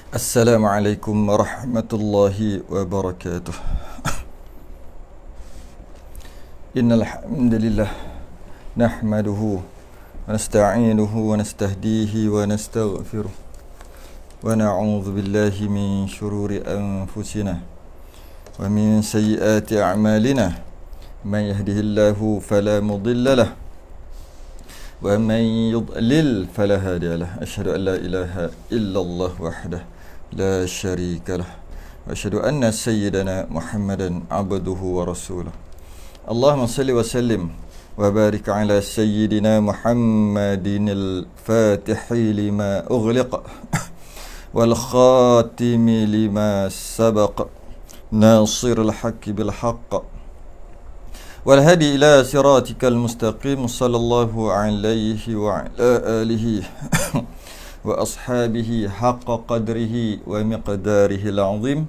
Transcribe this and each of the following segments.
Assalamualaikum warahmatullahi wabarakatuh. Innal hamdalillah nahmaduhu wa nasta'inuhu wa nastahdihi wa nastaghfiruh wa na'udzu billahi min shururi anfusina wa min sayyiati a'malina. Man yahdihillahu fala mudilla lahu wa man yudlil fala hadiya lahu. Asyhadu an la ilaha illallah wahdahu la syarika lah wa asyhadu anna sayyidana Muhammadan abduhu wa rasuluh. Allahumma salli wa sallim wa barik ala sayyidina Muhammadin al-fatihi lima ughliq wal khatimi lima sabaq nasir al-haqqi bil haqq wal hadi ila siratikal mustaqim sallallahu alaihi wa ala alihi wa ashabihi haqqa qadrihi wa miqdarihi al-azim.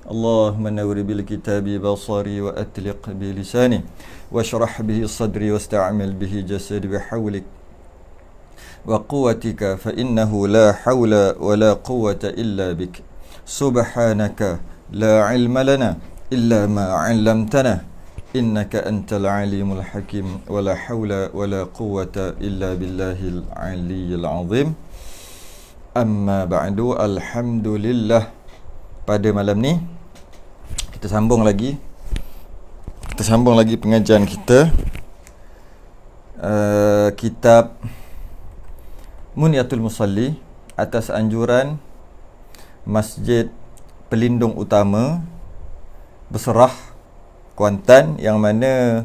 Allahumma nawwir bil kitabi basari wa atliq bi lisani wa shrah bihi sadri wa sta'mil bihi jasadi bi hawlik wa quwwatika fa innahu la hawla wa la quwwata illa bik. Subhanaka la ilma lana illa ma 'allamtana innaka antal alimul hakim wa la hawla wa la quwwata illa billahil aliyyil azim. Amma ba'du, alhamdulillah. Pada malam ni kita sambung lagi pengajian kita, kitab Munyatul Musalli atas anjuran Masjid Pelindung Utama Beserah, Kuantan, yang mana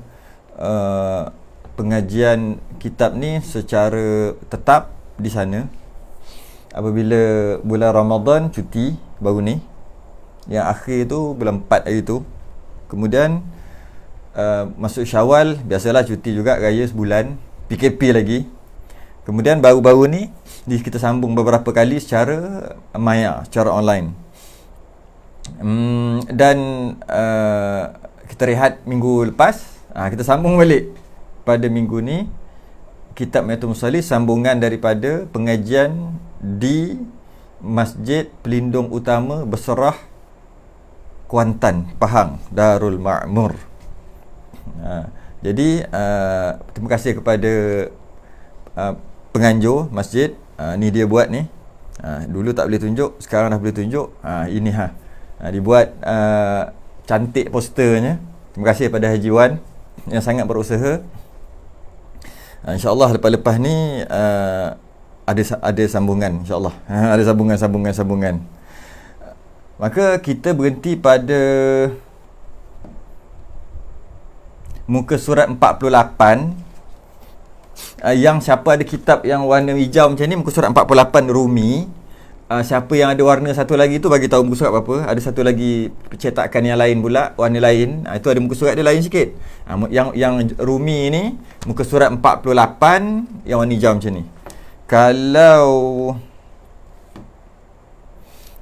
pengajian kitab ni secara tetap di sana. Apabila bulan Ramadan cuti baru ni, yang akhir tu bulan 4 hari tu. Kemudian masuk Syawal, biasalah cuti juga, raya sebulan, PKP lagi. Kemudian baru-baru ni kita sambung beberapa kali secara maya, secara online. Dan kita rehat minggu lepas, kita sambung balik pada minggu ni kitab Munyatul Musalli, sambungan daripada pengajian di Masjid Pelindung Utama Beserah, Kuantan, Pahang, Darul Ma'mur. Jadi terima kasih kepada penganjur masjid. Ni dia buat ni. Dulu tak boleh tunjuk, sekarang dah boleh tunjuk. Ini dibuat cantik posternya. Terima kasih pada Haji Wan yang sangat berusaha. InsyaAllah lepas-lepas ni ada sambungan, insyaAllah. Ada sambungan. Maka kita berhenti pada muka surat 48. Yang siapa ada kitab yang warna hijau macam ni, muka surat 48 Rumi. Siapa yang ada warna satu lagi tu, bagi tahu muka surat apa. Ada satu lagi cetakan yang lain pula, warna lain. Itu ada muka surat dia lain sikit. Yang Rumi ni muka surat 48 yang warna hijau macam ni.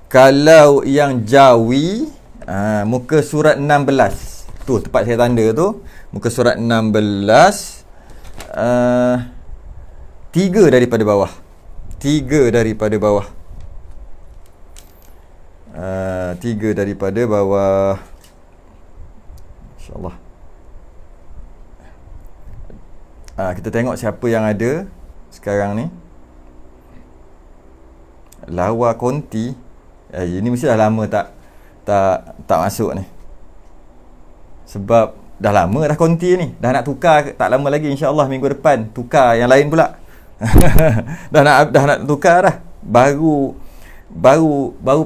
Kalau yang Jawi, muka surat 16. Tu tempat saya tanda tu, muka surat 16, 3 daripada bawah. 3 daripada bawah. 3 daripada bawah. InsyaAllah. Kita tengok siapa yang ada sekarang ni. Lawa Konti. Ini mesti dah lama tak masuk ni. Sebab dah lama dah Konti ni. Dah nak tukar, tak lama lagi, insya-Allah minggu depan tukar yang lain pula. dah nak tukar dah. Baru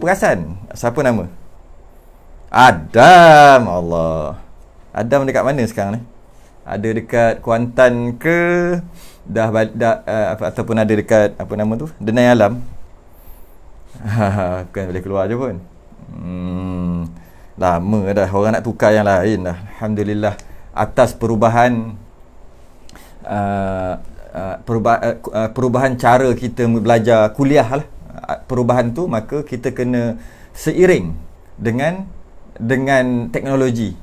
perasan. Siapa nama? Adam. Allah. Adam dekat mana sekarang ni? Ada dekat Kuantan ke? Ataupun ada dekat apa nama tu? Denai Alam. Bukan boleh keluar je pun. Lama dah orang nak tukar yang lain dah. Alhamdulillah atas perubahan cara kita belajar kuliah lah. Perubahan tu, maka kita kena seiring dengan teknologi.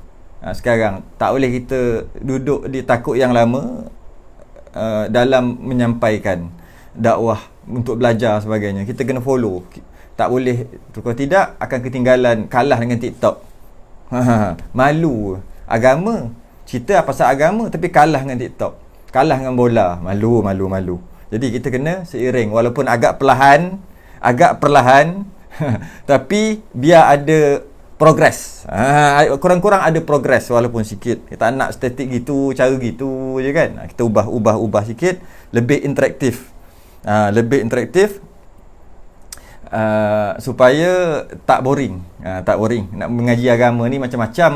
Sekarang tak boleh kita duduk di takut yang lama dalam menyampaikan dakwah untuk belajar sebagainya. Kita kena follow. Tak boleh, kalau tidak akan ketinggalan, kalah dengan TikTok. Malu. Agama, cerita pasal agama tapi kalah dengan TikTok, kalah dengan bola. Malu. Jadi kita kena seiring, walaupun agak perlahan tapi biar ada progress. Kurang-kurang ada progress walaupun sikit. Kita nak statik gitu, cara gitu je kan. Kita ubah sikit, lebih interaktif. Supaya tak boring. Nak mengaji agama ni macam-macam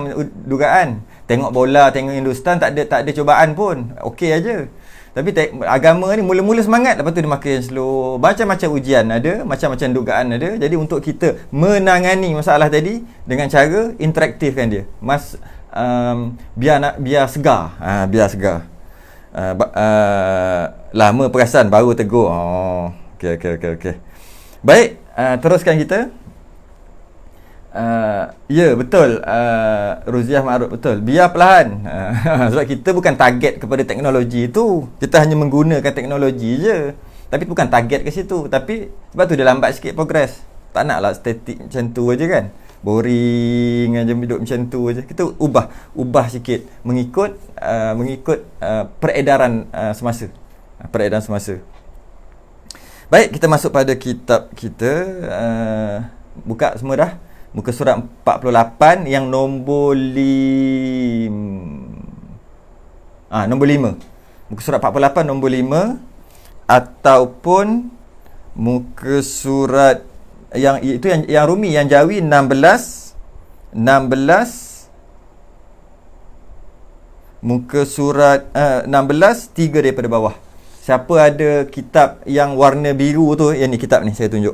dugaan. Tengok bola, tengok Hindustan, tak ada cubaan pun. Okey aja. Tapi agama ni mula-mula semangat, lepas tu dia makin slow. Macam-macam ujian ada, macam-macam dugaan ada. Jadi untuk kita menangani masalah tadi dengan cara interaktifkan dia. Biar segar. Lama perasan baru tegur. Okey. Baik, teruskan kita. Ya, betul. Ruziah Ma'ruf, betul. Biar perlahan. Sebab kita bukan target kepada teknologi itu. Kita hanya menggunakan teknologi je. Tapi bukan target ke situ. Tapi sebab tu dia lambat sikit progress. Tak naklah statik macam tu aja kan. Boring aja hidup macam tu aja. Kita ubah sikit mengikut peredaran semasa. Baik, kita masuk pada kitab kita. Buka semua dah. Muka surat 48 yang nombor 5. Nombor 5. Muka surat 48 nombor 5, ataupun muka surat yang itu yang Rumi, yang Jawi 16. Muka surat 16, 3 daripada bawah. Siapa ada kitab yang warna biru tu, yang ni kitab ni saya tunjuk.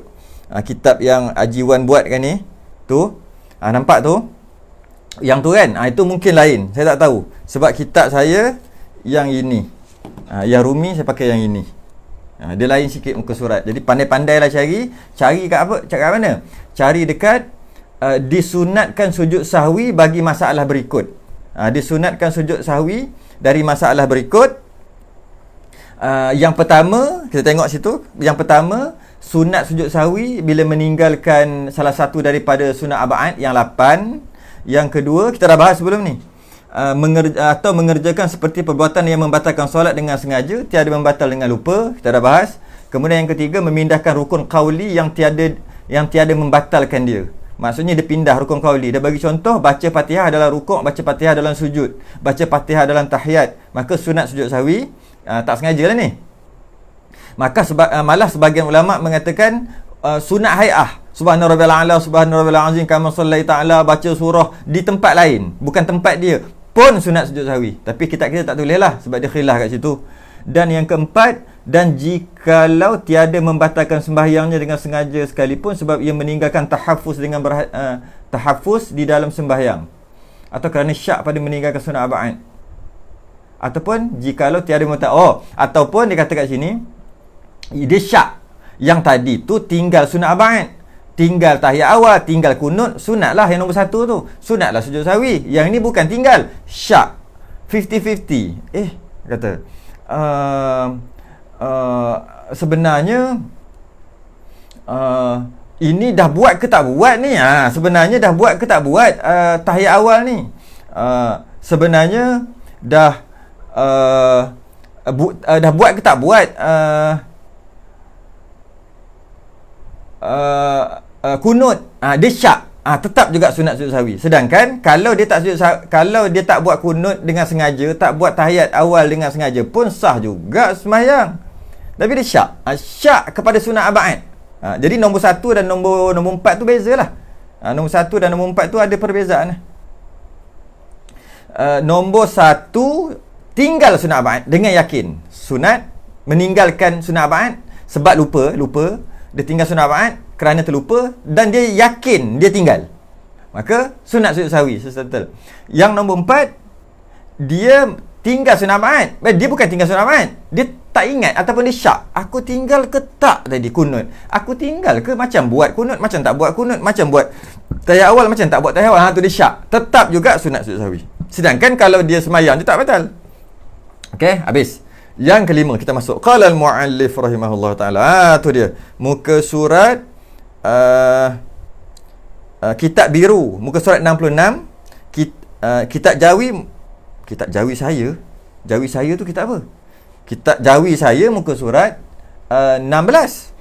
Kitab yang Ajiwan buat kan ni. Tu. Nampak tu? Yang tu kan? Itu mungkin lain. Saya tak tahu. Sebab kitab saya yang ini. Yang Rumi saya pakai yang ini. Dia lain sikit muka surat. Jadi pandai-pandailah cari. Cari kat apa? Cari kat mana? Cari dekat disunatkan sujud sahwi bagi masalah berikut. Disunatkan sujud sahwi dari masalah berikut. Yang pertama, kita tengok situ. Yang pertama, sunat sujud sahwi bila meninggalkan salah satu daripada sunat ab'ad yang 8. Yang kedua, kita dah bahas sebelum ni. Mengerjakan seperti perbuatan yang membatalkan solat dengan sengaja, tiada membatal dengan lupa. Kita dah bahas. Kemudian yang ketiga, memindahkan rukun qauli yang tiada membatalkan dia. Maksudnya dia pindah rukun qauli. Dia bagi contoh, baca Fatihah dalam rukuk, baca Fatihah dalam sujud, baca Fatihah dalam tahiyat. Maka sunat sujud sahwi tak sengaja lah ni. Maka malah sebahagian ulama mengatakan sunat hay'ah, subhana rabbil a'la, subhana rabbil azim, kama sallaita ala, baca surah di tempat lain, bukan tempat dia, pun sunat sujud sahwi. Tapi kitab kita tak tulis lah sebab dia khilaf kat situ. Dan yang keempat, dan jikalau tiada membatalkan sembahyangnya dengan sengaja sekalipun sebab ia meninggalkan tahaffuz tahaffuz di dalam sembahyang, atau kerana syak pada meninggalkan sunat ab'ad, ataupun jikalau tiada ataupun dia kata kat sini dia syak yang tadi tu tinggal sunat ab'ad, tinggal tahiyat awal, tinggal kunut, sunatlah yang nombor 1 tu, sunatlah sujud sahwi. Yang ni bukan tinggal, syak 50-50. Kata sebenarnya ini dah buat ke tak buat ni? Sebenarnya dah buat ke tak buat tahiyat awal ni? Sebenarnya dah buat ke tak buat kunut? Dia syak, tetap juga sunat sujud sahwi. Sedangkan kalau dia tak buat kunut dengan sengaja, tak buat tahiyat awal dengan sengaja pun sah juga sembahyang. Tapi dia syak kepada sunat ab'ad. Jadi nombor 1 dan nombor 4 tu bezalah. Nombor 1 dan nombor 4 tu ada perbezaan. Nombor 1 tinggal sunat ab'ad dengan yakin. Sunat, meninggalkan sunat ab'ad sebab lupa, dia tinggal sunat ab'ad kerana terlupa dan dia yakin dia tinggal, maka sunat sujud sahwi sesettle. Yang nombor 4, dia tinggal sunat ab'ad. Dia bukan tinggal sunat ab'ad, dia tak ingat ataupun dia syak, aku tinggal ke tak tadi kunut, aku tinggal ke, macam buat kunut, macam tak buat kunut, macam buat tahiyat awal, macam tak buat tahiyat awal. Tu dia syak, tetap juga sunat sujud sahwi. Sedangkan kalau dia semayang, dia tak batal. Okey, habis. Yang kelima kita masuk. Qala al-muallif rahimahullah taala. Tu dia. Muka surat kitab biru muka surat 66, kitab jawi saya tu kitab apa? Kitab jawi saya muka surat 16.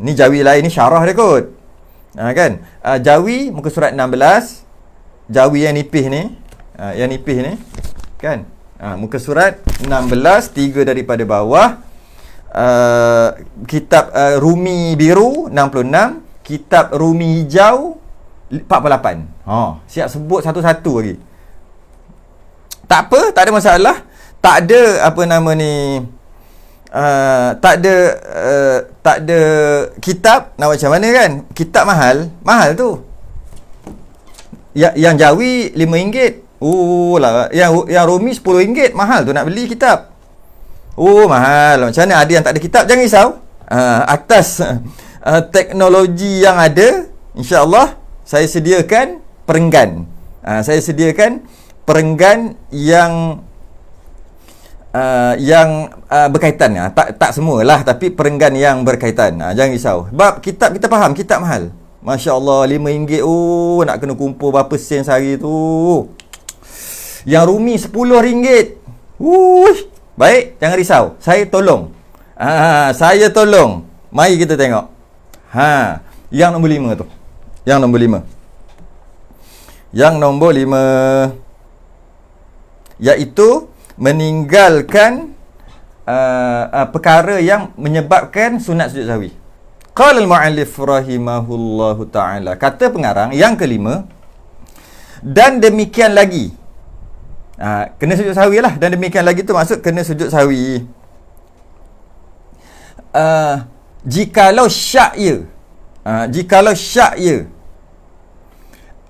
Ni jawi lain, ni syarah dia kot. Kan? Jawi muka surat 16. Jawi yang nipis ni, kan? Muka surat 16, 3 daripada bawah. Kitab Rumi biru 66, kitab Rumi hijau 48. Siap sebut satu-satu lagi. Tak apa, tak ada masalah. Tak ada apa nama ni, tak ada kitab nak macam mana kan. Kitab mahal tu. Yang jawi RM5. Lah, yang Rumi RM10 mahal tu nak beli kitab. Mahal. Macam mana ada yang tak ada kitab? Jangan risau. Atas teknologi yang ada, insya-Allah saya sediakan perenggan. Saya sediakan perenggan yang berkaitan. Tak semualah, tapi perenggan yang berkaitan. Jangan risau. Sebab kitab kita faham, kitab mahal. Masya Allah, RM5. Nak kena kumpul berapa sen sehari tu. Yang Rumi RM10. Baik, jangan risau. Saya tolong. Mari kita tengok. Yang nombor 5 tu. Yang nombor 5 iaitu meninggalkan perkara yang menyebabkan sunat sujud sahwi. Qala al-mu'allif rahimahullahu ta'ala. Kata pengarang yang kelima, dan demikian lagi. Kena sujud sahwi lah. Dan demikian lagi tu maksud kena sujud sahwi. Jikalau syak ya,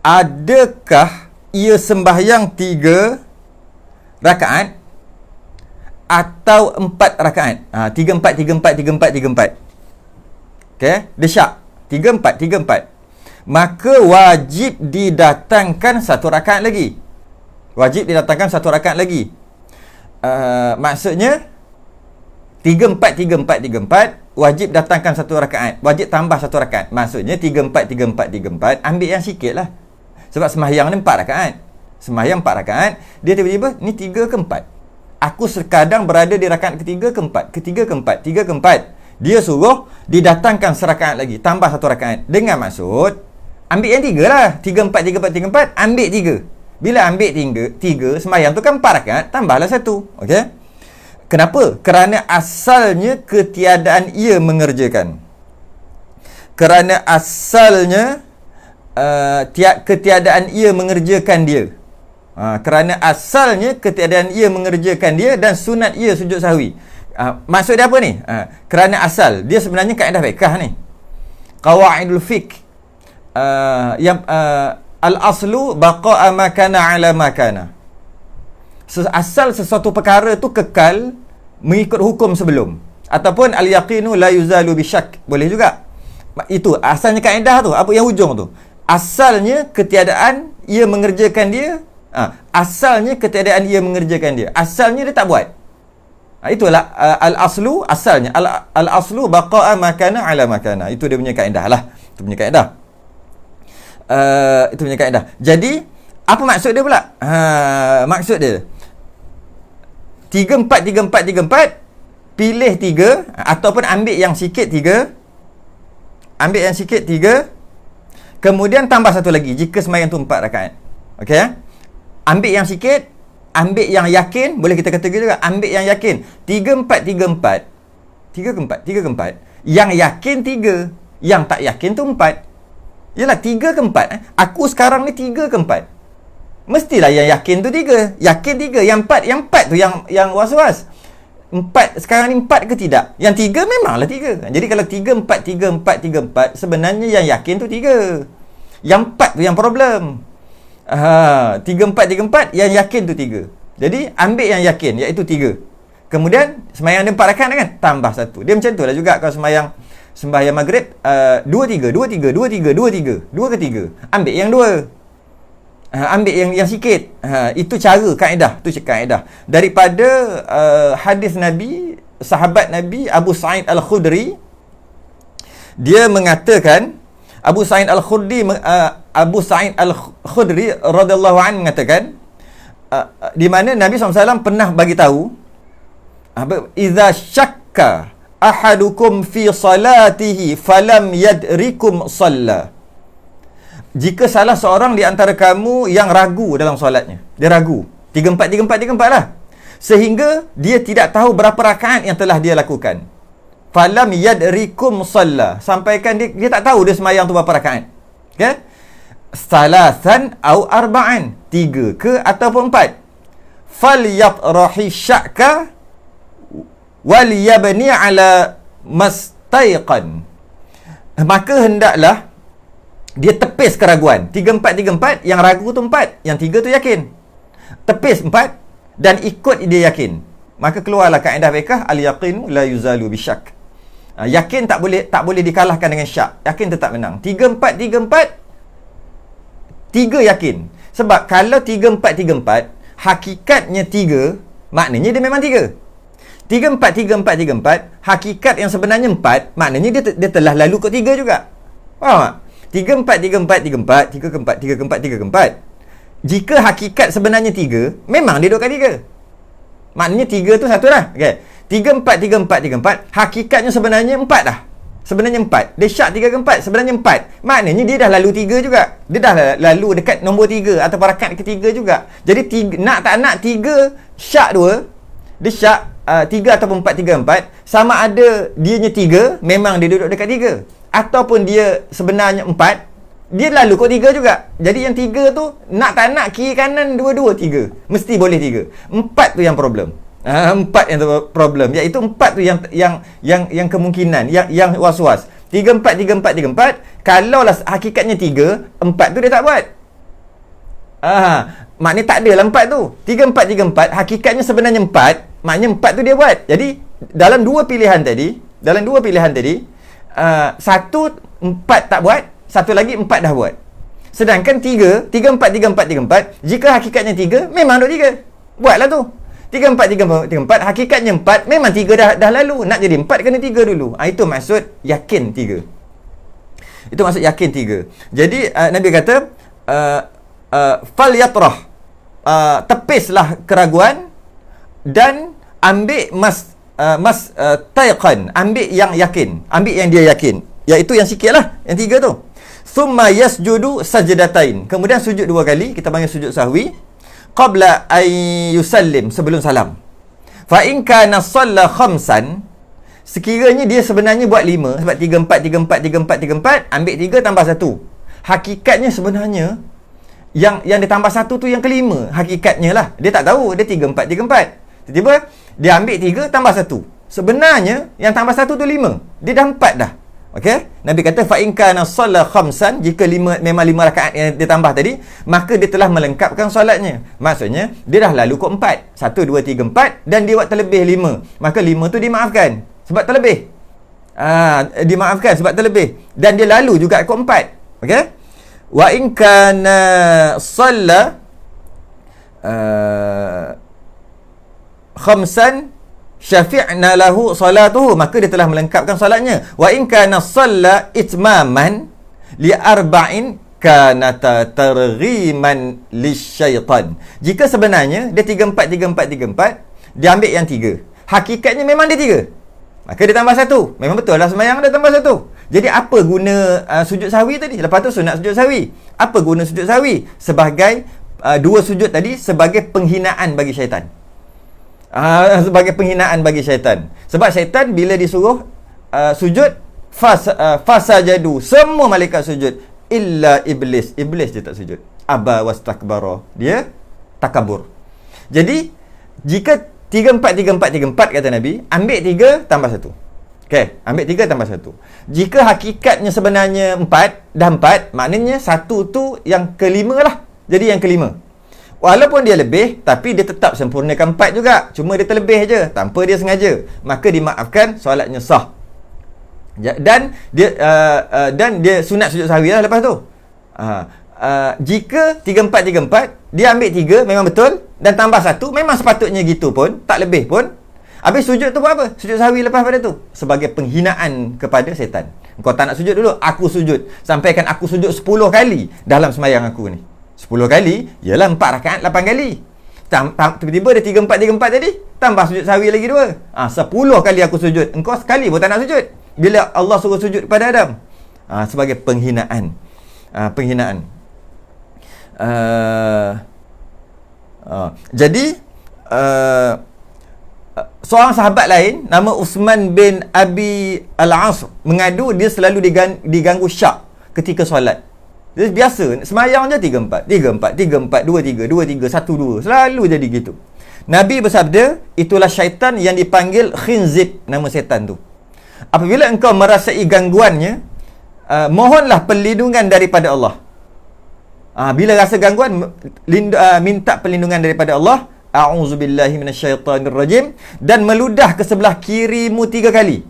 adakah ia sembahyang 3 rakaat atau 4 rakaat? 3-4. Okey, dia syak 3-4. Maka wajib didatangkan 1 rakaat lagi. Maksudnya 3-4 wajib datangkan 1 rakaat. Wajib tambah 1 rakaat. Maksudnya 3-4 ambil yang sikit lah. Sebab sembahyang ni 4 rakaat. Dia tiba-tiba ni 3 ke 4. Aku sekadang berada di rakaat ketiga ke 4. Dia suruh didatangkan serakaat lagi, tambah 1 rakaat. Dengan maksud ambil yang 3 lah. 3-4 ambil 3. Bila ambil 3 sembahyang tu kan 4 rakaat, tambahlah 1. Okey? Kenapa? Kerana asalnya ketiadaan ia mengerjakan. Ketiadaan ia mengerjakan dia. Dan sunat ia sujud sahwi. Maksud dia apa ni? Kerana asal. Dia sebenarnya kaedah fiqh ni. Qawaidul fiqh. Al-aslu baqa'a makana ala makana. Asal sesuatu perkara tu kekal mengikut hukum sebelum. Ataupun al-yaqinu la yuzalu bisyak. Boleh juga. Itu asalnya kaedah tu. Apa yang hujung tu? Asalnya ketiadaan ia mengerjakan dia. Asalnya dia tak buat. Itulah al-aslu, asalnya. Al-aslu baqa'a makana ala makana. Itu dia punya kaedah lah. Itu punya kaedah. Jadi apa maksud dia pula? Maksud dia 3-4 pilih 3 ataupun ambil yang sikit 3, kemudian tambah 1 lagi jika sembahyang tu 4 rakaat. Okey? Ambil yang sikit, ambil yang yakin, boleh kita kata juga, ambil yang yakin 3-4. Yang yakin 3, yang tak yakin tu 4. Yalah 3 ke 4. Aku sekarang ni 3 ke 4. Mestilah yang yakin tu 3. Yakin 3. Yang 4 tu yang was-was. 4 sekarang ni 4 ke tidak? Yang 3 memanglah 3. Jadi kalau 3-4 sebenarnya yang yakin tu 3. Yang 4 tu yang problem. 3-4 yang yakin tu 3. Jadi ambil yang yakin iaitu 3. Kemudian sembahyang dia 4 rakaat kan? Tambah 1. Dia macam tu lah juga kalau sembahyang maghrib 2-3. 2 ke 3. Ambil yang 2. Ambil yang sikit. Itu cara kaedah. Daripada hadis Nabi, sahabat Nabi Abu Sa'id Al-Khudri, Dia mengatakan, Abu Sa'id Al-Khudri radhiyallahu anhu mengatakan, di mana Nabi SAW pernah bagi tahu, idza syakka ahadukum fi salatihi falam yadrikum shalla. Jika salah seorang di antara kamu yang ragu dalam solatnya, dia ragu 34 lah, sehingga dia tidak tahu berapa rakaat yang telah dia lakukan, falam yadrikum shalla, sampaikan dia tak tahu dia semayang tu berapa rakaat, okay? Salasan au arba'an, 3 ke ataupun 4, falyatrahi syakka wal yabni ala mastaiqan, maka hendaklah dia tepis keraguan. 34, yang ragu tu 4, yang 3 tu yakin. Tepis 4 dan ikut dia yakin. Maka keluarlah kaedah fiqh, al-yaqinu la yuzalu bisyak. Yakin tak boleh dikalahkan dengan syak. Yakin tetap menang. 34, 3 yakin. Sebab kalau 34, hakikatnya 3, maknanya dia memang 3. 34, hakikat yang sebenarnya 4, maknanya dia telah lalu ke 3 juga. Faham tak? 34, 3 ke 4. Jika hakikat sebenarnya 3, memang dia duduk kat 3. Maknanya 3 tu satu dah. Okay. 34, hakikatnya sebenarnya 4 dah. Sebenarnya 4. Dia syak 3 ke 4, sebenarnya 4. Maknanya dia dah lalu 3 juga. Dia dah lalu dekat nombor 3 atau rakaat ketiga juga. Jadi nak tak nak 3 syak 2, dia syak 3 ataupun 4, sama ada dianya 3, memang dia duduk dekat 3, ataupun dia sebenarnya 4, dia lalu kot 3 juga. Jadi yang 3 tu nak tak nak, kiri kanan dua-dua 3, mesti boleh 3. 4 tu yang problem. 4 yang problem, iaitu 4 tu yang kemungkinan, yang was-was. 34, kalaulah hakikatnya 3, 4 tu dia tak buat. Maknanya tak adalah 4 tu. 34, hakikatnya sebenarnya 4, maknanya 4 tu dia buat. Jadi dalam dua pilihan tadi, satu 4 tak buat, satu lagi 4 dah buat. Sedangkan 34, jika hakikatnya 3, memang duk 3. Buatlah tu. 34, hakikatnya 4, memang 3 dah lalu. Nak jadi 4, kena 3 dulu. Itu maksud yakin 3. Itu maksud yakin 3. Jadi Nabi kata, fal yatrah, tepislah keraguan dan ambil tayqan, ambil yang yakin, ambil yang dia yakin, iaitu yang sikit lah, yang 3 tu. Thumma yasjudu sajdatain, kemudian sujud 2 kali, kita panggil sujud sahwi, qabla ay yusallim, sebelum salam. Fa in kana shalla khamsan, sekiranya dia sebenarnya buat 5, sebab 34, ambil 3 tambah 1. Hakikatnya sebenarnya yang dia tambah 1 tu yang kelima, hakikatnya lah. Dia tak tahu, dia 34. Tiba-tiba dia ambil 3 tambah 1. Sebenarnya yang tambah 1 tu 5. Dia dah 4 dah. Okey? Nabi kata fa in kana shalla khamsan, jika 5 memang 5 rakaat yang dia tambah tadi, maka dia telah melengkapkan solatnya. Maksudnya dia dah lalu kod 4. 1 2 3 4 dan dia buat terlebih 5. Maka 5 tu dimaafkan sebab terlebih. Dimaafkan sebab terlebih, dan dia lalu juga kod 4. Okey? Wa in kana shalla khamsan syafi'na lahu salatuhu, maka dia telah melengkapkan solatnya. Wa in kana shalla itmaman li arba'in kana targhiman lisyaitan, jika sebenarnya dia 34, dia ambil yang 3, hakikatnya memang dia 3, maka dia tambah 1. Memang betul lah semayang dia tambah 1. Jadi apa guna sujud sahwi tadi? Lepas tu sunat sujud sahwi. Apa guna sujud sahwi? Sebagai 2 sujud tadi sebagai penghinaan bagi syaitan. Sebagai penghinaan bagi syaitan. Sebab syaitan bila disuruh sujud, fasajadu, semua malaikat sujud, illa iblis. Iblis dia tak sujud. Aba wastakbara, dia takabur. Jadi jika 34 kata Nabi, ambil 3 tambah 1. Okey, ambil 3 tambah 1. Jika hakikatnya sebenarnya 4, dah 4, maknanya 1 tu yang kelima lah. Jadi yang kelima. Walaupun dia lebih, tapi dia tetap sempurnakan 4 juga. Cuma dia terlebih je, tanpa dia sengaja. Maka dimaafkan, solatnya sah. Dan dia sunat sujud sahwi lah lepas tu. Jika 34, dia ambil 3, memang betul, dan tambah 1, memang sepatutnya gitu pun, tak lebih pun. Habis sujud tu buat apa? Sujud sahwi lepas pada tu sebagai penghinaan kepada setan. Kau tak nak sujud dulu, aku sujud. Sampaikan aku sujud 10 kali dalam sembahyang aku ni. 10 kali, ialah 4 rakaat 8 kali. Tiba-tiba dia 3-4 tadi, tambah sujud sahwi lagi 2. 10 kali aku sujud. Engkau sekali pun tak nak sujud. Bila Allah suruh sujud kepada Adam. Sebagai penghinaan. Jadi seorang sahabat lain nama Uthman bin Abi Al-As mengadu dia selalu diganggu syak ketika solat. Dia biasa semayang je 3-4 2-3 2-3 1-2, selalu jadi gitu. Nabi bersabda, itulah syaitan yang dipanggil khinzib, nama setan tu. Apabila engkau merasai gangguannya, mohonlah perlindungan daripada Allah. Bila rasa gangguan, minta perlindungan daripada Allah. A'udzubillahi minasyaitanirrajim, dan meludah ke sebelah kirimu 3 kali.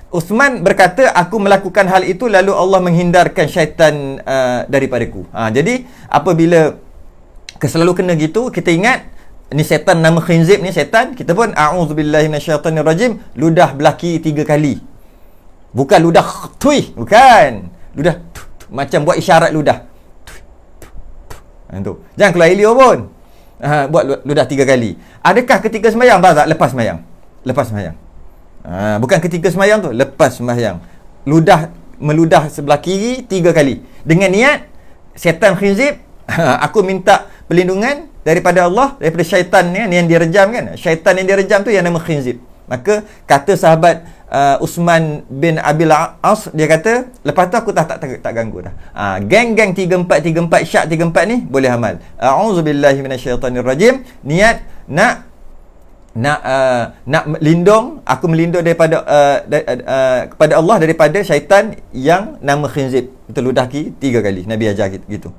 Uthman berkata, aku melakukan hal itu lalu Allah menghindarkan syaitan daripadaku. Jadi apabila selalu kena gitu, kita ingat ni setan, nama khinzib ni setan, kita pun a'udzubillahi minasyaitanirrajim, ludah belah kiri 3 kali. Bukan ludah tui, bukan. Ludah macam buat isyarat ludah. Tu. Jangan keluar hilio pun. Buat ludah 3 kali. Adakah ketika sembahyang? Tak, lepas sembahyang. Bukan ketika sembahyang tu, lepas sembahyang. Meludah sebelah kiri 3 kali. Dengan niat, setan khinzib, aku minta perlindungan daripada Allah, daripada syaitan ni yang direjam kan. Syaitan yang direjam tu yang nama khinzib. Maka kata sahabat Uthman bin Abil As, dia kata, lepas tu aku tak ganggu dah. Geng-geng 3-4 syak 3-4 ni boleh amal. A'udzubillahi minasyaitanirrajim, niat nak melindung, aku melindung daripada kepada Allah daripada syaitan yang nama khinzib. Itu ludah 3 kali. Nabi ajar gitu.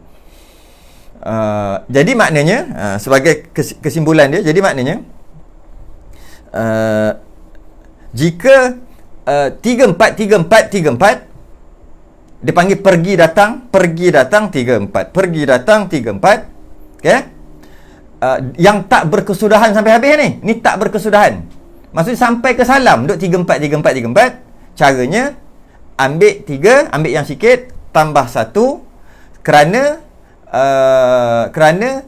Jadi maknanya, sebagai kesimpulan dia, jadi maknanya jika 3-4 dia panggil pergi datang 3-4, pergi datang 3-4, okey, yang tak berkesudahan sampai habis ni tak berkesudahan, maksudnya sampai ke salam duduk 3-4, caranya ambil 3, ambil yang sikit tambah 1, kerana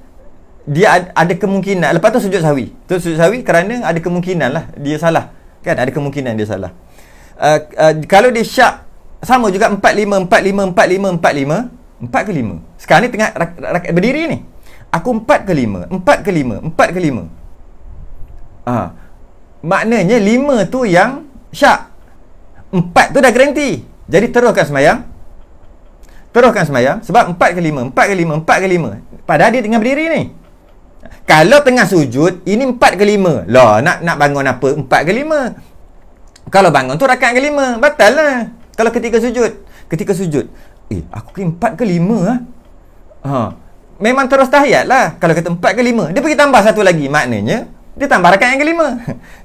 dia ada kemungkinan lepas tu sujud sahwi. Kerana ada kemungkinan lah dia salah. Kan ada kemungkinan dia salah. Kalau dia syak sama juga 4-5 ke 5. Sekarang ni tengah rakyat berdiri ni. Aku 4 ke 5. Maknanya 5 tu yang syak. 4 tu dah garanti. Jadi teruskan sembahyang sebab 4 ke 5. Padahal dia tengah berdiri ni. Kalau tengah sujud, ini 4 ke 5. Lah, nak bangun apa 4 ke 5? Kalau bangun tu rakaat ke 5, batal lah. Kalau ketika sujud, aku ke 4 ke 5 memang terus tahiyat lah. Kalau kata 4 ke 5, dia pergi tambah 1 lagi. Maknanya, dia tambah rakaat yang ke 5.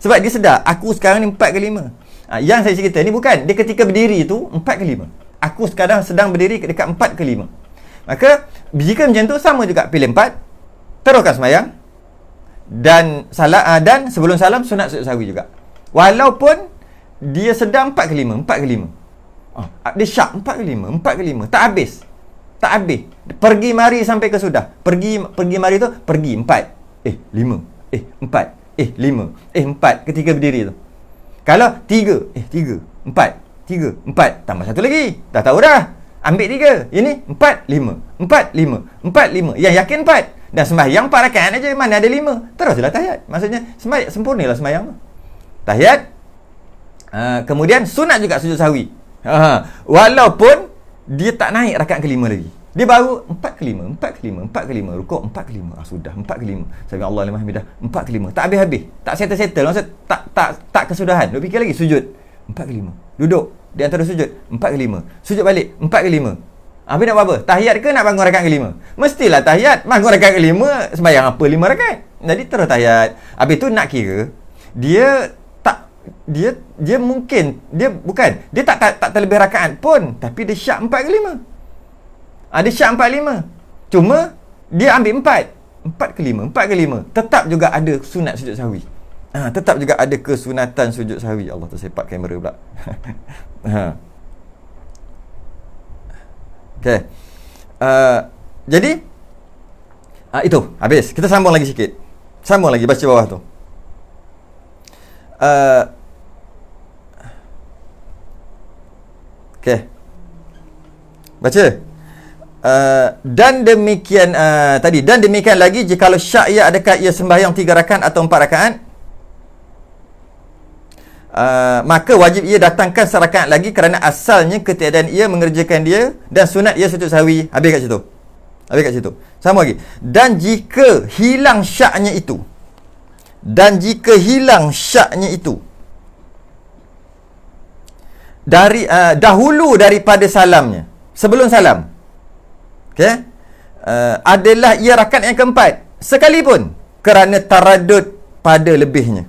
Sebab dia sedar, aku sekarang ni 4 ke 5. Yang saya cerita ni bukan, dia ketika berdiri tu 4 ke 5. Aku sekarang sedang berdiri dekat 4 ke 5. Maka, jika macam tu, sama juga pilih 4, teruskan sembahyang, dan sebelum salam sunat sujud sahwi juga. Walaupun dia sedang 4 ke 5. Dia syak 4 ke 5. Tak habis. Pergi mari sampai ke sudah. Pergi mari tu, pergi 4. 5. 4. 5. 4 ketika berdiri tu. Kalau 3. 3. 4. Tambah 1 lagi. Dah tahu dah. Ambil 3. Ini 4, 5. Yang yakin 4. Dan sembahyang 4 rakaat aja, mana ada 5. Teruslah tahiyat. Maksudnya sempurnalah sembahyang tu. Tahiyat. Kemudian sunat juga sujud sahwi. Walaupun dia tak naik rakaat ke-5 lagi. Dia baru 4 ke 5, rukuk 4 ke 5. Sudah 4 ke 5. Sami Allahu liman hamidah 4 ke 5. Tak habis-habis. Tak settle. Maksud tak kesudahan. Duk fikir lagi sujud 4 ke 5. Duduk di antara sujud 4 ke 5. Sujud balik 4 ke 5. Habis nak buat apa? Tahiyat ke nak bangun rakaat ke-5? Mestilah tahiyat. Bangun rakaat ke-5, sembahyang apa 5 rakaat? Jadi terus tahiyat. Habis tu nak kira, dia mungkin, dia tak terlebih rakaat pun, tapi dia syak 4 ke 5. Dia syak 4 ke 5. Cuma, dia ambil 4 ke 5. Tetap juga ada sunat sujud sahwi. tetap juga ada kesunatan sujud sahwi. Allah, tersepak kamera pula. Okey. Jadi itu habis. Kita sambung lagi sikit. Sambung lagi baca bawah tu. Okey. Baca. Dan demikian tadi, dan demikian lagi jikalau syak ia, adakah ia sembahyang 3 rakaat atau 4 rakaat, maka wajib ia datangkan serakaat lagi kerana asalnya ketiadaan ia mengerjakan dia, dan sunat ia sujud sahwi. Habis kat situ. Habis kat situ. Sama lagi. Dan jika hilang syaknya itu, dari dahulu daripada salamnya, sebelum salam, okey, adalah ia rakaat yang keempat sekalipun kerana taraddud pada lebihnya.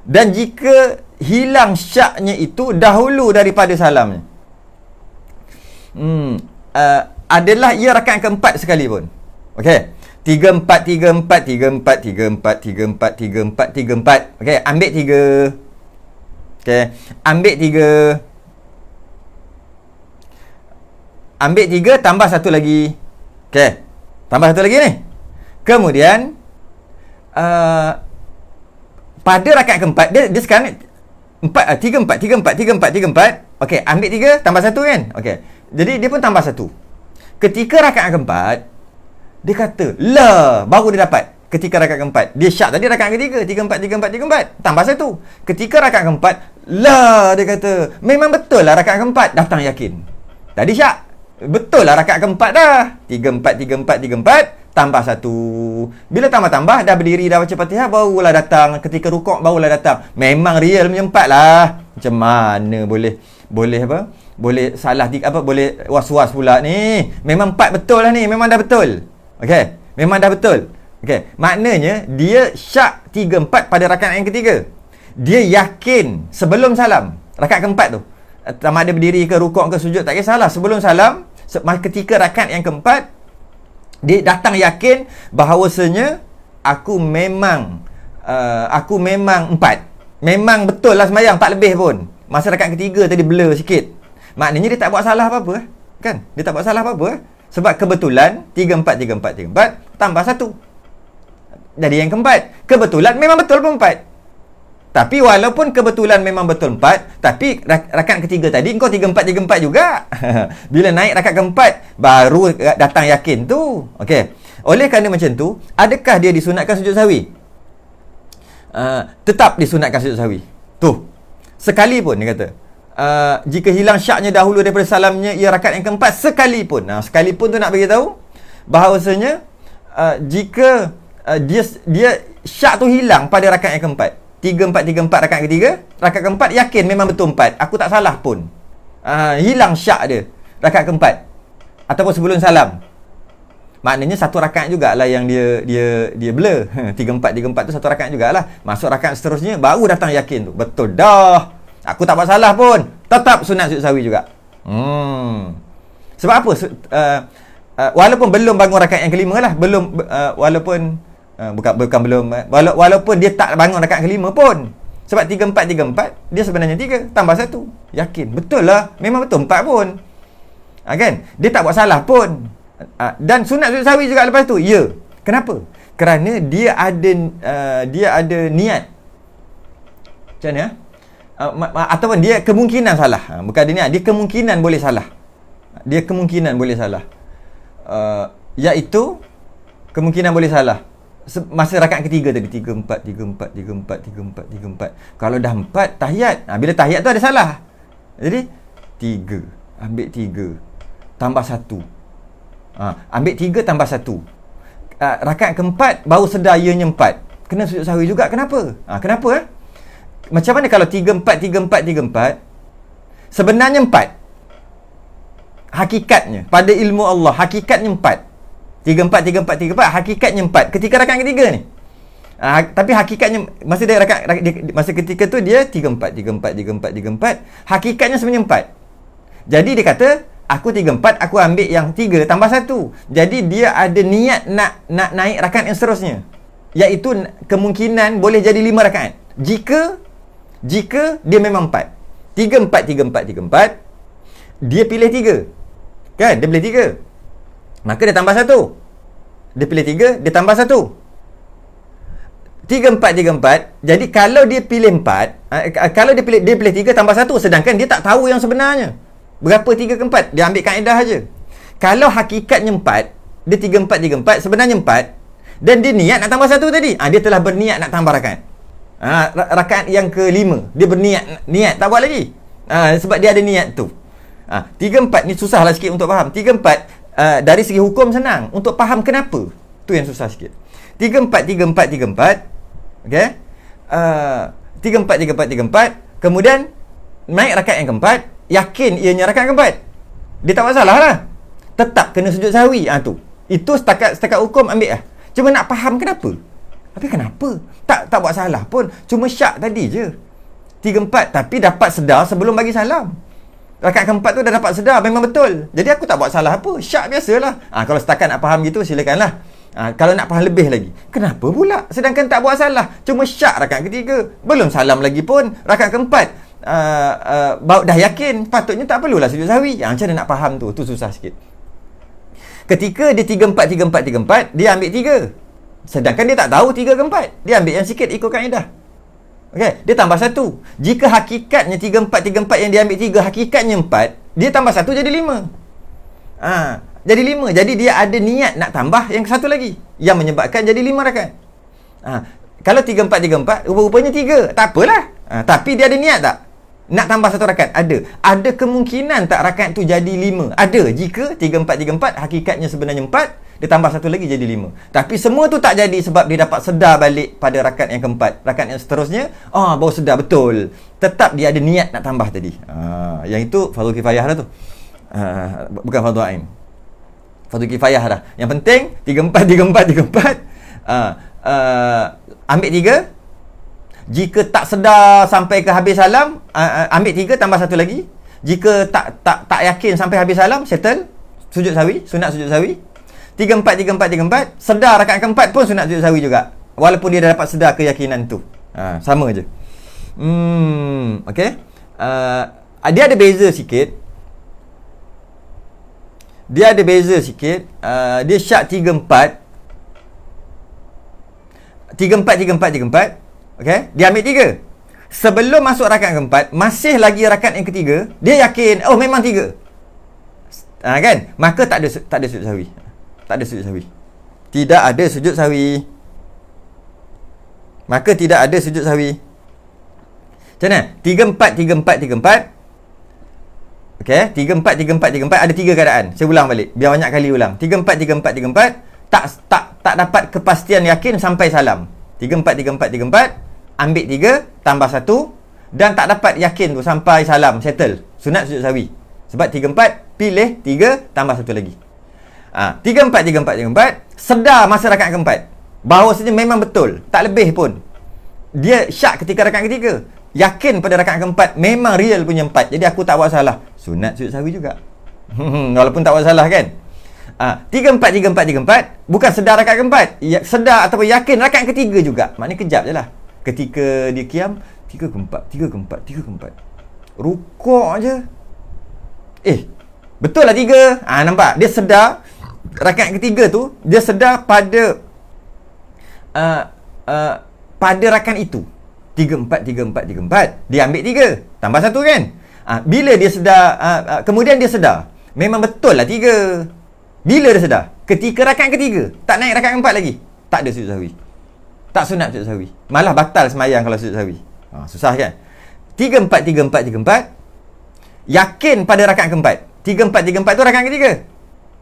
Dan jika hilang syaknya itu dahulu daripada salamnya, adalah ia rakaat keempat sekalipun. Okey. 3 4 3 4 3 4 3 4 3 4 3 4 3 4. Okey, ambil 3. Okey, ambil 3. Ambil 3 tambah 1 lagi. Okey. Tambah 1 lagi ni. Kemudian pada rakaat keempat dia sekarang 3 4 3 4 3 4 3 4. Okey, ambil 3 tambah 1 kan. Okey. Jadi dia pun tambah 1. Ketika rakaat keempat, dia kata, lah, baru dia dapat. Ketika rakaat keempat, dia syak tadi rakaat ketiga, 3 4 3 4 3 4, tambah 1. Ketika rakaat keempat, lah, dia kata, memang betul lah rakaat keempat, datang yakin. Tadi syak, betul lah rakaat keempat dah. 3 4 3 4 3 4, tambah 1. Bila tambah-tambah, dah berdiri, dah baca Fatihah, barulah datang. Ketika rukuk, barulah datang. Memang real punya 4 lah. Macam mana boleh apa? Boleh salah boleh was-was pula ni. Memang 4 betul lah ni, memang dah betul. Okey, memang dah betul. Okey, maknanya dia syak 3 4 pada rakaat yang ketiga. Dia yakin sebelum salam, rakaat keempat tu. Sama ada berdiri ke rukuk ke sujud tak kisahlah, sebelum salam, ketika rakaat yang keempat, dia datang yakin bahawasanya aku memang 4. Memang betul lah sembahyang 4 lebih pun. Masa rakaat ketiga tadi blur sikit. Maknanya dia tak buat salah apa-apa kan? Dia tak buat salah apa-apa. Sebab kebetulan 3 4 3 4 3 4 tambah 1. Jadi yang keempat. Kebetulan memang betul pun 4. Tapi walaupun kebetulan memang betul 4, tapi rakaat ketiga tadi engkau 3 4 3 4 juga. Bila naik rakaat keempat baru datang yakin tu. Okey. Oleh kerana macam tu, adakah dia disunatkan sujud sahwi? Tetap disunatkan sujud sahwi. Tu. Sekalipun dia kata, jika hilang syaknya dahulu daripada salamnya ia rakaat yang keempat sekalipun. Sekalipun tu nak bagi tahu bahawasanya jika dia syak tu hilang pada rakaat yang keempat. 3 4 3 4 rakaat ketiga, rakaat keempat yakin memang betul 4. Aku tak salah pun. Hilang syak dia rakaat keempat ataupun sebelum salam. Maknanya satu rakaat jugalah yang dia blur. 3 4 3 4 tu satu rakaat jugalah. Masuk rakaat seterusnya baru datang yakin tu. Betul dah. Aku tak buat salah pun. Tetap sunat sujud sahwi juga. Sebab apa? Walaupun belum bangun rakaat yang kelima lah. Belum bukan belum. Walaupun dia tak bangun rakaat kelima pun. Sebab 3 4 3 4 dia sebenarnya 3 tambah 1. Yakin. Betul lah. Memang betul 4 pun. Kan? Dia tak buat salah pun. Dan sunat sujud sahwi juga lepas tu. Ya. Kenapa? Kerana dia ada niat. Macam mana? Ataupun dia kemungkinan salah. Bukan dia niat, dia kemungkinan boleh salah. Iaitu kemungkinan boleh salah masa rakaat ketiga tadi, 3 4 3 4 3 4 3 4 3 4. Kalau dah 4 tahiyat, bila tahiyat tu ada salah. Jadi 3 ambil 3 tambah 1. Ambil 3 tambah 1. Rakaat keempat baru sedar ianya 4. Kena sujud sahwi juga. Kenapa? Kenapa? Macam mana kalau 3 4 3 4 3 4 sebenarnya 4. Hakikatnya pada ilmu Allah, hakikatnya 4. 3 4 3 4 3 4 hakikatnya 4 ketika rakaat ketiga ni. Tapi hakikatnya masa ketika tu dia 3 4 3 4 3 4 3 4, hakikatnya sebenarnya 4. Jadi dia kata Aku 3/4, aku ambil yang 3 tambah 1. Jadi dia ada niat nak naik rakaat yang seterusnya, iaitu kemungkinan boleh jadi 5 rakaat. Jika dia memang 4. 3/4, 3/4, 3/4, dia pilih 3. Kan? Dia pilih 3. Maka dia tambah 1. Dia pilih 3, dia tambah 1. 3/4, 3/4. Jadi kalau dia pilih 4, kalau dia pilih 3 tambah 1, sedangkan dia tak tahu yang sebenarnya berapa 3/4, dia ambil kaedah aja. Kalau hakikatnya 4, dia 3/4, 3/4, sebenarnya 4, dan dia niat nak tambah 1 tadi, dia telah berniat nak tambah rakaat. Rakaat yang ke-5 dia niat tak buat lagi, sebab dia ada niat tu. 3/4 ni susahlah sikit untuk faham. 3/4 dari segi hukum senang, untuk faham kenapa tu yang susah sikit. 3/4, 3/4, 3/4, okey, 3/4, 3/4, 3/4, kemudian naik rakaat yang keempat, yakin ianya rakaat keempat, dia tak masalah lah, tetap kena sujud sahwi. Itu setakat hukum ambil lah. Cuma nak faham kenapa. Tapi kenapa? Tak buat salah pun, cuma syak tadi je 3/4, tapi dapat sedar sebelum bagi salam. Rakaat keempat tu dah dapat sedar, memang betul. Jadi aku tak buat salah apa, syak biasalah. Kalau setakat nak faham gitu, silakanlah. Kalau nak faham lebih lagi, kenapa pula sedangkan tak buat salah, cuma syak rakaat ketiga, belum salam lagi pun, rakaat keempat dah yakin, patutnya tak perlulah sujud sahwi. Macam mana nak faham tu susah sikit. Ketika dia 3/4, 3/4, 3/4, dia ambil 3, sedangkan dia tak tahu 3 ke 4, dia ambil yang sikit ikut kaedah. Okey, dia tambah 1. Jika hakikatnya 3/4, 3/4 yang dia ambil 3, hakikatnya 4, dia tambah 1 jadi 5. Jadi 5. Jadi dia ada niat nak tambah yang satu lagi, yang menyebabkan jadi 5 rakaat. Kalau 3/4, 3/4, rupanya 3, tak apalah. Tapi dia ada niat tak nak tambah 1 rakaat? Ada kemungkinan tak rakaat tu jadi 5? Ada. Jika 3/4, 3/4 hakikatnya sebenarnya 4, dia tambah 1 lagi jadi 5. Tapi semua tu tak jadi sebab dia dapat sedar balik pada rakaat yang keempat. Rakaat yang seterusnya, baru sedar betul. Tetap dia ada niat nak tambah tadi. Yang itu fardu kifayah dah tu. Bukan fardu ain. Fardu kifayah dah. Yang penting 3/4, 3/4, 3/4. Ambil 3. Jika tak sedar sampai ke habis salam, ambil 3 tambah 1 lagi. Jika tak yakin sampai habis salam, settle sujud sahwi, sunat sujud sahwi. 3/4, 3/4, 3/4, sedar rakaat keempat pun sunat sujud sahwi juga, walaupun dia dah dapat sedar keyakinan tu. Sama je. Okey. Dia ada beza sikit. Dia syak 3/4. 3/4, 3/4, 3/4. Okey, dia ambil 3. Sebelum masuk rakaat keempat, masih lagi rakaat yang ketiga, dia yakin, memang 3. Kan? Maka tak ada sujud sahwi. Tak ada sujud sahwi. Tidak ada sujud sahwi. Maka tidak ada sujud sahwi. Macam mana? 3/4, 3/4, 3/4. Okey, 3/4, 3/4, 3/4 ada 3 keadaan. Saya ulang balik, biar banyak kali ulang. 3/4, 3/4, 3/4 tak dapat kepastian yakin sampai salam. 3/4, 3/4, 3/4 ambil 3 tambah 1 dan tak dapat yakin tu sampai salam, settle sunat sujud sahwi. Sebab 3/4 pilih 3 tambah 1 lagi. 3/4, 3/4, 3/4 sedar masa rakaat keempat bahawasanya memang betul, tak lebih pun. Dia syak ketika rakaat ketiga, yakin pada rakaat keempat memang real punya 4. Jadi aku tak buat salah, sunat sujud sahwi juga. Walaupun tak buat salah kan. 3/4, 3/4, 3/4 bukan sedar rakaat keempat, sedar ataupun yakin rakaat ketiga juga. Maknanya kejap je lah. Ketika dia qiyam, 3/4, 3/4, 3/4, rukuk je, betul lah 3. Nampak? Dia sedar rakaat ketiga tu, dia sedar pada pada rakaat itu. 3/4, 3/4, 3/4, dia ambil 3 tambah 1 kan. Bila dia sedar, kemudian dia sedar memang betul lah 3. Bila dia sedar? Ketika rakaat ketiga, tak naik rakaat keempat lagi, tak ada sujud sahwi, tak sunat sujud sahwi, malah batal semayang kalau sujud sahwi. Susah kan? 3/4, 3/4, 3/4 yakin pada rakaat keempat. 3/4, 3/4 tu rakaat ketiga,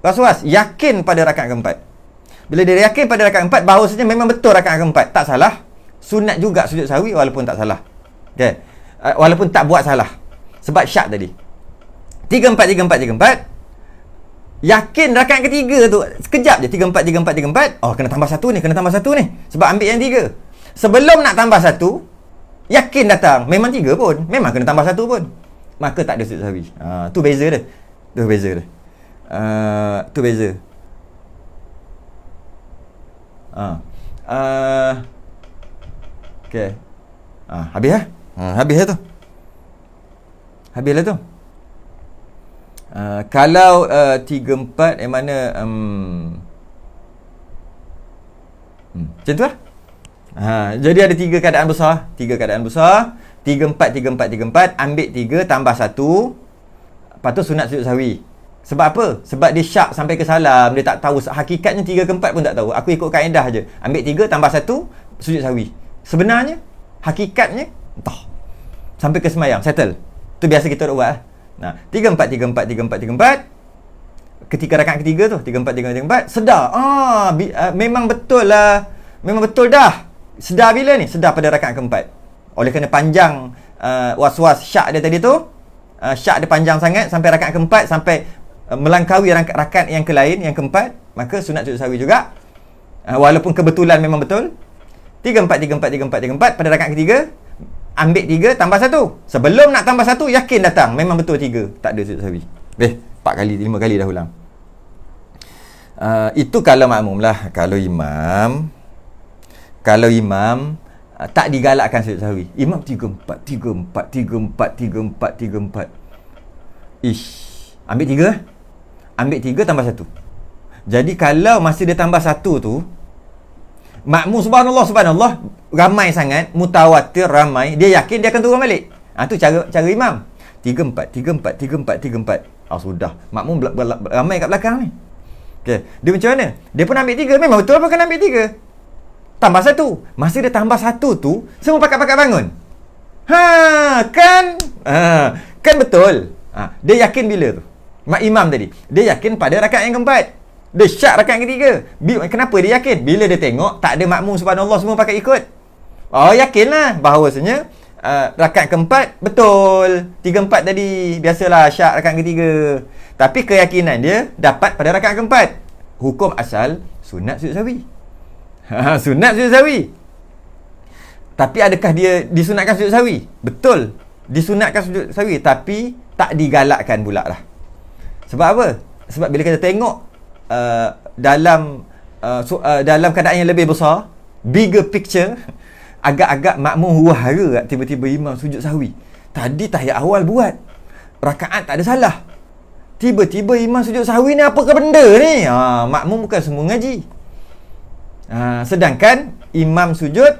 was-was yakin pada rakaat keempat. Bila dia yakin pada rakaat keempat bahawasanya memang betul rakaat keempat, tak salah, sunat juga sujud sahwi walaupun tak salah. Okay? Walaupun tak buat salah, sebab syak tadi. 3/4, 3/4, 3/4 yakin rakaat ketiga tu, sekejap je 3/4, 3/4, 3/4, kena tambah 1 ni, kena tambah 1 ni, sebab ambil yang 3. Sebelum nak tambah 1, yakin datang memang 3 pun, memang kena tambah 1 pun, maka tak ada sujud sahwi. Tu beza dia. Tu beza dia. Tu beza. Okey. Habis lah. Habis lah tu. Habis lah tu. Kalau 3-4 yang mana macam tu lah. Jadi ada 3 keadaan besar. 3 keadaan besar. 3-4, 3-4, 3-4. Ambil 3 tambah 1. Lepas tu sunat sujud sahwi. Sebab apa? Sebab dia syak sampai ke salam. Dia tak tahu. Hakikatnya 3-4 pun tak tahu. Aku ikut kaedah je. Ambil 3 tambah 1. Sujud sahwi. Sebenarnya, hakikatnya, entah. Sampai ke semayang. Settle. Tu biasa kita buat lah. Nah, 3-4, 3-4, 3-4, 3-4. Ketika rakaat ketiga tu, 3-4, 3-4, 3-4. Sedar. Memang betul lah. Memang betul dah. Sedar bila ni? Sedar pada rakaat keempat. Oleh kerana panjang was-was syak dia tadi tu. Syak dia panjang sangat sampai rakaat keempat, sampai melangkaui rakaat yang ke lain, yang keempat, maka sunat sujud sahwi juga. Walaupun kebetulan memang betul. 3-4, 3-4, 3-4, 3-4 pada rakaat ketiga. Ambil 3 tambah 1. Sebelum nak tambah 1, yakin datang. Memang betul 3. Tak ada sujud sahwi. 4 kali, 5 kali dah ulang. Itu kalau makmum lah. Kalau imam tak digalakkan sujud sahwi. Imam 3-4, 3-4, 3-4, 3-4, 3-4. Ambil 3. Ambil 3 tambah 1. Jadi kalau masa dia tambah 1 tu, makmum subhanallah ramai sangat, mutawatir ramai, dia yakin dia akan turun balik. Tu cara imam. 3-4, 3-4, 3-4, 3-4. Sudah. Makmum ramai kat belakang ni. Okey, dia macam mana? Dia pun ambil 3. Memang betul apa kena ambil 3. Tambah 1. Masa dia tambah 1 tu, semua pakat-pakat bangun. Kan betul. Dia yakin bila tu? Mak imam tadi, dia yakin pada rakaat yang keempat. Dia syak rakaat ketiga. Kenapa dia yakin? Bila dia tengok tak ada makmum subhanallah semua pakai ikut. Yakinlah bahawasanya rakaat keempat betul. 3-4 tadi biasalah syak rakaat ketiga. Tapi keyakinan dia dapat pada rakaat keempat. Hukum asal sunat sujud sahwi. Sunat sujud sahwi. Tapi adakah dia disunatkan sujud sahwi? Betul. Disunatkan sujud sahwi, tapi tak digalakkan pula lah. Sebab apa? Sebab bila kita tengok dalam keadaan yang lebih besar, bigger picture, agak-agak makmum huru-hara tiba-tiba imam sujud sahwi. Tadi tahiyat awal buat, rakaat tak ada salah. Tiba-tiba imam sujud sahwi ni apakah benda ni? Makmum bukan semua ngaji. Sedangkan imam sujud,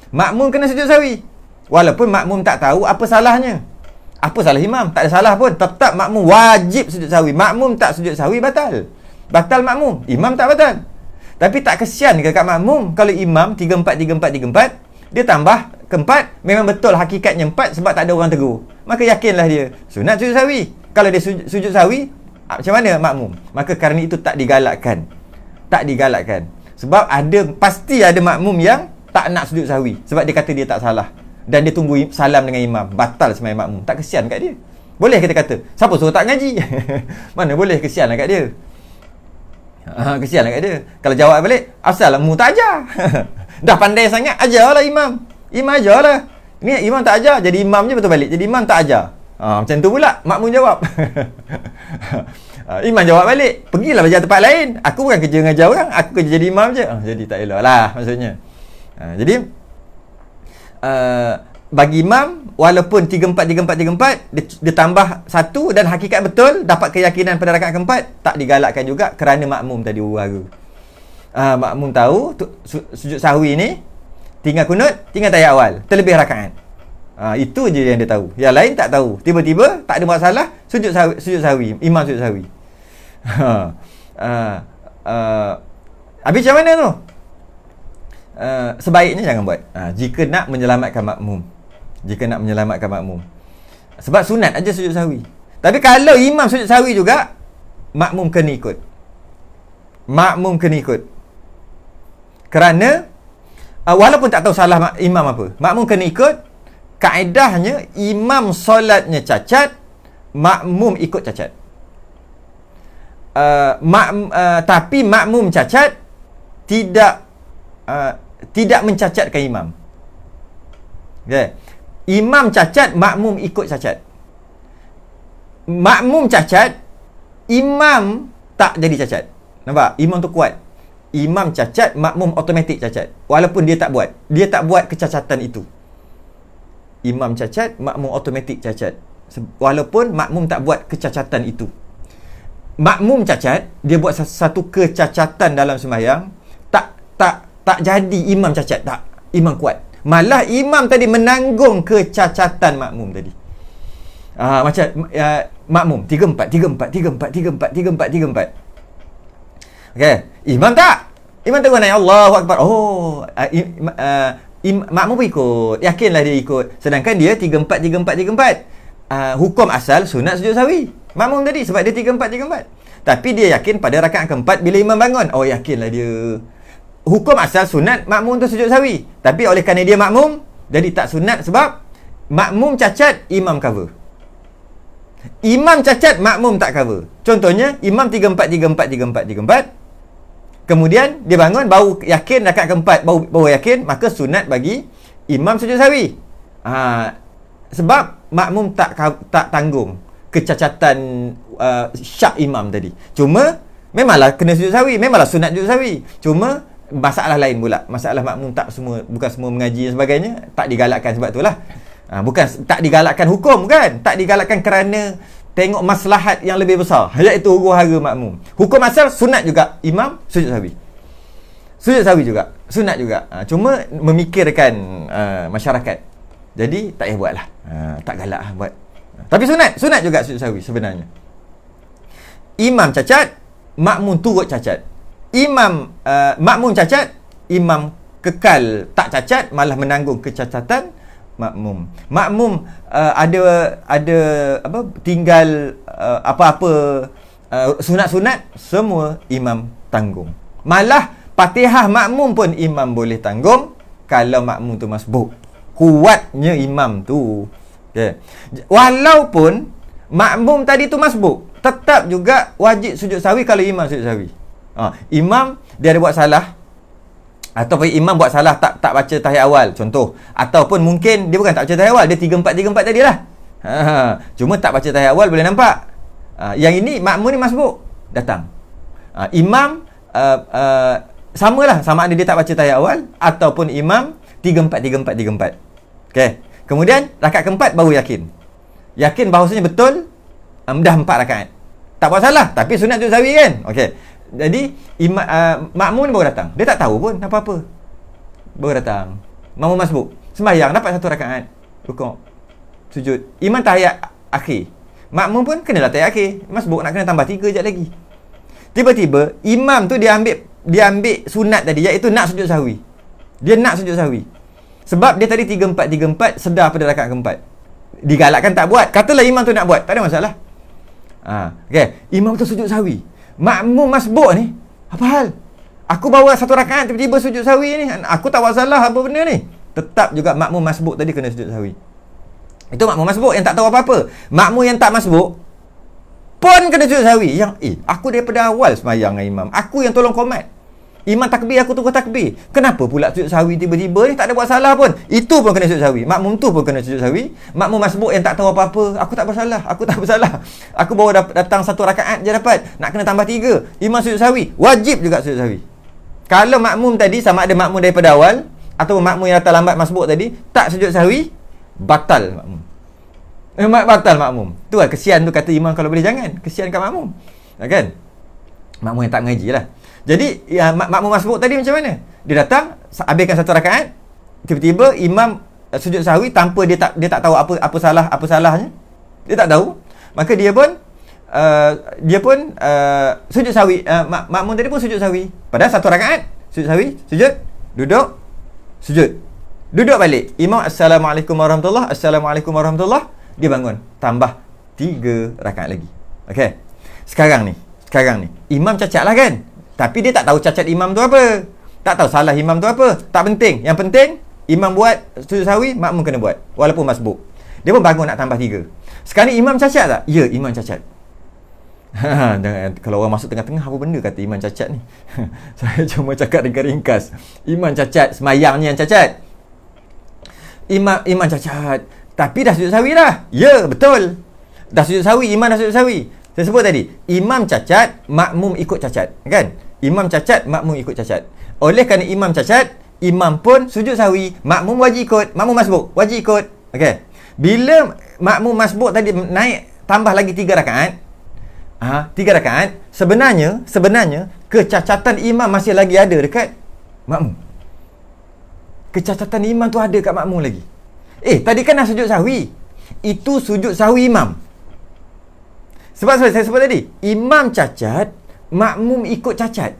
makmum kena sujud sahwi. Walaupun makmum tak tahu apa salahnya. Apa salah imam? Tak ada salah pun. Tetap makmum wajib sujud sahwi. Makmum tak sujud sahwi batal. Batal makmum. Imam tak batal. Tapi tak kesian ke kat makmum kalau imam 3-4, 3-4, 3-4, dia tambah keempat, memang betul hakikatnya 4 sebab tak ada orang tegur. Maka yakinlah dia sunat sujud sahwi. Kalau dia sujud sahwi, macam mana makmum? Maka kerana itu tak digalakkan. Tak digalakkan. Sebab pasti ada makmum yang tak nak sujud sahwi sebab dia kata dia tak salah. Dan dia tunggu salam dengan imam. Batal sembahyang makmum. Tak kesian kat dia. Boleh kita kata, siapa suruh tak ngaji? Mana boleh, kesian lah kat dia. Kesian lah kat dia. Kalau jawab balik, asal mu tak ajar. Dah pandai sangat, ajarlah imam. Imam ajarlah. Ni imam tak ajar, jadi imam je betul balik. Jadi imam tak ajar. Macam tu pula makmum jawab. Imam jawab balik, pergilah belajar tempat lain. Aku bukan kerja ngajar orang, aku kerja jadi imam je. Jadi tak elok lah maksudnya. Jadi bagi imam, walaupun 3-4, 3-4, 3-4, dia tambah 1 dan hakikat betul, dapat keyakinan pada rakaat keempat, tak digalakkan juga kerana makmum tadi huru-hara. Makmum tahu sujud sahwi ni tinggal kunut, tinggal tahiyat awal, terlebih rakaat. Itu je yang dia tahu. Yang lain tak tahu. Tiba-tiba tak ada masalah, sujud sahwi, imam sujud sahwi. Habis macam mana tu? Sebaiknya jangan buat. Jika nak menyelamatkan makmum. Sebab sunat aja sujud sahwi. Tapi kalau imam sujud sahwi juga, makmum kena ikut. Kerana walaupun tak tahu salah imam apa, makmum kena ikut. Kaedahnya imam solatnya cacat, makmum ikut cacat. Tapi makmum cacat tidak mencacatkan imam. Okay. Imam cacat, makmum ikut cacat. Makmum cacat, imam tak jadi cacat. Nampak? Imam tu kuat. Imam cacat, makmum automatik cacat. Walaupun dia tak buat. Dia tak buat kecacatan itu. Imam cacat, makmum automatik cacat. Walaupun makmum tak buat kecacatan itu. Makmum cacat, dia buat satu kecacatan dalam sembahyang, tak jadi imam cacat. Tak. Imam kuat. Malah imam tadi menanggung kecacatan makmum tadi. Macam makmum 3-4. Okey, imam tak. Imam tengok naik Allahu Akbar. Makmum pun ikut. Yakinlah dia ikut. Sedangkan dia 3-4. Hukum asal sunat sujud sahwi. Makmum tadi sebab dia 3-4. Tapi dia yakin pada rakaat keempat bila imam bangun. Yakinlah dia. Hukum asal sunat makmum tu sujud sahwi. Tapi oleh kerana dia makmum, jadi tak sunat sebab makmum cacat, imam cover. Imam cacat, makmum tak cover. Contohnya, imam 3-4. Kemudian dia bangun, baru yakin rakaat keempat, baru yakin, maka sunat bagi imam sujud sahwi. Sebab makmum tak tanggung kecacatan syak imam tadi. Cuma memanglah kena sujud sahwi, memanglah sunat sujud sahwi. Cuma masalah lain pula. Masalah makmum tak semua, bukan semua mengaji dan sebagainya, tak digalakkan sebab itulah. Bukan tak digalakkan hukum, kan? Tak digalakkan kerana tengok maslahat yang lebih besar, iaitu huru-hara makmum. Hukum asal sunat juga imam sujud sahwi. Sujud sahwi juga, sunat juga. Cuma memikirkan masyarakat. Jadi tak payah buatlah. Tak galak buat. Tapi sunat juga sujud sahwi sebenarnya. Imam cacat, makmum turut cacat. Makmum cacat, imam kekal tak cacat, malah menanggung kecacatan makmum. Makmum ada apa, tinggal apa-apa sunat-sunat, semua imam tanggung. Malah Fatihah makmum pun imam boleh tanggung kalau makmum tu masbuk. Kuatnya imam tu. Okay. Walaupun makmum tadi tu masbuk, tetap juga wajib sujud sahwi kalau imam sujud sahwi. Imam dia ada buat salah, ataupun imam buat salah tak baca tahiyat awal contoh, ataupun mungkin dia bukan tak baca tahiyat awal, dia 3-4 tadilah. Cuma tak baca tahiyat awal boleh nampak. Yang ini makmum ni masbuk datang. Imam samalah, sama ada dia tak baca tahiyat awal ataupun imam 3-4. Okey. Kemudian rakaat keempat baru yakin bahawasanya betul dah 4 rakaat. Tak buat salah tapi sunat sujud sahwi, kan? Okey. Jadi makmum ni baru datang. Dia tak tahu pun apa-apa. Baru datang. Makmum masbuk. Sembahyang dapat 1 rakaat. Rukuk. Sujud. Imam tahiyat akhir. Makmum pun kenalah tahiyat akhir. Masbuk nak kena tambah 3 sekejap lagi. Tiba-tiba imam tu dia ambil sunat tadi, iaitu nak sujud sahwi. Dia nak sujud sahwi. Sebab dia tadi 3-4 sedar pada rakaat keempat. Digalakkan tak buat. Katalah imam tu nak buat, tak ada masalah. Okey, imam tu sujud sahwi. Makmum masbuk ni, apa hal? Aku bawa 1 rakaat tiba-tiba sujud sahwi ni. Aku tak buat salah apa benda ni. Tetap juga makmum masbuk tadi kena sujud sahwi. Itu makmum masbuk yang tak tahu apa-apa. Makmum yang tak masbuk pun kena sujud sahwi. Yang aku daripada awal sembahyang dengan imam, aku yang tolong komat. Imam takbir, aku tunggu takbir. Kenapa pula sujud sahwi tiba-tiba ni? Tak ada buat salah pun. Itu pun kena sujud sahwi. Makmum tu pun kena sujud sahwi. Makmum masbuk yang tak tahu apa-apa, aku tak bersalah. Aku baru datang 1 rakaat je dapat, nak kena tambah 3. Imam sujud sahwi, wajib juga sujud sahwi. Kalau makmum tadi sama ada makmum daripada awal atau makmum yang datang lambat masbuk tadi tak sujud sahwi, batal makmum. Batal makmum. Tu lah kesian tu, kata imam kalau boleh jangan. Kesian kat makmum. Kan? Makmum yang tak mengaji lah. Jadi makmum masbuk tadi macam mana? Dia datang, habiskan 1 rakaat, tiba-tiba imam sujud sahwi tanpa dia tak tahu apa salahnya. Dia tak tahu. Maka dia pun sujud sahwi. Makmum tadi pun sujud sahwi. Padahal 1 rakaat sujud sahwi, sujud, duduk, sujud. Duduk balik. Imam assalamualaikum warahmatullahi. Dia bangun, tambah 3 rakaat lagi. Okey. Sekarang ni imam cacat lah, kan? Tapi dia tak tahu cacat imam tu apa, tak tahu salah imam tu apa. Tak penting. Yang penting imam buat sujud sahwi, makmum kena buat walaupun masbuk. Dia pun bangun nak tambah 3. Sekarang ni imam cacat tak? Ya, imam cacat. Kalau orang masuk tengah-tengah, apa benda kata imam cacat ni? Saya cuma cakap dengan ringkas. Imam cacat, semayangnya yang cacat. Imam cacat, tapi dah sujud sahwi dah. Ya, betul. Dah sujud sahwi, imam dah sujud sahwi. Saya sebut tadi, imam cacat, makmum ikut cacat, kan? Imam cacat, makmum ikut cacat. Oleh kerana imam cacat, imam pun sujud sahwi, makmum wajib ikut, makmum masbuk wajib ikut. Okey. Bila makmum masbuk tadi naik tambah lagi 3 rakaat, 3 rakaat, sebenarnya kecacatan imam masih lagi ada dekat makmum. Kecacatan imam tu ada kat makmum lagi. Tadi kan dah sujud sahwi. Itu sujud sahwi imam. Sebab saya sebut tadi, imam cacat, makmum ikut cacat.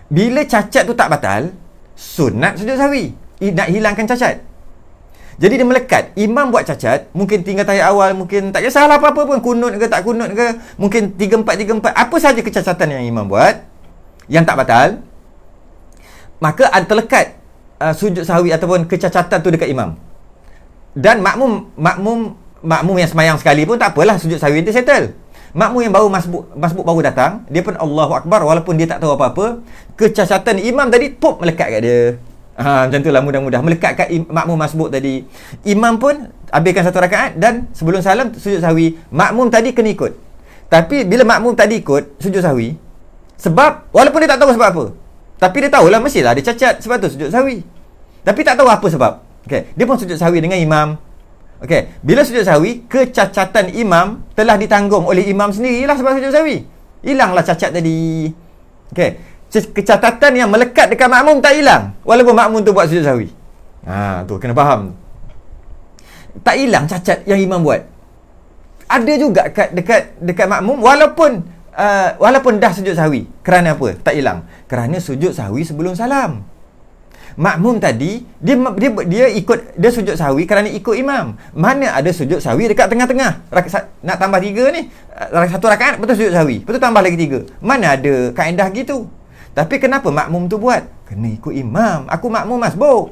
Bila cacat tu tak batal, sunat sujud sahwi. Nak hilangkan cacat. Jadi dia melekat. Imam buat cacat, mungkin tinggal tahiyat awal, mungkin tak kisahlah apa-apa pun, kunut ke tak kunut ke, mungkin 3-4, apa saja kecacatan yang imam buat yang tak batal, maka ada terlekat sujud sahwi ataupun kecacatan tu dekat imam. Dan makmum yang semayang sekali pun tak apalah, sujud sahwi nanti settle. Makmum yang baru masbuk baru datang, dia pun Allahu Akbar walaupun dia tak tahu apa-apa, kecacatan imam tadi pop melekat kat dia. Macam itulah, mudah-mudah melekat kat makmum masbuk tadi. Imam pun habiskan 1 rakaat dan sebelum salam sujud sahwi. Makmum tadi kena ikut. Tapi bila makmum tadi ikut sujud sahwi, sebab walaupun dia tak tahu sebab apa, tapi dia tahulah mestilah dia cacat, sebab tu sujud sahwi. Tapi tak tahu apa sebab. Okey, dia pun sujud sahwi dengan imam. Okey, bila sujud sahwi, kecacatan imam telah ditanggung oleh imam sendirilah sebab sujud sahwi. Hilanglah cacat tadi. Okey. Kecacatan yang melekat dekat makmum tak hilang walaupun makmum tu buat sujud sahwi. Tu kena faham. Tak hilang cacat yang imam buat. Ada juga dekat makmum walaupun dah sujud sahwi. Kerana apa? Tak hilang. Kerana sujud sahwi sebelum salam. Makmum tadi dia sujud sahwi kerana ikut imam. Mana ada sujud sahwi dekat tengah-tengah. Nak tambah 3 ni, 1 rakaat betul sujud sahwi, betul tambah lagi 3. Mana ada kaedah gitu. Tapi kenapa makmum tu buat? Kena ikut imam. Aku makmum masbuk.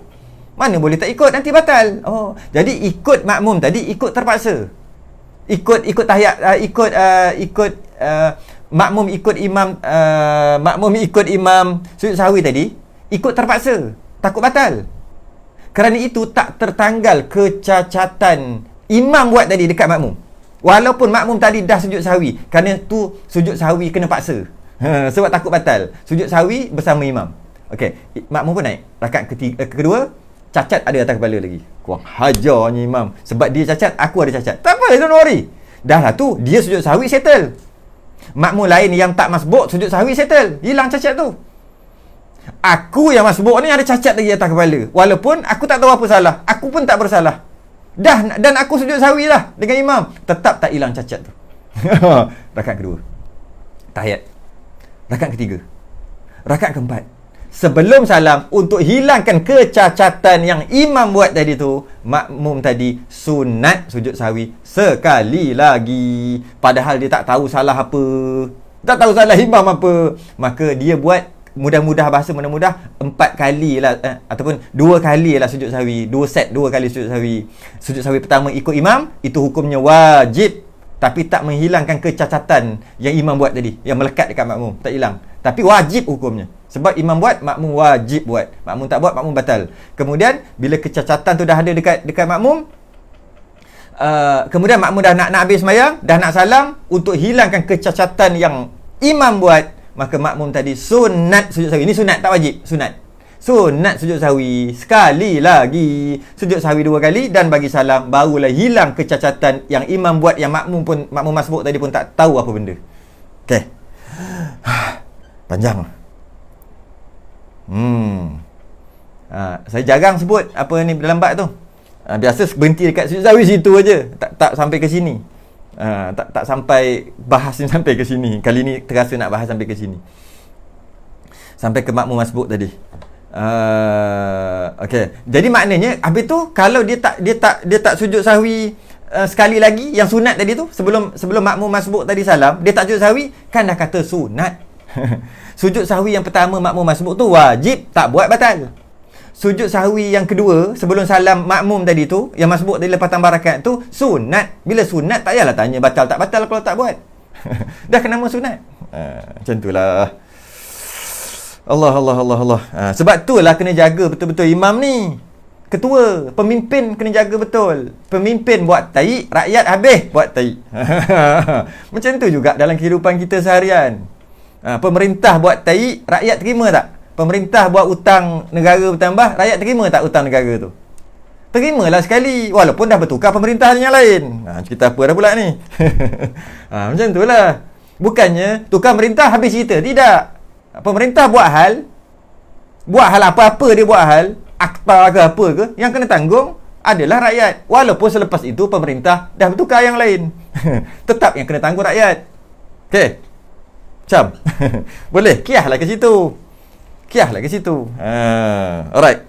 Mana boleh tak ikut, nanti batal. Jadi ikut makmum tadi ikut terpaksa. Ikut tahiyat, makmum ikut imam sujud sahwi tadi, ikut terpaksa. Takut batal. Kerana itu tak tertanggal kecacatan imam buat tadi dekat makmum. Walaupun makmum tadi dah sujud sahwi, kerana tu sujud sahwi kena paksa. Sebab takut batal. Sujud sahwi bersama imam. Okey, makmum pun naik. Rakaat kedua, cacat ada atas kepala lagi. Kurang hajarnya imam. Sebab dia cacat, aku ada cacat. Tak apa, don't worry. Dah lah tu, dia sujud sahwi settle. Makmum lain yang tak masbuk sujud sahwi settle. Hilang cacat tu. Aku yang masbuk ni ada cacat lagi atas kepala. Walaupun aku tak tahu apa salah, aku pun tak bersalah. Dan aku sujud sahwi lah dengan imam, tetap tak hilang cacat tu. Rakaat kedua, tahiyat. Rakaat ketiga, rakaat keempat, sebelum salam, untuk hilangkan kecacatan yang imam buat tadi tu, makmum tadi sunat sujud sahwi sekali lagi. Padahal dia tak tahu salah apa, tak tahu salah imam apa. Maka dia buat mudah-mudah, bahasa mudah-mudah 4 kali lah, ataupun 2 kali lah sujud sahwi. 2 set, 2 kali sujud sahwi. Sujud sahwi pertama ikut imam, itu hukumnya wajib, tapi tak menghilangkan kecacatan yang imam buat tadi, yang melekat dekat makmum, tak hilang. Tapi wajib hukumnya. Sebab imam buat, makmum wajib buat. Makmum tak buat, makmum batal. Kemudian bila kecacatan tu dah ada dekat makmum, kemudian makmum dah nak habis sembahyang, dah nak salam, untuk hilangkan kecacatan yang imam buat, maka makmum tadi sunat sujud sahwi. Ini sunat, tak wajib, sunat. Sunat sujud sahwi sekali lagi. Sujud sahwi 2 kali dan bagi salam, barulah hilang kecacatan yang imam buat, yang makmum masbuk tadi pun tak tahu apa benda. Okey. Panjang. Saya jarang sebut apa ni dalam bab tu. Biasa berhenti dekat sujud sahwi situ aja. Tak sampai ke sini. Tak sampai bahas ni sampai ke sini. Kali ni terasa nak bahas sampai ke sini. Sampai ke makmum masbuk tadi. Okey. Jadi maknanya habis tu kalau dia tak sujud sahwi sekali lagi yang sunat tadi tu, sebelum makmum masbuk tadi salam, dia tak sujud sahwi, kan dah kata sunat. Sujud sahwi yang pertama makmum masbuk tu wajib, tak buat batal. Sujud sahwi yang kedua sebelum salam makmum tadi tu, yang masbuk tadi lepas tambah rakaat tu, sunat. Bila sunat tak payahlah tanya batal tak batal kalau tak buat. Dah kena nama sunat. Macam itulah. Allah. Sebab tu lah kena jaga betul-betul imam ni. ketua, pemimpin kena jaga betul. Pemimpin buat tahi, rakyat habis buat tahi. Macam tu juga dalam kehidupan kita seharian. Pemerintah buat tahi, rakyat terima tak? Pemerintah buat hutang negara bertambah, rakyat terima tak hutang negara tu? Terimalah sekali, walaupun dah bertukar pemerintah yang lain. Cerita apa dah pula ni? Macam tu lah. Bukannya tukar pemerintah habis cerita. Tidak. Pemerintah buat hal apa-apa dia buat hal, akta ke apa ke, yang kena tanggung adalah rakyat. Walaupun selepas itu pemerintah dah bertukar yang lain. Tetap yang kena tanggung rakyat. Okey. Macam? Boleh? Kiahlah ke situ. Alright.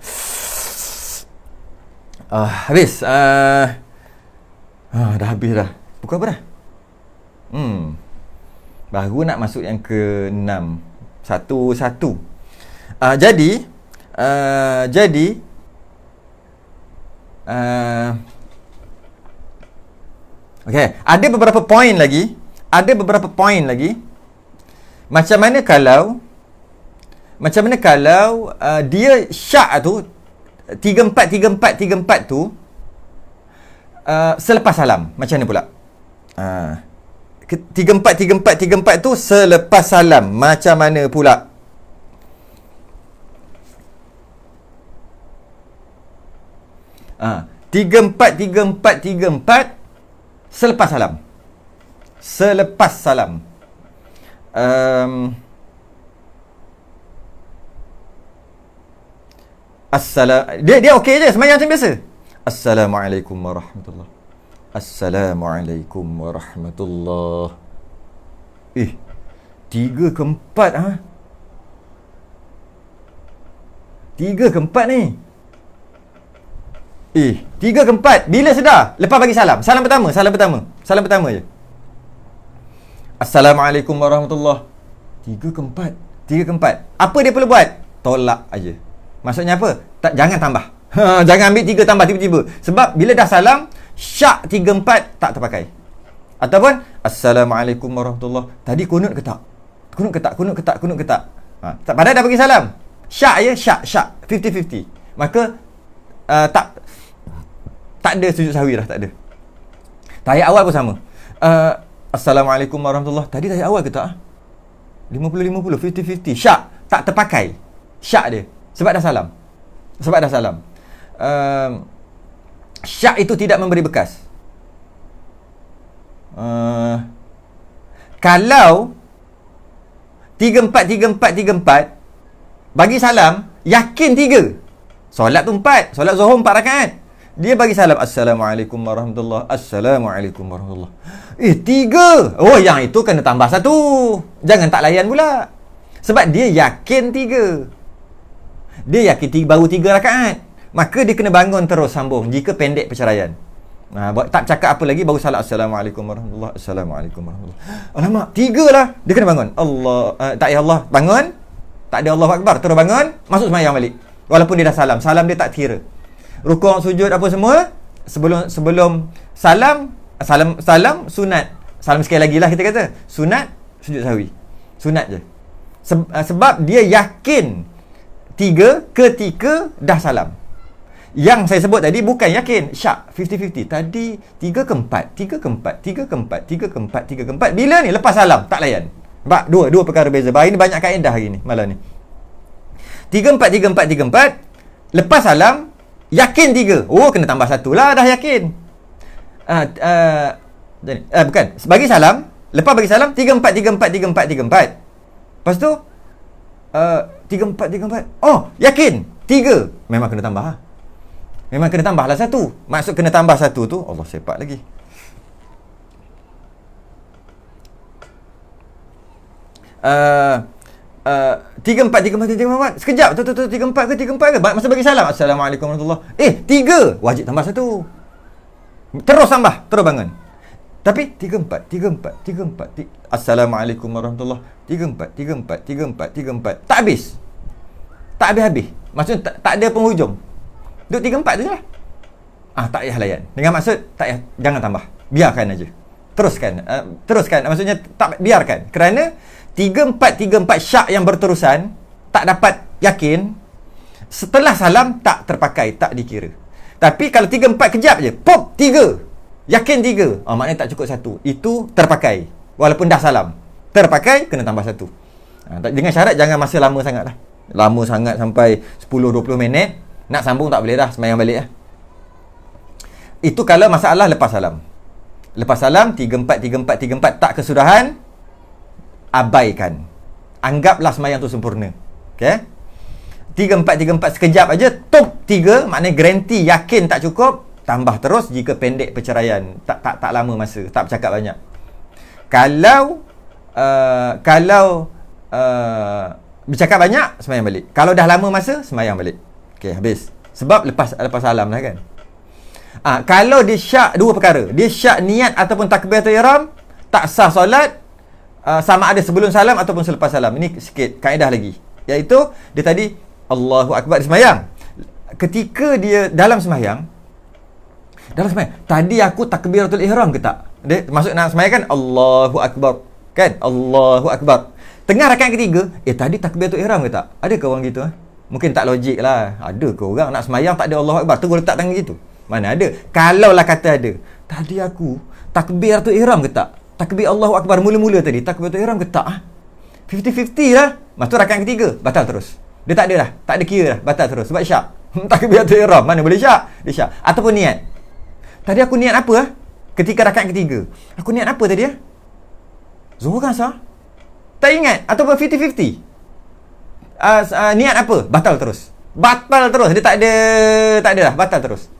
Habis. Dah habis dah. Pukul apa dah? Baru nak masuk yang ke-6. Satu-satu. Jadi okey, ada beberapa poin lagi. Macam mana kalau dia syak tu 34 tu selepas salam. Macam mana pula? 34 tu selepas salam. Macam mana pula? Tiga empat selepas salam. Dia okey je, sembahyang macam biasa. Assalamualaikum warahmatullahi. Assalamualaikum warahmatullahi. 3 ke 4 3 ke 4 ni. 3 ke 4. Bila sedar? Lepas bagi salam. Salam pertama je. Assalamualaikum warahmatullahi. 3 ke 4. Apa dia perlu buat? Tolak aja. Maksudnya apa? Jangan tambah. Jangan ambil 3 tambah tiba-tiba. Sebab bila dah salam, syak 3 4 tak terpakai. Ataupun Assalamualaikum warahmatullahi. Tadi kunut ke tak? Kunut ke tak? Padahal dah bagi salam. Syak je, syak 50-50. Maka tak ada sujud sahwi dah, tak ada. Tahiyat awal pun sama. Assalamualaikum warahmatullahi. Tadi tahiyat awal ke tak? 50-50, 50-50. Syak tak terpakai. Syak dia sebab dah salam. Syak itu tidak memberi bekas. Kalau 34 bagi salam, yakin 3. Solat tu 4, solat Zuhur 4 rakaat. Dia bagi salam, Assalamualaikum warahmatullahi. Assalamualaikum warahmatullahi. 3. Oh, yang itu kena tambah 1. Jangan tak layan pula. Sebab dia yakin 3. Dia yakin baru 3 rakaat. Maka dia kena bangun terus sambung jika pendek perceraian. Tak cakap apa lagi, baru salam Assalamualaikum warahmatullahi. Assalamualaikum warahmatullahi. Alamak, 3 lah. Dia kena bangun. Tak ya Allah, bangun. Tak ada Allahu Akbar, terus bangun, masuk sembahyang balik. Walaupun dia dah salam. Salam dia tak kira. Rukuk, sujud apa semua, sebelum salam sunat. Salam sekali lagi lah kita kata. Sunat, sujud sahwi. Sunat je. Sebab dia yakin 3 ketika dah salam. Yang saya sebut tadi bukan yakin, syak 50-50. Tadi 3 ke 4. Bila ni? Lepas salam, tak layan. Sebab dua perkara beza. Hari ni banyak kaedah hari ni, malam ni. 3 4. Lepas salam, yakin 3. Oh, kena tambah 1 lah, dah yakin. Bukan. Bagi salam, lepas bagi salam 3 4. Lepas tu 3 4. Oh, yakin 3. Memang kena tambah. Memang kena tambahlah 1. Maksud kena tambah 1 tu, Allah sepak lagi. Tiga empat. Sekejap. 3 4 ke? Masa bagi salam, Assalamualaikum warahmatullahi. 3. Wajib tambah 1. Terus tambah, terus bangun. Tapi 3 4. Assalamualaikum warahmatullahi. 3 4. Tak habis. Tak habis-habis. Maksudnya tak ada penghujung. Duduk 3 4 tu je lah. Tak payah layan. Dengan maksud tak payah, jangan tambah. Biarkan aja. Teruskan. Maksudnya tak biarkan. Kerana 3 4 syak yang berterusan tak dapat yakin, Setelah salam tak terpakai, tak dikira. Tapi kalau 3-4 kejap je, pop 3. Yakin 3. Maknanya tak cukup 1. Itu terpakai. Walaupun dah salam. Terpakai kena tambah 1. Dengan syarat jangan masa lama sangat lah. Lama sangat sampai 10-20 minit. Nak sambung tak boleh dah, sembahyang balik lah. Itu kalau masalah lepas salam. Lepas salam 3-4 tak kesudahan, abaikan. Anggaplah sembahyang tu sempurna. Okey? 3-4 sekejap aja, top 3, maknanya garanti yakin tak cukup, tambah terus jika pendek perceraian, tak lama masa, tak bercakap banyak. Kalau bercakap banyak, sembahyang balik. Kalau dah lama masa, sembahyang balik. Okey, habis. Sebab lepas salam lah kan. Kalau dia syak dua perkara, dia syak niat ataupun takbiratul ihram, tak sah solat, sama ada sebelum salam ataupun selepas salam. Ini sikit kaedah lagi, iaitu dia tadi Allahu Akbar sembahyang. Ketika dia dalam sembahyang, tadi aku takbiratul ihram ke tak? Dia maksud nak sembahyang kan Allahu Akbar, kan? Allahu Akbar. Tengah rakaat ketiga, tadi takbiratul ihram ke tak? Ada ke orang gitu? Mungkin tak logik lah. Ada ke orang nak sembahyang tak ada Allahu Akbar, terus letak tangan gitu? Mana ada? Kalaulah kata ada, tadi aku takbiratul ihram ke tak? Takbir Allahu Akbar mula-mula tadi, takbiratul ihram ke tak? 50-50 lah. Lepas tu rakaat ketiga, batal terus. Dia tak ada dah, tak ada kira dah, batal terus. Sebab syak. Takbiratul ihram, mana boleh syak? Dia syak. Ataupun niat. Tadi aku niat apa? Ketika rakaat ketiga. Aku niat apa tadi? Zuhur kan sah? Tak ingat. Ataupun 50-50. Niat apa? Batal terus. Batal terus. Dia tak ada dah, batal terus.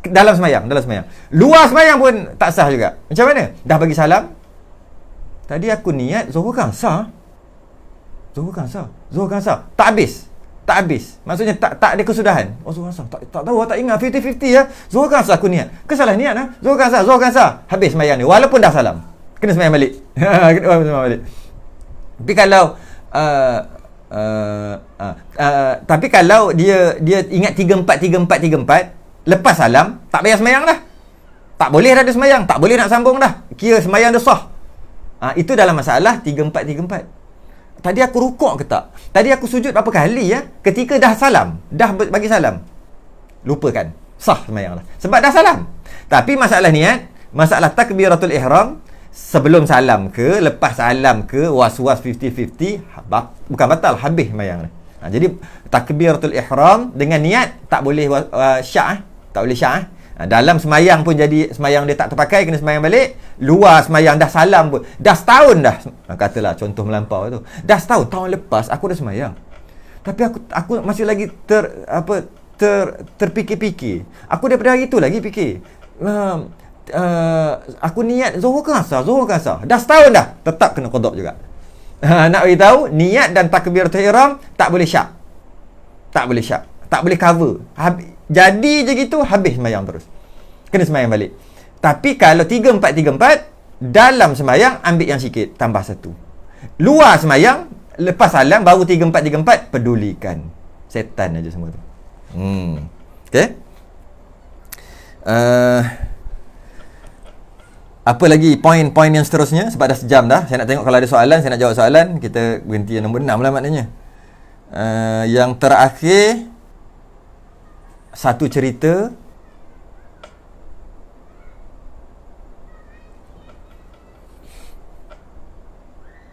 Dalam sembahyang. Luar sembahyang pun tak sah juga. Macam mana? Dah bagi salam. Tadi aku niat zuhur kan sah? Zuhur kan sah? Tak habis. Maksudnya tak ada kesudahan. Zuhur kan sah. Tak tahu, tak ingat. 50-50 ya. Zuhur kan sah aku niat. Kesalah niat lah. Zuhur kan sah. Habis sembahyang ni. Walaupun dah salam. Kena sembahyang balik. Tapi kalau tapi kalau dia ingat 3-4 lepas salam, tak payah sembahyang dah. Tak boleh dah ada sembahyang. Tak boleh nak sambung dah. Kira sembahyang dah sah. Itu dalam masalah 3-4. Tadi aku rukuk ke tak? Tadi aku sujud berapa kali ya? Ketika dah salam, dah bagi salam, lupakan. Sah sembahyang lah. Sebab dah salam. Tapi masalah niat, masalah takbiratul ihram, sebelum salam ke, lepas salam ke, was-was 50-50, bukan batal, habis sembahyang. Jadi takbiratul ihram dengan niat tak boleh syak. Tak boleh syak. Dalam sembahyang pun jadi sembahyang dia tak terpakai, kena sembahyang balik. Luar sembahyang dah salam pun, dah setahun dah, katalah contoh melampau tu, dah setahun, tahun lepas aku dah sembahyang, tapi aku masih lagi terfikir-fikir. Aku daripada hari tu lagi fikir, aku niat zuhur kan sah, dah setahun dah, tetap kena qada juga. Nak beritahu, niat dan takbiratul ihram tak boleh syak, tak boleh cover. Jadi je gitu, habis sembahyang terus, kena sembahyang balik. Tapi kalau 3-4 dalam sembahyang, ambil yang sikit, tambah 1. Luar sembahyang, lepas salam baru 3-4, pedulikan. Setan aja semua tu. Okey. Apa lagi poin-poin yang seterusnya? Sebab dah sejam dah. Saya nak tengok kalau ada soalan, saya nak jawab soalan. Kita berhenti yang nombor 6 lah maknanya. Yang terakhir, satu cerita.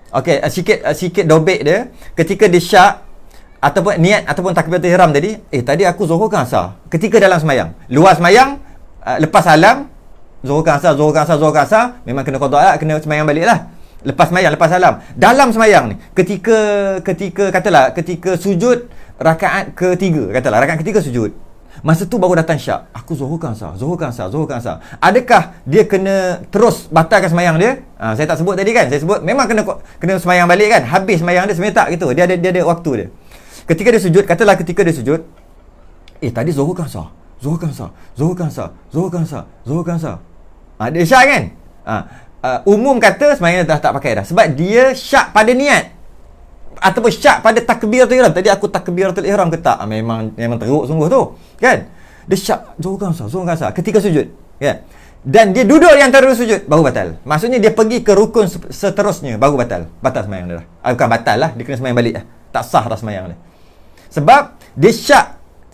Okey, sikit dobek dia. Ketika dia syak ataupun niat ataupun takbiratul ihram tadi, tadi aku zuhur kan asar. Ketika dalam sembahyang, luar sembahyang, lepas salam, zuhur kan asar, memang kena qada lah, kena sembahyang baliklah. Lepas sembahyang, lepas salam. Dalam sembahyang ni, ketika sujud rakaat ketiga, rakaat ketiga sujud. Masa tu baru datang syak. Aku zuhur kan asar. Adakah dia kena terus batalkan sembahyang dia? Saya tak sebut tadi kan. Saya sebut memang kena sembahyang balik kan. Habis sembahyang dia sebenarnya tak gitu. Dia ada waktu dia. Ketika dia sujud, ketika dia sujud, tadi zuhur kan asar. Dia syak kan? Umum kata sembahyang dah tak pakai dah. Sebab dia syak pada niat ataupun syak pada takbiratul ihram. Tadi aku takbiratul ihram ke tak? Memang teruk sungguh tu, kan? Dia syak zuhur kan asar ketika sujud, kan? Dan dia duduk di antara sujud, baru batal. Maksudnya dia pergi ke rukun seterusnya, baru batal sembahyang dia dah. Bukan batal lah, dia kena sembahyang balik lah. Tak sah dah sembahyang dia. Sebab dia syak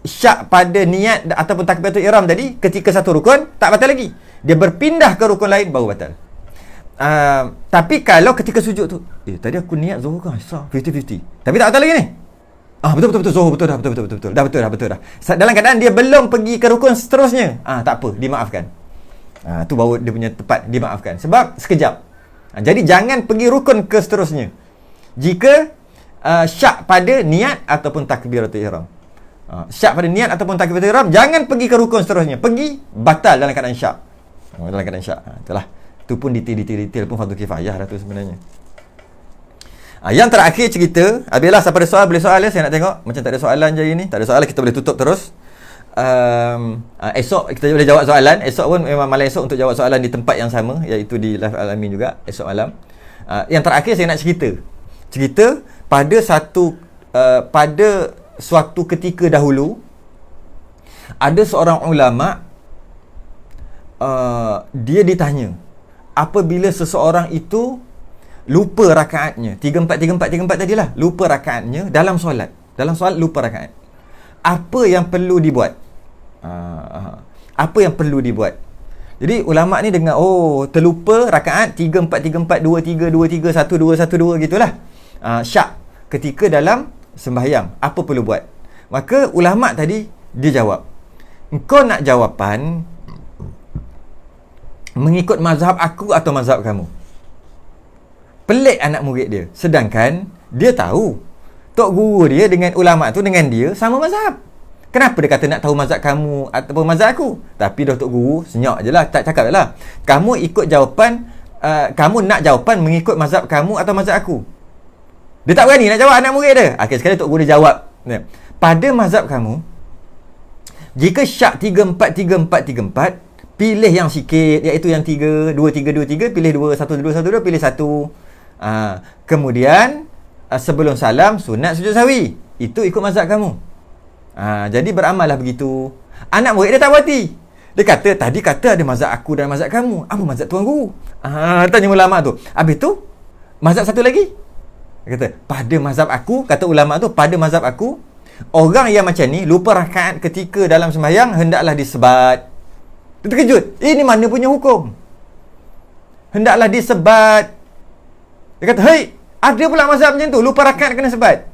syak pada niat ataupun takbiratul ihram tadi ketika satu rukun tak batal lagi. Dia berpindah ke rukun lain baru batal. Tapi kalau ketika sujud tu, tadi aku niat zuhur kan sah 50-50. Tapi tak batal lagi ni. Betul zuhur betul dah. Betul dah. Dalam keadaan dia belum pergi ke rukun seterusnya, tak apa, dimaafkan. Tu baru dia punya tepat, dimaafkan. Sebab sekejap. Jadi jangan pergi rukun ke seterusnya jika syak pada niat ataupun takbiratul ihram. Syak pada niat ataupun takbiratul ihram, jangan pergi ke rukun seterusnya. Pergi batal dalam keadaan syak. Dalam keadaan syak. Itulah. Tu pun detail pun fardu kifayah dah tu sebenarnya. Yang terakhir cerita, Abilah siapa ada soal boleh soal ya, saya nak tengok. Macam tak ada soalan je hari ni. Tak ada soalan, kita boleh tutup terus. Esok kita boleh jawab soalan. Esok pun memang malam esok untuk jawab soalan di tempat yang sama, iaitu di Live Al-Amin juga esok malam. Yang terakhir saya nak cerita pada suatu ketika dahulu ada seorang ulama, dia ditanya apabila seseorang itu lupa rakaatnya 3-4 tadilah, lupa rakaatnya dalam solat lupa rakaat, apa yang perlu dibuat? Jadi ulama ni dengar, terlupa rakaat 3-4 2-3 1-2 gitulah, syak ketika dalam sembahyang, apa perlu buat? Maka ulama tadi dia jawab, engkau nak jawapan mengikut mazhab aku atau mazhab kamu? Pelik anak murid dia. Sedangkan dia tahu tok guru dia dengan ulama tu dengan dia sama mazhab. Kenapa dia kata nak tahu mazhab kamu ataupun mazhab aku? Tapi dah tok guru senyap je lah, tak cakap lah. Kamu ikut jawapan, kamu nak jawapan mengikut mazhab kamu atau mazhab aku? Dia tak berani nak jawab anak murid dia. Akhir sekali tok guru dia jawab, pada mazhab kamu, jika syak 3-4, pilih yang sikit, iaitu yang 2-3, pilih 2-1-2, pilih 1. Kemudian sebelum salam sunat sujud sahwi. Itu ikut mazhab kamu. Jadi beramallah begitu. Anak murid dia tak berhati. Dia kata, tadi kata ada mazhab aku dan mazhab kamu. Apa mazhab tuan guru? Tanya ulama tu. Habis tu mazhab satu lagi. Dia kata, pada mazhab aku, kata ulama tu, pada mazhab aku, orang yang macam ni lupa rakaat ketika dalam sembahyang hendaklah disebat. Dia terkejut. Ini mana punya hukum? Hendaklah disebat. Dia kata, hei, ada pula mazhab macam tu, lupa rakaat kena sebat.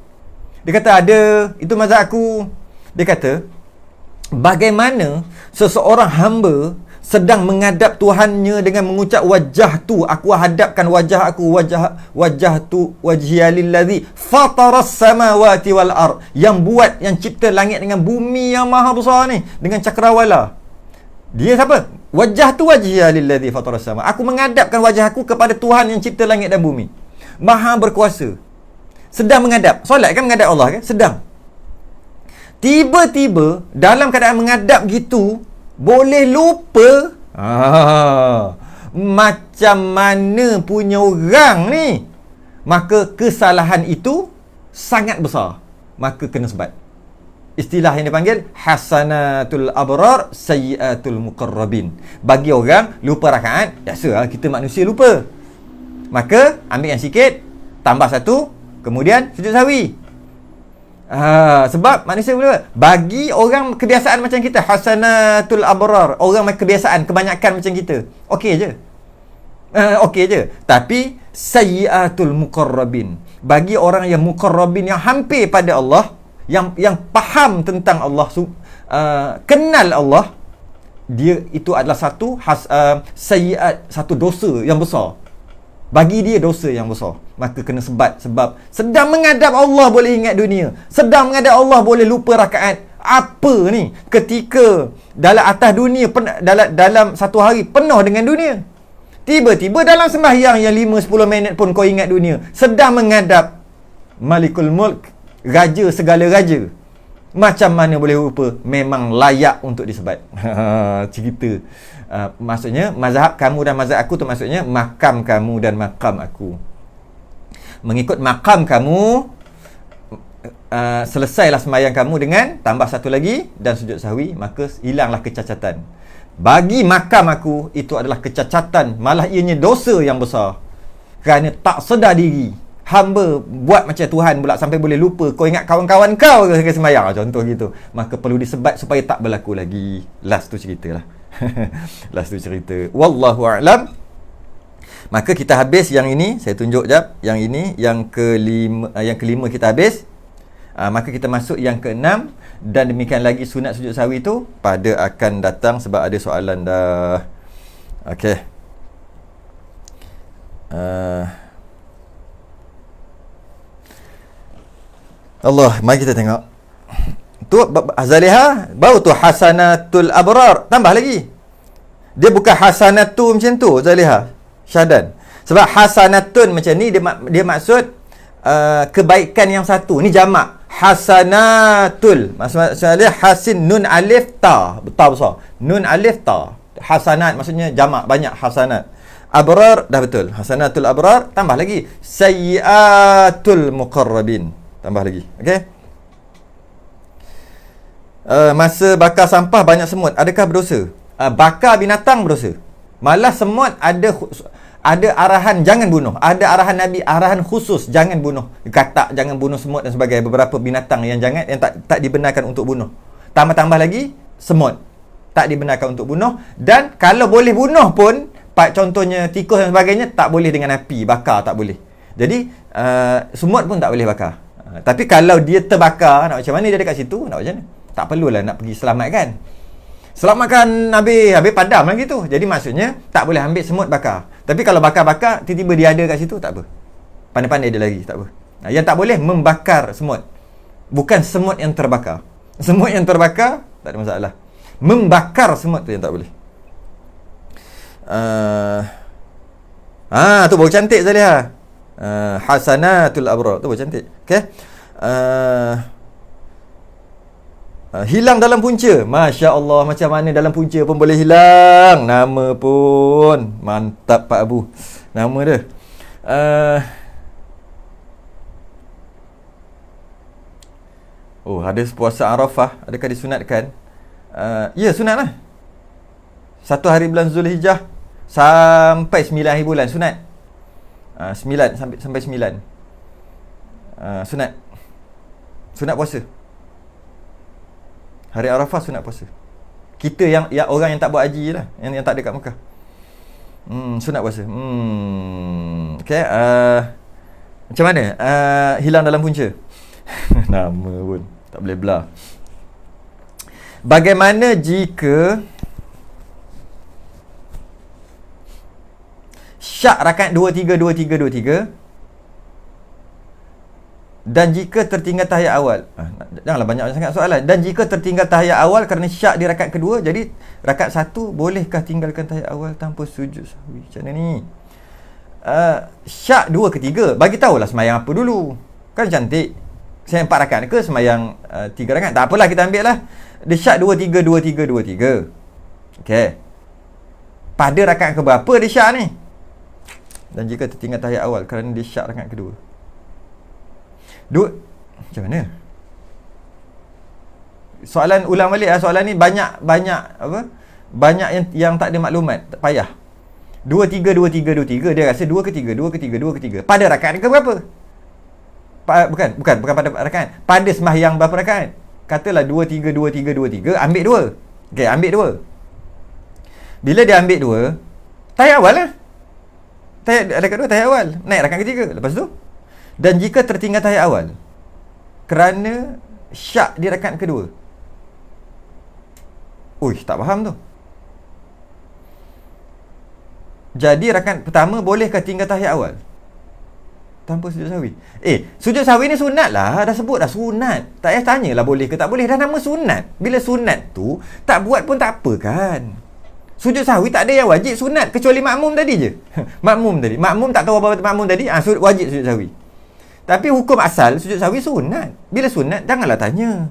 Dia kata, ada, itu mazhab aku. Dia kata, bagaimana seseorang hamba sedang menghadap Tuhannya dengan mengucap wajah tu, aku hadapkan wajah aku, wajah tu wajhiyalillazi fataras samawati wal ard, yang buat, yang cipta langit dengan bumi yang maha besar ni, dengan cakrawala. Dia siapa? Wajah tu wajhiyalillazi fataras sama, aku menghadapkan wajah aku kepada Tuhan yang cipta langit dan bumi, maha berkuasa. Sedang menghadap, solat kan menghadap Allah kan, sedang. Tiba-tiba dalam keadaan menghadap gitu boleh lupa. Macam mana punya orang ni? Maka kesalahan itu sangat besar, maka kena sebat. Istilah yang dipanggil hasanatul abrar sayyiatul muqarrabin. Bagi orang lupa rakaat, biasa kita manusia lupa, maka ambil yang sikit, tambah satu, kemudian sujud sahwi. Sebab manusia boleh. Bagi orang kebiasaan macam kita, hasanatul abrar, orang kebiasaan, kebanyakan macam kita, okey je. Okey je. Tapi sayyiatul muqarrabin, bagi orang yang muqarrabin, yang hampir pada Allah, yang faham tentang Allah, kenal Allah, dia itu adalah satu sayyiat, satu dosa yang besar. Bagi dia dosa yang besar, maka kena sebat. Sebab sedang menghadap Allah boleh ingat dunia, sedang menghadap Allah boleh lupa rakaat. Apa ni? Ketika dalam atas dunia, dalam satu hari penuh dengan dunia, tiba-tiba dalam sembahyang yang 5-10 minit pun kau ingat dunia, sedang menghadap Malikul Mulk, raja segala raja. Macam mana boleh lupa? Memang layak untuk disebat. Cerita. Maksudnya mazhab kamu dan mazhab aku tu, maksudnya makam kamu dan makam aku. Mengikut makam kamu, selesailah sembahyang kamu dengan tambah satu lagi dan sujud sahwi, maka hilanglah kecacatan. Bagi makam aku, itu adalah kecacatan, malah ianya dosa yang besar, kerana tak sedar diri, hamba buat macam Tuhan pula sampai boleh lupa kau ingat kawan-kawan kau ke sembahyang, contoh gitu, maka perlu disebat supaya tak berlaku lagi. Last tu ceritalah. Last tu cerita. Wallahu a'lam. Maka kita habis yang ini, saya tunjuk jap. Yang ini yang kelima kita habis. Maka kita masuk yang keenam, dan demikian lagi sunat sujud sahwi tu pada akan datang sebab ada soalan dah. Okey. Allah, mari kita tengok. Tu Zaliha baru tu hasanatul abrar, tambah lagi. Dia bukan hasanatu macam tu Zaliha Syahdan. Sebab hasanatun macam ni dia maksud kebaikan yang satu. Ni jamak. Hasanatul. Maksudnya hasin nun alif ta. Betul besar. Nun alif ta. Hasanat maksudnya jamak, banyak hasanat. Abrar dah betul. Hasanatul abrar, tambah lagi sayyiatul muqarrabin. Tambah lagi. Okey. Masa bakar sampah banyak semut, adakah berdosa? Bakar binatang berdosa. Malah semut ada arahan jangan bunuh. Ada arahan Nabi, arahan khusus jangan bunuh. Katak jangan bunuh semut dan sebagainya. Beberapa binatang yang tak dibenarkan untuk bunuh. Tambah lagi semut tak dibenarkan untuk bunuh. Dan kalau boleh bunuh pun, contohnya tikus dan sebagainya, tak boleh dengan api, bakar tak boleh. Jadi semut pun tak boleh bakar. Tapi kalau dia terbakar, nak macam mana dia dekat situ, nak macam mana? Tak perlulah nak pergi selamatkan. Selamatkan habis padam lah gitu. Jadi maksudnya tak boleh ambil semut bakar. Tapi kalau bakar-bakar tiba-tiba dia ada kat situ, tak apa. Pandai-pandai dia lagi, tak apa. Yang tak boleh membakar semut. Bukan semut yang terbakar. Semut yang terbakar tak ada masalah. Membakar semut tu yang tak boleh. Tu baru cantik Zaliha. Hasanatul abrar tu baru cantik. Okey. Hilang dalam punca. Masya Allah, macam mana dalam punca pun boleh hilang. Nama pun mantap Pak Abu. Nama dia ada puasa Arafah, adakah disunatkan? Ya, sunat lah. 1 hari bulan Zulhijjah sampai 9 hari bulan sunat. 9 sampai 9. Sunat puasa. Hari Arafah sunat puasa. Kita yang orang yang tak buat haji lah, yang tak ada kat Mekah. Sunat puasa. Okey, macam mana? Hilang dalam punca. Nama pun tak boleh belah. Bagaimana jika syak rakaat 2-3 dan jika tertinggal tahiyat awal, janganlah banyak sangat soalan. Dan jika tertinggal tahiyat awal kerana syak di rakaat kedua, jadi rakaat 1 bolehkah tinggalkan tahiyat awal tanpa sujud sahwi? Macam mana ni? Syak 2 ke 3, bagi tahulah semayang apa dulu. Kan cantik. Semayang 4 rakaat ke semayang 3 rakaat? Tak apalah, kita ambil lah. Dia syak 2-3. Okey. Pada rakaat ke berapa dia syak ni? Dan jika tertinggal tahiyat awal kerana dia syak rakaat kedua. Macam mana? Soalan ulang balik soalan ni banyak apa? Banyak yang tak ada maklumat, tak payah. 2-3 dia rasa 2 ke 3. Pada rakaat ke berapa? Bukan pada rakaat. Pada sembahyang berapa rakaat? Katalah 2-3, ambil 2. Okey, ambil 2. Bila dia ambil 2, tahiyat awal lah. Rakaat 2 tahiyat awal, naik rakaat ketiga. Lepas tu, dan jika tertinggal tahiyat awal kerana syak di rakaat kedua. Tak faham tu. Jadi rakaat pertama bolehkah tinggal tahiyat awal tanpa sujud sahwi? Sujud sahwi ni sunat lah. Dah sebut dah sunat. Tak payah tanyalah boleh ke tak boleh. Dah nama sunat. Bila sunat tu tak buat pun tak apa kan. Sujud sahwi tak ada yang wajib, sunat, kecuali makmum tadi je. Makmum tak tahu apa makmum tadi, wajib sujud sahwi. Tapi hukum asal sujud sahwi sunat. Bila sunat, janganlah tanya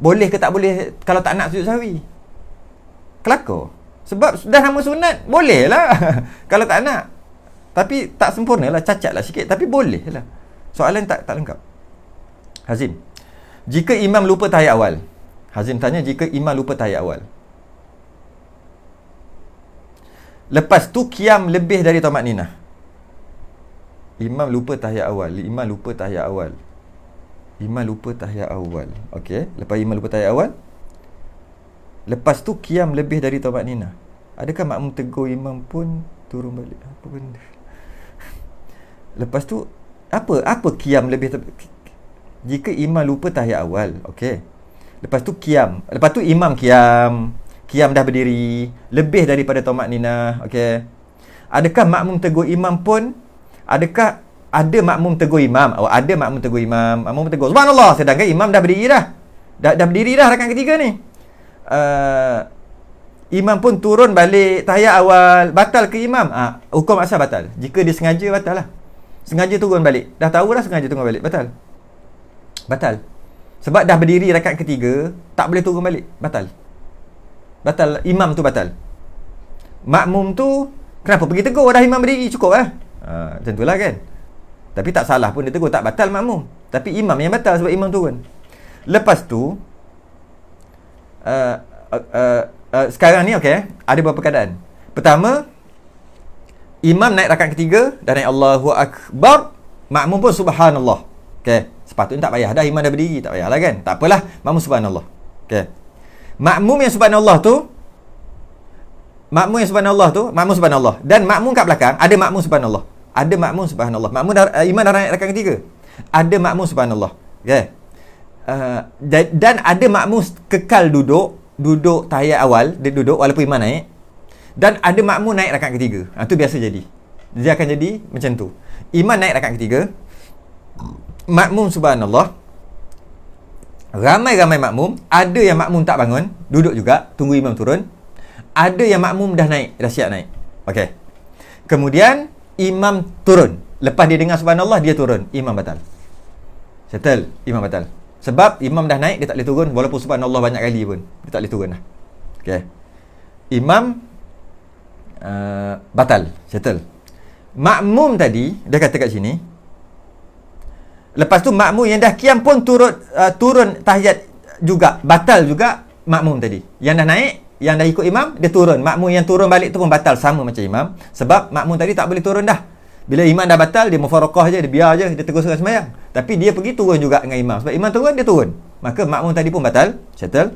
boleh ke tak boleh kalau tak nak sujud sahwi. Kelakar. Sebab dah nama sunat, boleh lah. Kalau tak nak. Tapi tak sempurna lah, cacat lah sikit. Tapi boleh lah. Soalan tak lengkap. Hazim, jika imam lupa tahiyat awal. Hazim tanya, jika imam lupa tahiyat awal, lepas tu qiyam lebih dari tamak ninah, Imam lupa tahiyat awal. Okey, lepas imam lupa tahiyat awal, lepas tu qiyam lebih dari tumakninah. Adakah makmum tegur imam pun turun balik? Apa benda? Lepas tu apa qiyam lebih jika imam lupa tahiyat awal, okey. Lepas tu imam qiyam dah berdiri lebih daripada tumakninah, okey. Adakah makmum tegur imam pun? Adakah ada makmum tegur imam? Ada makmum tegur imam. Makmum tegur subhanallah, sedangkan imam dah berdiri dah. Dah berdiri dah rakaat ketiga ni. Imam pun turun balik tahiyat awal. Batal ke imam? Hukum asal batal. Jika dia sengaja, batal lah. Sengaja turun balik. Dah tahu dah sengaja turun balik. Batal. Sebab dah berdiri rakaat ketiga, tak boleh turun balik. Batal. Imam tu batal. Makmum tu kenapa pergi tegur? Dah imam berdiri, cukup lah. Macam tu lah kan. Tapi tak salah pun dia tegur. Tak batal makmum. Tapi imam yang batal sebab imam turun. Lepas tu sekarang ni okey, ada beberapa keadaan. Pertama, imam naik rakaat ketiga dan naik Allahu Akbar, makmum pun subhanallah. Okey, sepatutnya tak payah dah, imam dah berdiri, tak payahlah kan. Tak apalah, makmum subhanallah. Okey. Makmum yang subhanallah tu makmum subhanallah dan makmum kat belakang ada makmum subhanallah. Makmum dah, imam dah naik rakaat ketiga. Ada makmum subhanallah. Okey. Dan ada makmum kekal duduk tahiyat awal, dia duduk walaupun imam naik, dan ada makmum naik rakaat ketiga. Tu biasa jadi. Dia akan jadi macam tu. Imam naik rakaat ketiga, makmum subhanallah, ramai-ramai makmum, ada yang makmum tak bangun, duduk juga tunggu imam turun. Ada yang makmum dah naik, dah siap naik. Okey. Kemudian imam turun. Lepas dia dengar subhanallah, dia turun, imam batal. Settle, imam batal. Sebab imam dah naik, dia tak boleh turun walaupun subhanallah banyak kali pun. Dia tak boleh turun dah. Okey. Imam batal, settle. Makmum tadi, dia kata kat sini, lepas tu makmum yang dah qiyam pun turun tahiyat juga, batal juga makmum tadi. Yang dah naik, yang dah ikut imam, dia turun. Makmum yang turun balik tu pun batal sama macam imam. Sebab makmum tadi tak boleh turun dah. Bila imam dah batal, dia mufarakah je, dia biar je, dia teruskan sembahyang. Tapi dia pergi turun juga dengan imam. Sebab imam turun, dia turun. Maka makmum tadi pun batal, settle.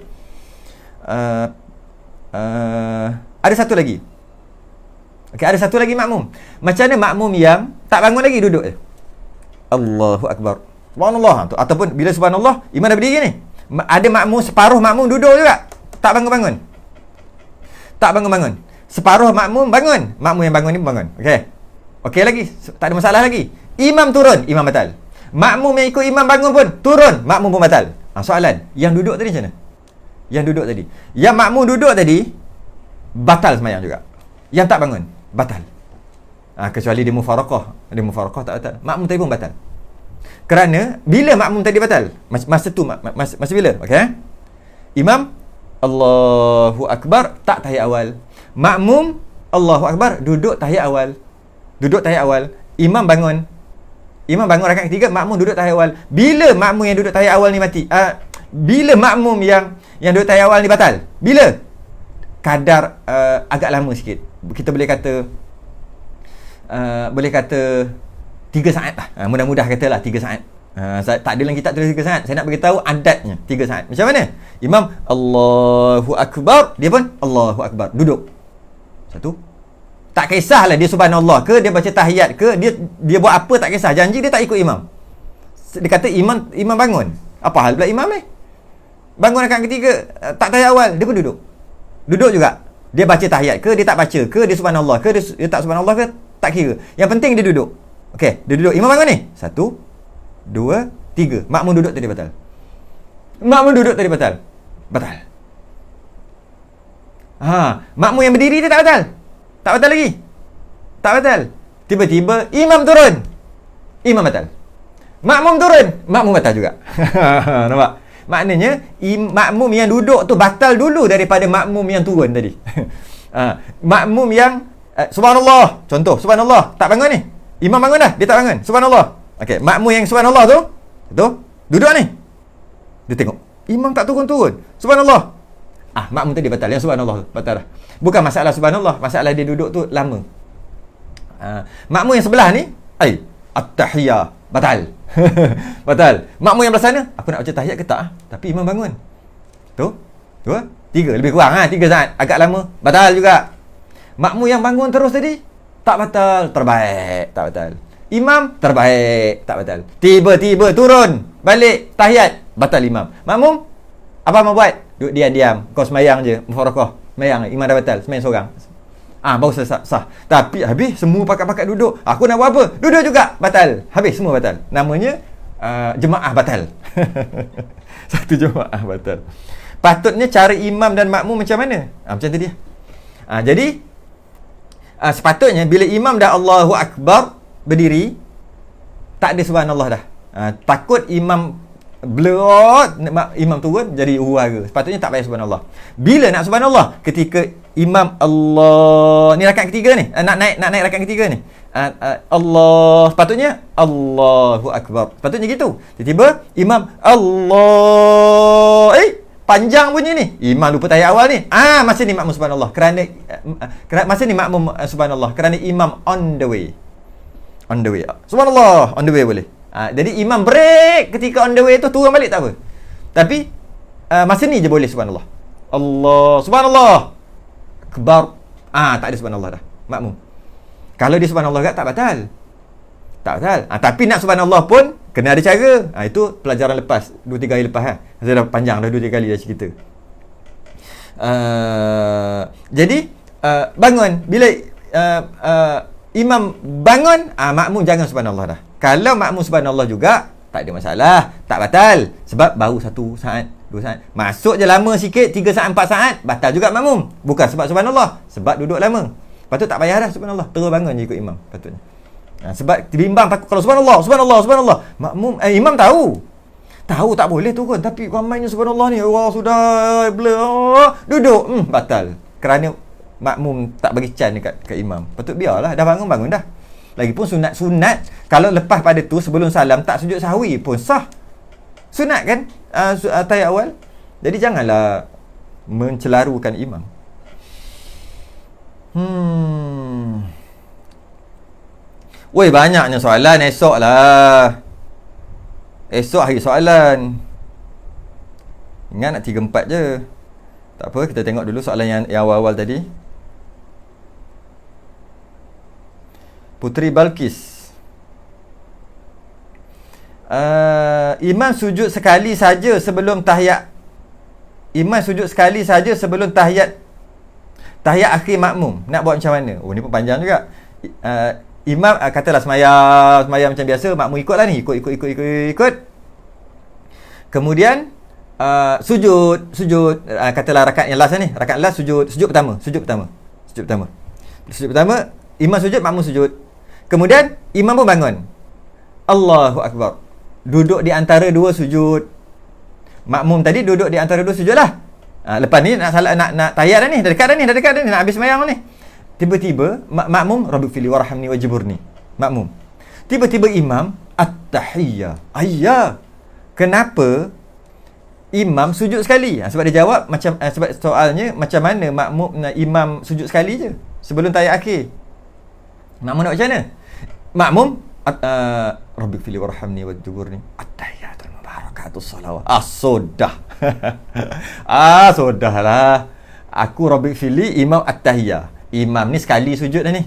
Ada satu lagi. Okey, ada satu lagi makmum. Macam mana makmum yang tak bangun lagi, duduk je? Allahu Akbar, subhanallah. Ataupun bila subhanallah, imam dah berdiri ni, ada makmum, separuh makmum duduk juga, tak bangun-bangun. Separuh makmum bangun. Makmum yang bangun ni bangun. Okey lagi, tak ada masalah lagi. Imam turun, imam batal. Makmum yang ikut imam bangun pun turun, makmum pun batal. Soalan, yang duduk tadi macam mana? Yang makmum duduk tadi batal sembahyang juga. Yang tak bangun batal. Kecuali dia mufarakah. Tak batal. Makmum tadi pun batal. Kerana bila makmum tadi batal? Masa tu masa bila? Okey. Imam Allahu Akbar, tak tahiyat awal. Makmum Allahu Akbar, duduk tahiyat awal. Imam bangun rakaat ketiga, makmum duduk tahiyat awal. Bila makmum yang duduk tahiyat awal ni mati? Bila makmum yang duduk tahiyat awal ni batal? Bila? Kadar agak lama sikit. Kita boleh kata 3 saat lah. Mudah-mudah katalah 3 saat. Tak ada dalam kitab tulis 3 saat. Saya nak beritahu adatnya 3 saat. Macam mana? Imam Allahu Akbar, dia pun Allahu Akbar, duduk. Satu. Tak kisahlah dia subhanallah ke, dia baca tahiyat ke, dia buat apa tak kisah. Janji dia tak ikut imam. Dia kata imam bangun. Apa hal pula imam ni? Bangun rakaat ketiga, tak tahiyat awal, dia pun duduk. Duduk juga. Dia baca tahiyat ke, dia tak baca ke, dia subhanallah ke, dia tak subhanallah ke, tak kira. Yang penting dia duduk. Okey, dia duduk. Imam bangun ni. 1, 2, 3. Makmum duduk tadi batal. Batal. Makmum yang berdiri dia tak batal. Tak batal lagi. Tiba-tiba imam turun, imam batal. Makmum turun, makmum batal juga. Nampak? Maknanya makmum yang duduk tu batal dulu daripada makmum yang turun tadi. Makmum yang subhanallah, contoh subhanallah, tak bangun ni. Imam bangun dah, dia tak bangun. Subhanallah. Okey, makmum yang subhanallah tu duduk ni. Dia tengok imam tak turun-turun. Subhanallah. Makmum tadi batal, yang subhanallah tu batal dah. Bukan masalah subhanallah, masalah dia duduk tu lama. Makmum yang sebelah ni, At-tahiyah. Batal. Batal. Makmum yang belah sana, aku nak baca tahiyat ke tak? Tapi imam bangun. Tu. 2, 3. Lebih kurang 3 saat. Agak lama. Batal juga. Makmum yang bangun terus tadi, tak batal. Terbaik. Tak batal. Imam, terbaik. Tak batal. Tiba-tiba turun. Balik. Tahiyat. Batal imam. Makmum, apa mau buat? Duduk diam-diam. Kau semayang je. Mufarakah. Semayang. Imam dah batal. Semayang seorang. Baru sah. Tapi habis semua pakat-pakat duduk. Aku nak buat apa? Duduk juga. Batal. Habis semua batal. Namanya jemaah batal. Satu jemaah batal. Patutnya cara imam dan makmum macam mana? Macam tadi. Jadi sepatutnya bila imam dah Allahu Akbar berdiri, tak ada subhanallah dah. Takut imam imam turun jadi huru-hara. Sepatutnya tak payah subhanallah. Bila nak subhanallah? Ketika imam Allah, ni rakaat ketiga ni, nak naik rakaat ketiga ni. Allah, sepatutnya Allahu Akbar. Sepatutnya gitu. Tiba-tiba imam Allah, panjang bunyi ni. Imam lupa tahiyat awal ni. Masa ni makmum subhanallah. Kerana masa ni makmum subhanallah kerana imam on the way. On the way. Subhanallah, on the way boleh. Jadi imam break ketika on the way tu, turun balik tak apa. Tapi masa ni je boleh subhanallah. Allah, subhanallah akbar. Tak ada subhanallah dah makmum. Kalau dia subhanallah tak batal. Tak batal. Tapi nak subhanallah pun kena ada cara. Itu pelajaran lepas 2-3 hari lepas. Saya dah panjang dah 2-3 kali dah cerita. Jadi bangun bila imam bangun, makmum jangan subhanallah dah. Kalau makmum subhanallah juga, tak ada masalah, tak batal. Sebab baru 1 saat, 2 saat. Masuk je lama sikit, 3 saat, 4 saat, batal juga makmum. Bukan sebab subhanallah, sebab duduk lama. Patut tak payah dah subhanallah, terus bangun je ikut imam patutnya. Sebab bimbang takut kalau subhanallah. Makmum, imam tahu tak boleh turun, tapi ramainya subhanallah ni, Allah sudah duduk, batal. Kerana makmum tak bagi can dekat imam. Patut biarlah, dah bangun dah. Lagipun sunat kalau lepas pada tu sebelum salam tak sujud sahwi pun sah. Sunat kan tahiyat awal. Jadi janganlah mencelarukan imam. Woi, banyaknya soalan esok lah. Esok hari soalan. Ingat nak 3-4 je. Tak apa, kita tengok dulu soalan yang awal-awal tadi. Putri Balkis, imam sujud sekali saja sebelum tahiyat. Imam sujud sekali saja sebelum tahiyat akhir makmum. Nak buat macam mana? Ni pun panjang juga. Imam katalah semayang macam biasa, makmum ikutlah ni, ikut. Kemudian sujud, katalah rakaat yang last ni, rakaat last sujud pertama. Imam sujud, makmum sujud. Kemudian imam pun bangun. Allahu Akbar. Duduk di antara 2 sujud. Makmum tadi duduk di antara 2 sujud lah. Lepas ni nak tahiyat dah ni, dah dekat dah ni, nak habis sembahyang ni. Tiba-tiba makmum Rabbighfirli warhamni wajburni. Makmum. Tiba-tiba imam at-tahiyyah. Kenapa imam sujud sekali? Sebab dia jawab macam sebab soalnya macam mana imam sujud sekali je sebelum tahiyat akhir. Makmum nak macam mana? Makmum Rabbighfirli warhamni wajburni. At-tahiyyatul mubarakatus salawat. Sudahlah. Aku Rabbighfirli, imam at-tahiyyah. Imam ni sekali sujud dah ni.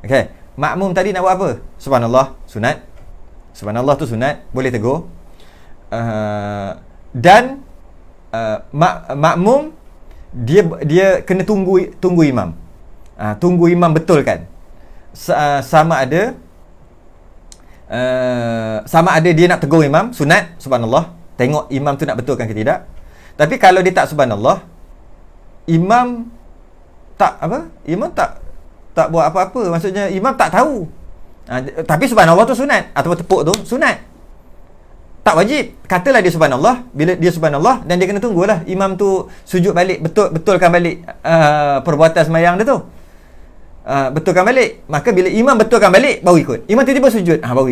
Okey. Makmum tadi nak buat apa? Subhanallah, sunat. Subhanallah tu sunat, boleh tegur. Dan makmum dia kena tunggu imam. Tunggu imam betulkan. Sama ada dia nak tegur imam, sunat, subhanallah. Tengok imam tu nak betulkan ke tidak. Tapi kalau dia tak subhanallah, imam tak buat apa-apa. Maksudnya imam tak tahu. Tapi subhanallah tu sunat, ataupun tepuk tu sunat. Tak wajib. Katalah dia subhanallah. Bila dia subhanallah, dan dia kena tunggulah imam tu sujud balik, betulkan balik perbuatan sembahyang dia tu. Betulkan balik. Maka bila imam betulkan balik, baru ikut. Imam tiba-tiba sujud, baru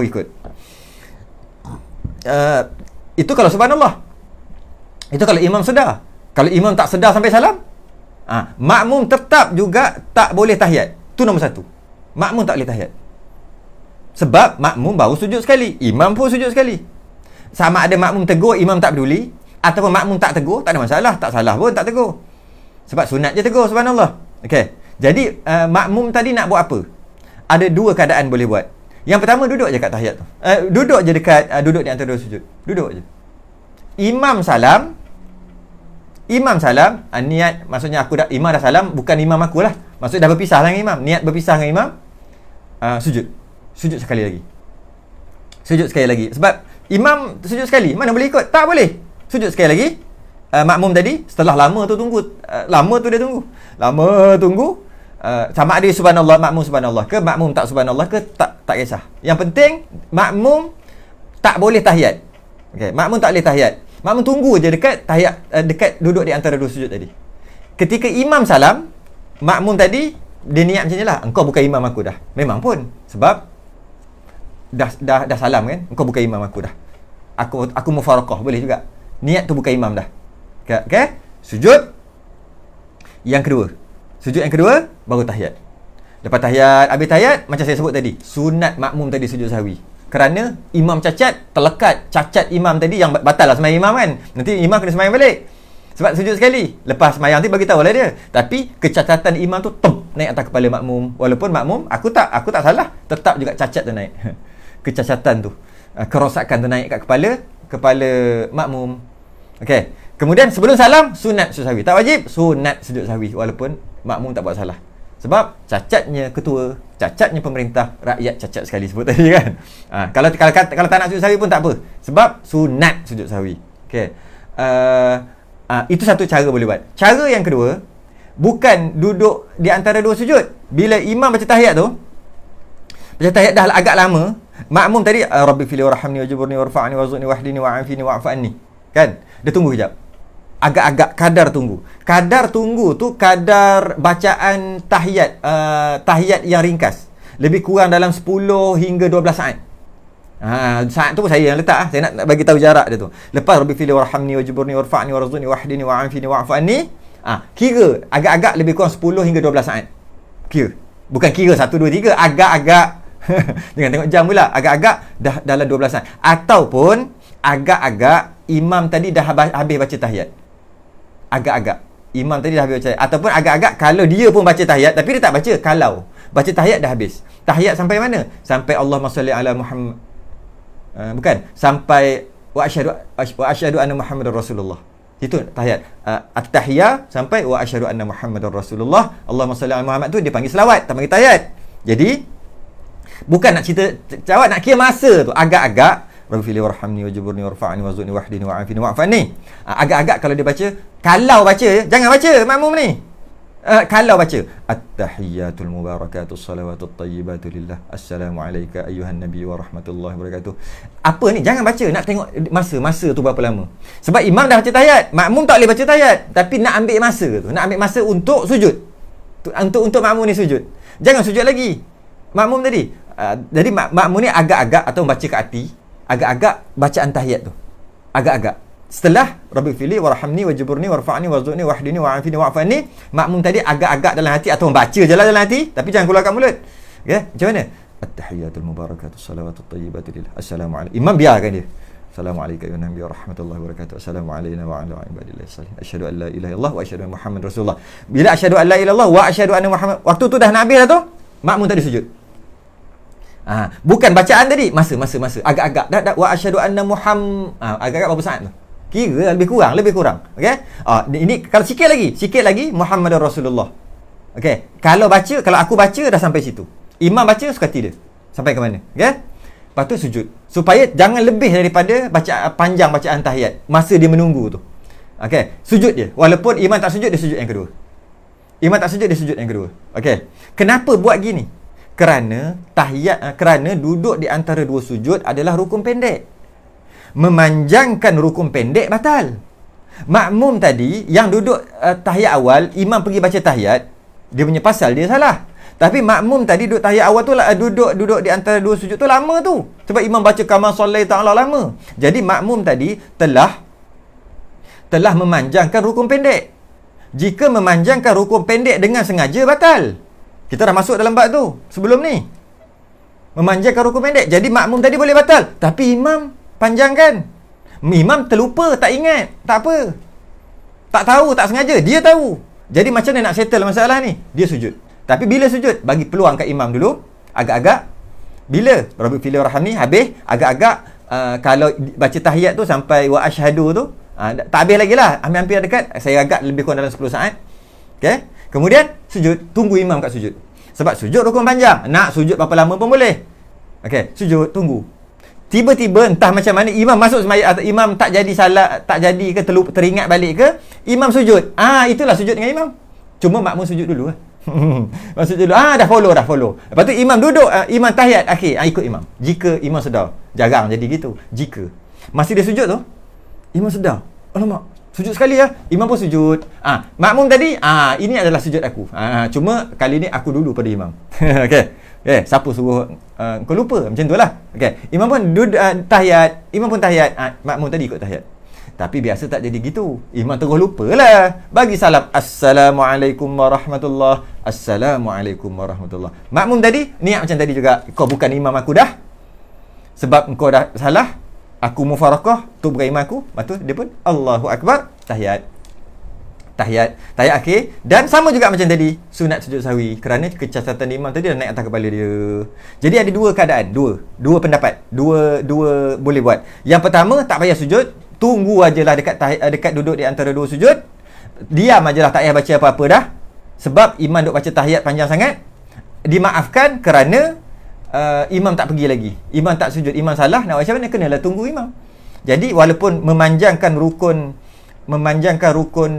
ikut. Itu kalau subhanallah. Itu kalau imam sedar. Kalau imam tak sedar sampai salam, makmum tetap juga tak boleh tahiyat. Tu nombor 1. makmum tak boleh tahiyat. Sebab makmum baru sujud sekali, imam pun sujud sekali. Sama ada makmum tegur, imam tak peduli, ataupun makmum tak tegur, tak ada masalah. Tak salah pun tak tegur. Sebab sunat je tegur, subhanallah. Okey. Jadi makmum tadi nak buat apa? Ada dua keadaan boleh buat. Yang pertama, duduk je kat tahiyat tu. Duduk je dekat duduk di antara dua sujud. Duduk je. Imam salam, niat, maksudnya imam dah salam, bukan imam aku lah. Maksudnya dah berpisah dengan imam. Niat berpisah dengan imam, sujud. Sujud sekali lagi. Sujud sekali lagi. Sebab imam sujud sekali, mana boleh ikut? Tak boleh. Sujud sekali lagi. Makmum tadi, setelah lama tu tunggu. Lama tu dia tunggu. Lama tunggu. Sama ada subhanallah, makmum subhanallah ke, makmum tak subhanallah ke, tak kisah. Yang penting, makmum tak boleh tahiyat. Okay, makmum tak boleh tahiyat. Makmum tunggu je dekat tahiyat, dekat duduk di antara dua sujud tadi. Ketika imam salam, makmum tadi, dia niat macam ni lah. Engkau bukan imam aku dah. Memang pun. Sebab dah salam kan, engkau bukan imam aku dah. Aku mufaraqah boleh juga. Niat tu bukan imam dah. Okay? Sujud yang kedua. Sujud yang kedua baru tahiyat. Lepas tahiyat, habis tahiyat, macam saya sebut tadi, sunat makmum tadi sujud sahwi. Kerana imam cacat, terlekat cacat imam tadi yang batal lah sembahyang imam kan. Nanti imam kena sembahyang balik. Sebab sujud sekali. Lepas sembahyang nanti bagi tahu lah dia. Tapi kecacatan imam tu naik atas kepala makmum. Walaupun makmum, aku tak salah, tetap juga cacat tu naik. Kecacatan tu, kerosakan tu naik kat kepala makmum. Okey. Kemudian sebelum salam, sunat sujud sahwi. Tak wajib, sunat sujud sahwi walaupun makmum tak buat salah. Sebab cacatnya ketua, cacatnya pemerintah, rakyat cacat sekali sebut tadi kan. Kalau tak nak sujud sahwi pun tak apa. Sebab sunat sujud sahwi. Okey. Itu satu cara boleh buat. Cara yang kedua, bukan duduk di antara dua sujud. Bila imam baca tahiyat tu, baca tahiyat dah agak lama, makmum tadi Rabbi fili warhamni wajburni warfa'ni warzuqni wahdini wa'afini wa'afanni. Kan? Dia tunggu kejap. Agak-agak kadar tunggu. Kadar tunggu tu kadar bacaan tahiyat, tahiyat yang ringkas. Lebih kurang dalam 10 hingga 12 saat. Saat tu saya yang letak. Saya nak bagi tahu jarak dia tu. Lepas Rabbi fili warhamni wajburni warfa'ni warzuqni wahdini wa'afini wa'afanni. Kira agak-agak lebih kurang 10 hingga 12 saat. Kira. Bukan kira 1 2 3, agak-agak. Jangan tengok jam pula. Agak-agak dah dalam 12 saat. Ataupun agak-agak imam tadi dah habis baca tahiyat. Agak-agak imam tadi dah habis baca tahiyat. Ataupun agak-agak kalau dia pun baca tahiyat tapi dia tak baca, kalau baca tahiyat dah habis. Tahiyat sampai mana? Sampai Allahumma salli ala Muhammad. Bukan, sampai wa asyhadu anna Muhammadar Rasulullah. Itu tahiyat. At-tahiyya sampai wa asyhadu anna Muhammadar Rasulullah. Allahumma salli ala Muhammad tu dia panggil selawat, tak panggil tahiyat. Jadi bukan nak cerita jawab, nak kira masa tu. Agak-agak Rabbi fili warhamni wajburni warfa'ni warzuqni wahdini wa'afini wa'afanni. Agak-agak kalau dia baca, kalau baca, jangan baca makmum ni. Kalau baca at-tahiyyatul mubarakatus salawatut tayyibatu lillah. Assalamu alayka ayyuhan nabiy wa rahmatullahi wa barakatuh. Apa ni? Jangan baca, nak tengok masa tu berapa lama. Sebab imam dah baca tahiyat, makmum tak boleh baca tahiyat, tapi nak ambil masa tu, nak ambil masa untuk sujud. Untuk makmum ni sujud. Jangan sujud lagi. Makmum tadi. Jadi makmum ni agak-agak atau baca ke hati, agak-agak bacaan tahiyat tu. Agak-agak. Setelah Rabbi fili warhamni wajburni warfa'ni warzuqni wahdini wa'afini wa'afanni, makmum tadi agak-agak dalam hati atau baca je lah dalam hati, tapi jangan keluarkan mulut. Okey, macam mana? At-tahiyyatul mubarakatus salawatut tayyibatu lillah. Assalamualaikum. Imam biarkan dia. Assalamualaikum ya nabi wa rahmatullahi wa barakatuh. Assalamu alayna wa ala ibadillah salihin. Asyhadu an la ilaha illallah wa asyhadu anna Muhammadar Rasulullah. Bila asyhadu an la ilaha illallah wa asyhadu anna Muhammad, waktu tu dah nak habis dah tu, makmum tadi sujud. Bukan bacaan tadi, masa. Agak-agak dah wa asyhadu anna Muhammad. Agak-agak berapa saat tu? Kira lebih kurang. Okey? Ini kalau sikit lagi Muhammadar Rasulullah. Okey. Kalau aku baca dah sampai situ. Imam baca suka tidak. Sampai ke mana? Okey? Lepas tu sujud. Supaya jangan lebih daripada panjang bacaan tahiyat. Masa dia menunggu tu. Okey. Sujud je. Walaupun imam tak sujud, dia sujud yang kedua. Imam tak sujud, dia sujud yang kedua. Okey. Kenapa buat gini? Kerana kerana duduk di antara dua sujud adalah rukun pendek. Memanjangkan rukun pendek batal. Makmum tadi yang duduk tahiyat awal, imam pergi baca tahiyat, dia punya pasal dia salah. Tapi makmum tadi duduk tahiyat awal tu duduk di antara dua sujud tu lama tu. Sebab imam baca kama sallai ta'ala lama. Jadi makmum tadi telah memanjangkan rukun pendek. Jika memanjangkan rukun pendek dengan sengaja batal. Kita dah masuk dalam bab tu sebelum ni. Memanjangkan rukun pendek. Jadi makmum tadi boleh batal. Tapi imam panjangkan. Imam terlupa, tak ingat. Tak apa. Tak tahu, tak sengaja. Dia tahu. Jadi macam mana nak settle masalah ni? Dia sujud. Tapi bila sujud, bagi peluang kat imam dulu. Agak-agak. Bila Rabbi Fili Rahim ni habis, agak-agak kalau baca tahiyat tu sampai wa asyhadu tu, tak habis lagi lah. Hampir-hampir dekat. Saya agak lebih kurang dalam 10 saat. Okay. Kemudian sujud. Tunggu imam kat sujud. Sebab sujud rukun panjang. Nak sujud berapa lama pun boleh. Okay. Sujud. Tunggu. Tiba-tiba entah macam mana imam masuk sembahyang atau imam tak jadi salah, tak jadi ke teringat balik ke, imam sujud. Itulah sujud dengan imam. Cuma makmum sujud dulu lah. Masuk dulu. Dah follow. Lepas tu imam duduk, imam tahiyat akhir, ikut imam. Jika imam sedar. Jarang jadi gitu. Jika masih dia sujud tu, imam sedar. Alamak, sujud sekali ya. Imam pun sujud. Makmum tadi, ini adalah sujud aku. Cuma kali ni aku dulu pada imam. Okey. Siapa suruh kau lupa? Macam tu lah. Okay. Imam pun tahiyat. Imam pun tahiyat. Makmum tadi ikut tahiyat. Tapi biasa tak jadi gitu. Imam terus lupa lah. Bagi salam. Assalamualaikum warahmatullahi. Assalamualaikum warahmatullahi. Makmum tadi niat macam tadi juga. Kau bukan imam aku dah. Sebab kau dah salah. Aku mufarakah. Tu bukan imam aku. Lepas tu dia pun Allahu Akbar. Tahiyat akhir. Dan sama juga macam tadi, sunat sujud sahwi, kerana kecacatan imam tadi dah naik atas kepala dia. Jadi ada dua keadaan, dua pendapat, dua boleh buat. Yang pertama, tak payah sujud, tunggu ajalah dekat duduk di antara dua sujud, diam ajalah, tak payah baca apa-apa dah. Sebab imam duk baca tahiyat panjang sangat. Dimaafkan kerana imam tak pergi lagi, imam tak sujud, imam salah, nak macam mana, kenalah tunggu imam. Jadi walaupun memanjangkan rukun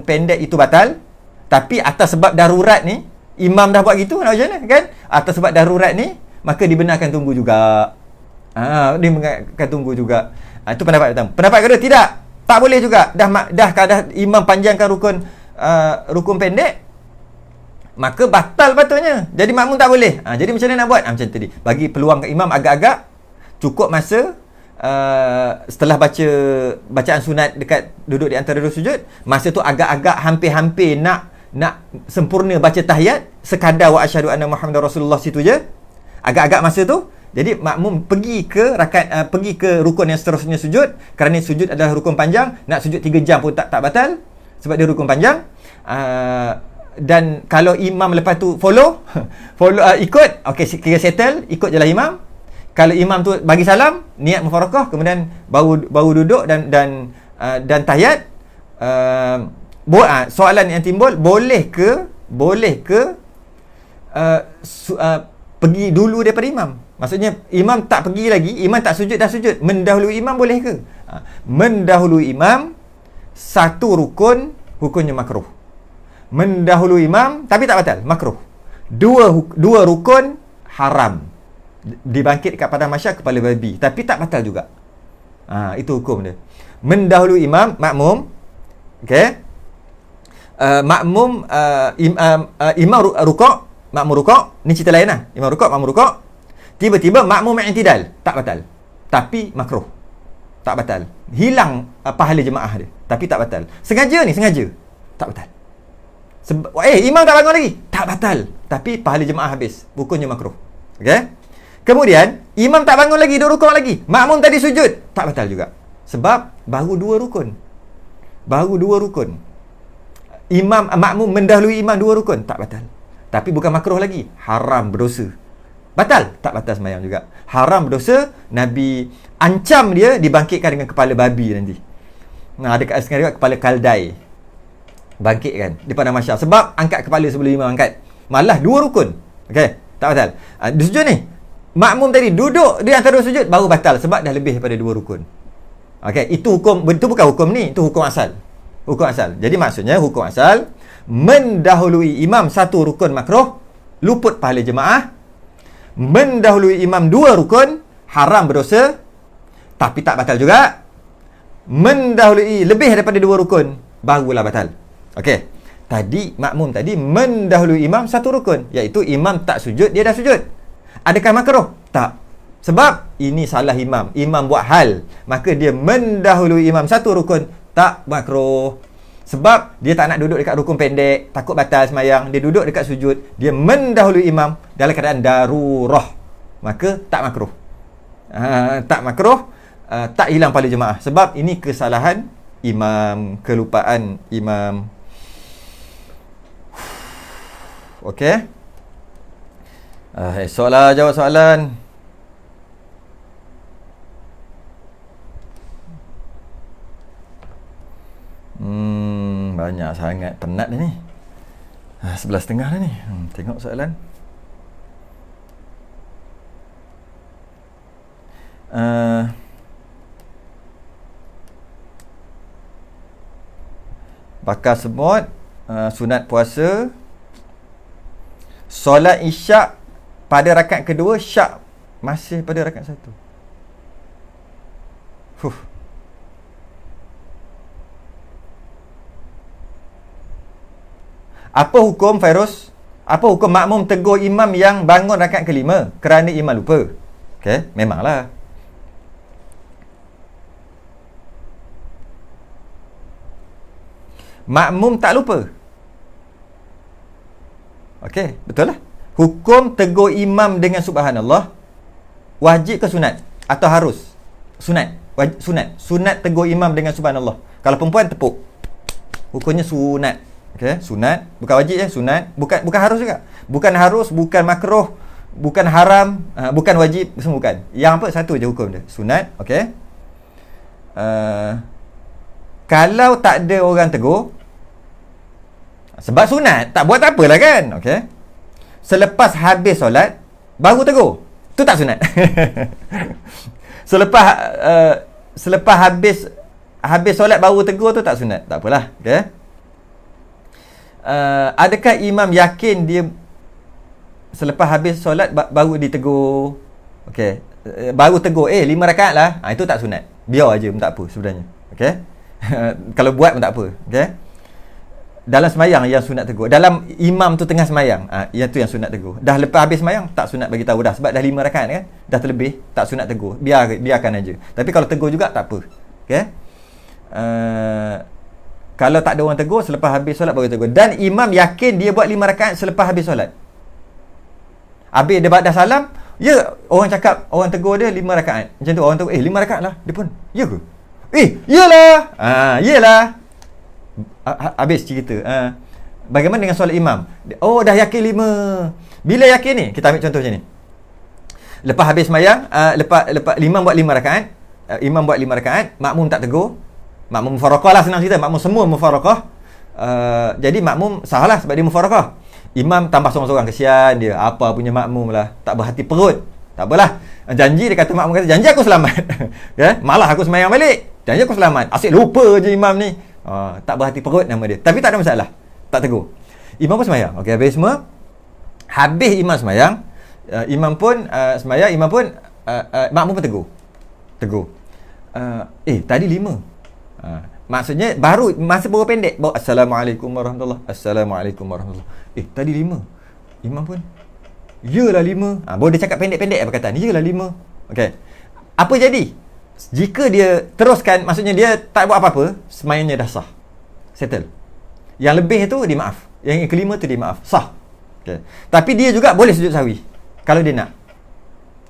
pendek itu batal, tapi atas sebab darurat ni, imam dah buat gitu, nak macam mana kan? Atas sebab darurat ni, maka dibenarkan tunggu juga. Dibenarkan tunggu juga. Itu pendapat pertama. Pendapat kedua, tak boleh juga. Dah imam panjangkan rukun pendek, maka batal patutnya. Jadi makmum tak boleh. Jadi macam mana nak buat? Macam tadi, bagi peluang kat imam agak-agak, cukup masa. Setelah baca bacaan sunat dekat duduk di antara dua sujud, masa tu agak-agak hampir-hampir nak sempurna baca tahiyat, sekadar wa asyhadu anna Muhammadar Rasulullah situ je, agak-agak masa tu. Jadi makmum pergi ke rukun yang seterusnya sujud, kerana sujud adalah rukun panjang. Nak sujud 3 jam pun tak batal sebab dia rukun panjang. Dan kalau imam lepas tu follow ikut, okey, kira settle, ikut je lah imam. Kalau imam tu bagi salam, niat mufarakah, kemudian baru duduk dan tahiyat. Soalan yang timbul, boleh ke pergi dulu daripada imam? Maksudnya imam tak pergi lagi, imam tak sujud, dah sujud, mendahului imam boleh ke? Mendahului imam satu rukun, hukumnya makruh. Mendahului imam tapi tak batal, makruh. Dua rukun haram. Dibangkit kat padang mahsyar kepala babi, tapi tak batal juga. Itu hukum dia. Mendahului imam, makmum. Okey. Imam rukuk, makmum rukuk, ni cerita lain lah. Imam rukuk, makmum rukuk. Tiba-tiba makmum i'tidal, tak batal. Tapi makruh. Tak batal. Hilang pahala jemaah dia, tapi tak batal. Sengaja, tak batal. Imam tak bangun lagi, tak batal. Tapi pahala jemaah habis. Hukumnya makruh. Okey. Kemudian imam tak bangun lagi, duduk rukuk lagi, makmum tadi sujud, tak batal juga. Sebab baru dua rukun. Makmum mendahului imam 2 rukun, tak batal. Tapi bukan makruh lagi, haram, berdosa. Batal? Tak batal sembahyang juga. Haram, berdosa. Nabi ancam dia dibangkitkan dengan kepala babi nanti. Dekat sekarang kepala kaldai, bangkitkan di padang mahsyar. Sebab angkat kepala sebelum imam angkat. Malah 2 rukun. Okey, tak batal. Di sujud ni, makmum tadi duduk di antara sujud, baru batal sebab dah lebih daripada 2 rukun. Okey, itu bukan hukum ni, itu hukum asal. Jadi maksudnya hukum asal, mendahului imam 1 rukun makruh, luput pahala jemaah. Mendahului imam 2 rukun, haram, berdosa, tapi tak batal juga. Mendahului lebih daripada 2 rukun, barulah batal. Okey. Tadi makmum tadi mendahului imam 1 rukun, iaitu imam tak sujud, dia dah sujud. Adakah makruh? Tak. Sebab ini salah imam buat hal, maka dia mendahului imam 1 rukun, tak makruh. Sebab dia tak nak duduk dekat rukun pendek, takut batal semayang, dia duduk dekat sujud, dia mendahului imam dalam keadaan darurah, maka tak makruh. Tak makruh, tak hilang pahala jemaah. Sebab ini kesalahan imam, kelupaan imam. Okey. Esoklah jawab soalan. Banyak sangat, penat dah ni. 11.30 dah ni. Tengok soalan. Bakar semut, sunat puasa, solat isyak pada rakaat kedua, syak masih pada rakaat satu. Apa hukum Fairuz? Apa hukum makmum tegur imam yang bangun rakaat kelima kerana imam lupa? Okey, memanglah. Makmum tak lupa. Okey, betul lah. Hukum tegur imam dengan subhanallah wajib ke sunat? Atau harus? Sunat. Sunat. Sunat tegur imam dengan subhanallah. Kalau perempuan tepuk. Hukumnya sunat. Okey, sunat, bukan wajib sunat, bukan harus juga. Bukan harus, bukan makruh, bukan haram, bukan wajib, semua bukan. Yang apa? Satu je hukum dia. Sunat, okey. Kalau tak ada orang tegur, sebab sunat, tak buat tak apalah kan? Okey. Selepas habis solat baru tegur. Tu tak sunat. Selepas habis solat baru tegur tu tak sunat. Tak apalah, okey. Adakah imam yakin dia selepas habis solat baru ditegur? Okey, baru tegur 5 rakaat lah. Itu tak sunat. Biar aje pun tak apa sebenarnya. Okey. Kalau buat pun tak apa. Okey. Dalam semayang yang sunat tegur. Dalam imam tu tengah semayang, yang tu yang sunat tegur. Dah lepas habis semayang tak sunat bagi tahu dah, sebab dah 5 rakaat kan. Dah terlebih, tak sunat tegur. Biarkan aja. Tapi kalau tegur juga tak apa. Okey. Kalau tak ada orang tegur, selepas habis solat baru tegur. Dan imam yakin dia buat 5 rakaat selepas habis solat. Habis dia dah salam, ya, orang cakap, orang tegur dia 5 rakaat. Macam tu orang tegur, 5 rakaat lah. Dia pun, ya ke? Iyalah. Iyalah. Habis cerita. Bagaimana dengan solat imam? Dah yakin 5. Bila yakin ni? Kita ambil contoh macam ni. Lepas habis semayang, lepas imam buat 5 rakaat, imam buat 5 rakaat, makmum tak tegur. Makmum mufarakah lah, senang cerita. Makmum semua mufarakah. Jadi makmum salah sebab dia mufarakah. Imam tambah seorang-seorang, kesian dia. Apa punya makmum lah, tak berhati perut. Tak apalah. Janji, dia kata, makmum kata, janji aku selamat. Ya? Malah aku semayang balik. Janji aku selamat. Asyik lupa je imam ni. Tak berhati perut nama dia. Tapi tak ada masalah. Tak tegur. Imam pun semayang. Okey, habis semua. Habis imam semayang, imam pun semayang, imam pun makmum pun tegur. Tadi 5. Maksudnya masa baru pendek. Assalamualaikum warahmatullahi. Assalamualaikum warahmatullahi. Tadi 5. Imam pun, yalah 5. Baru dia cakap pendek-pendek perkataan. Yalah 5. Okey. Apa jadi? Jika dia teruskan, maksudnya dia tak buat apa-apa, semayangnya dah sah. Settle. Yang lebih tu dia maaf. Yang kelima tu dia maaf. Sah. Okey. Tapi dia juga boleh sujud sahwi kalau dia nak.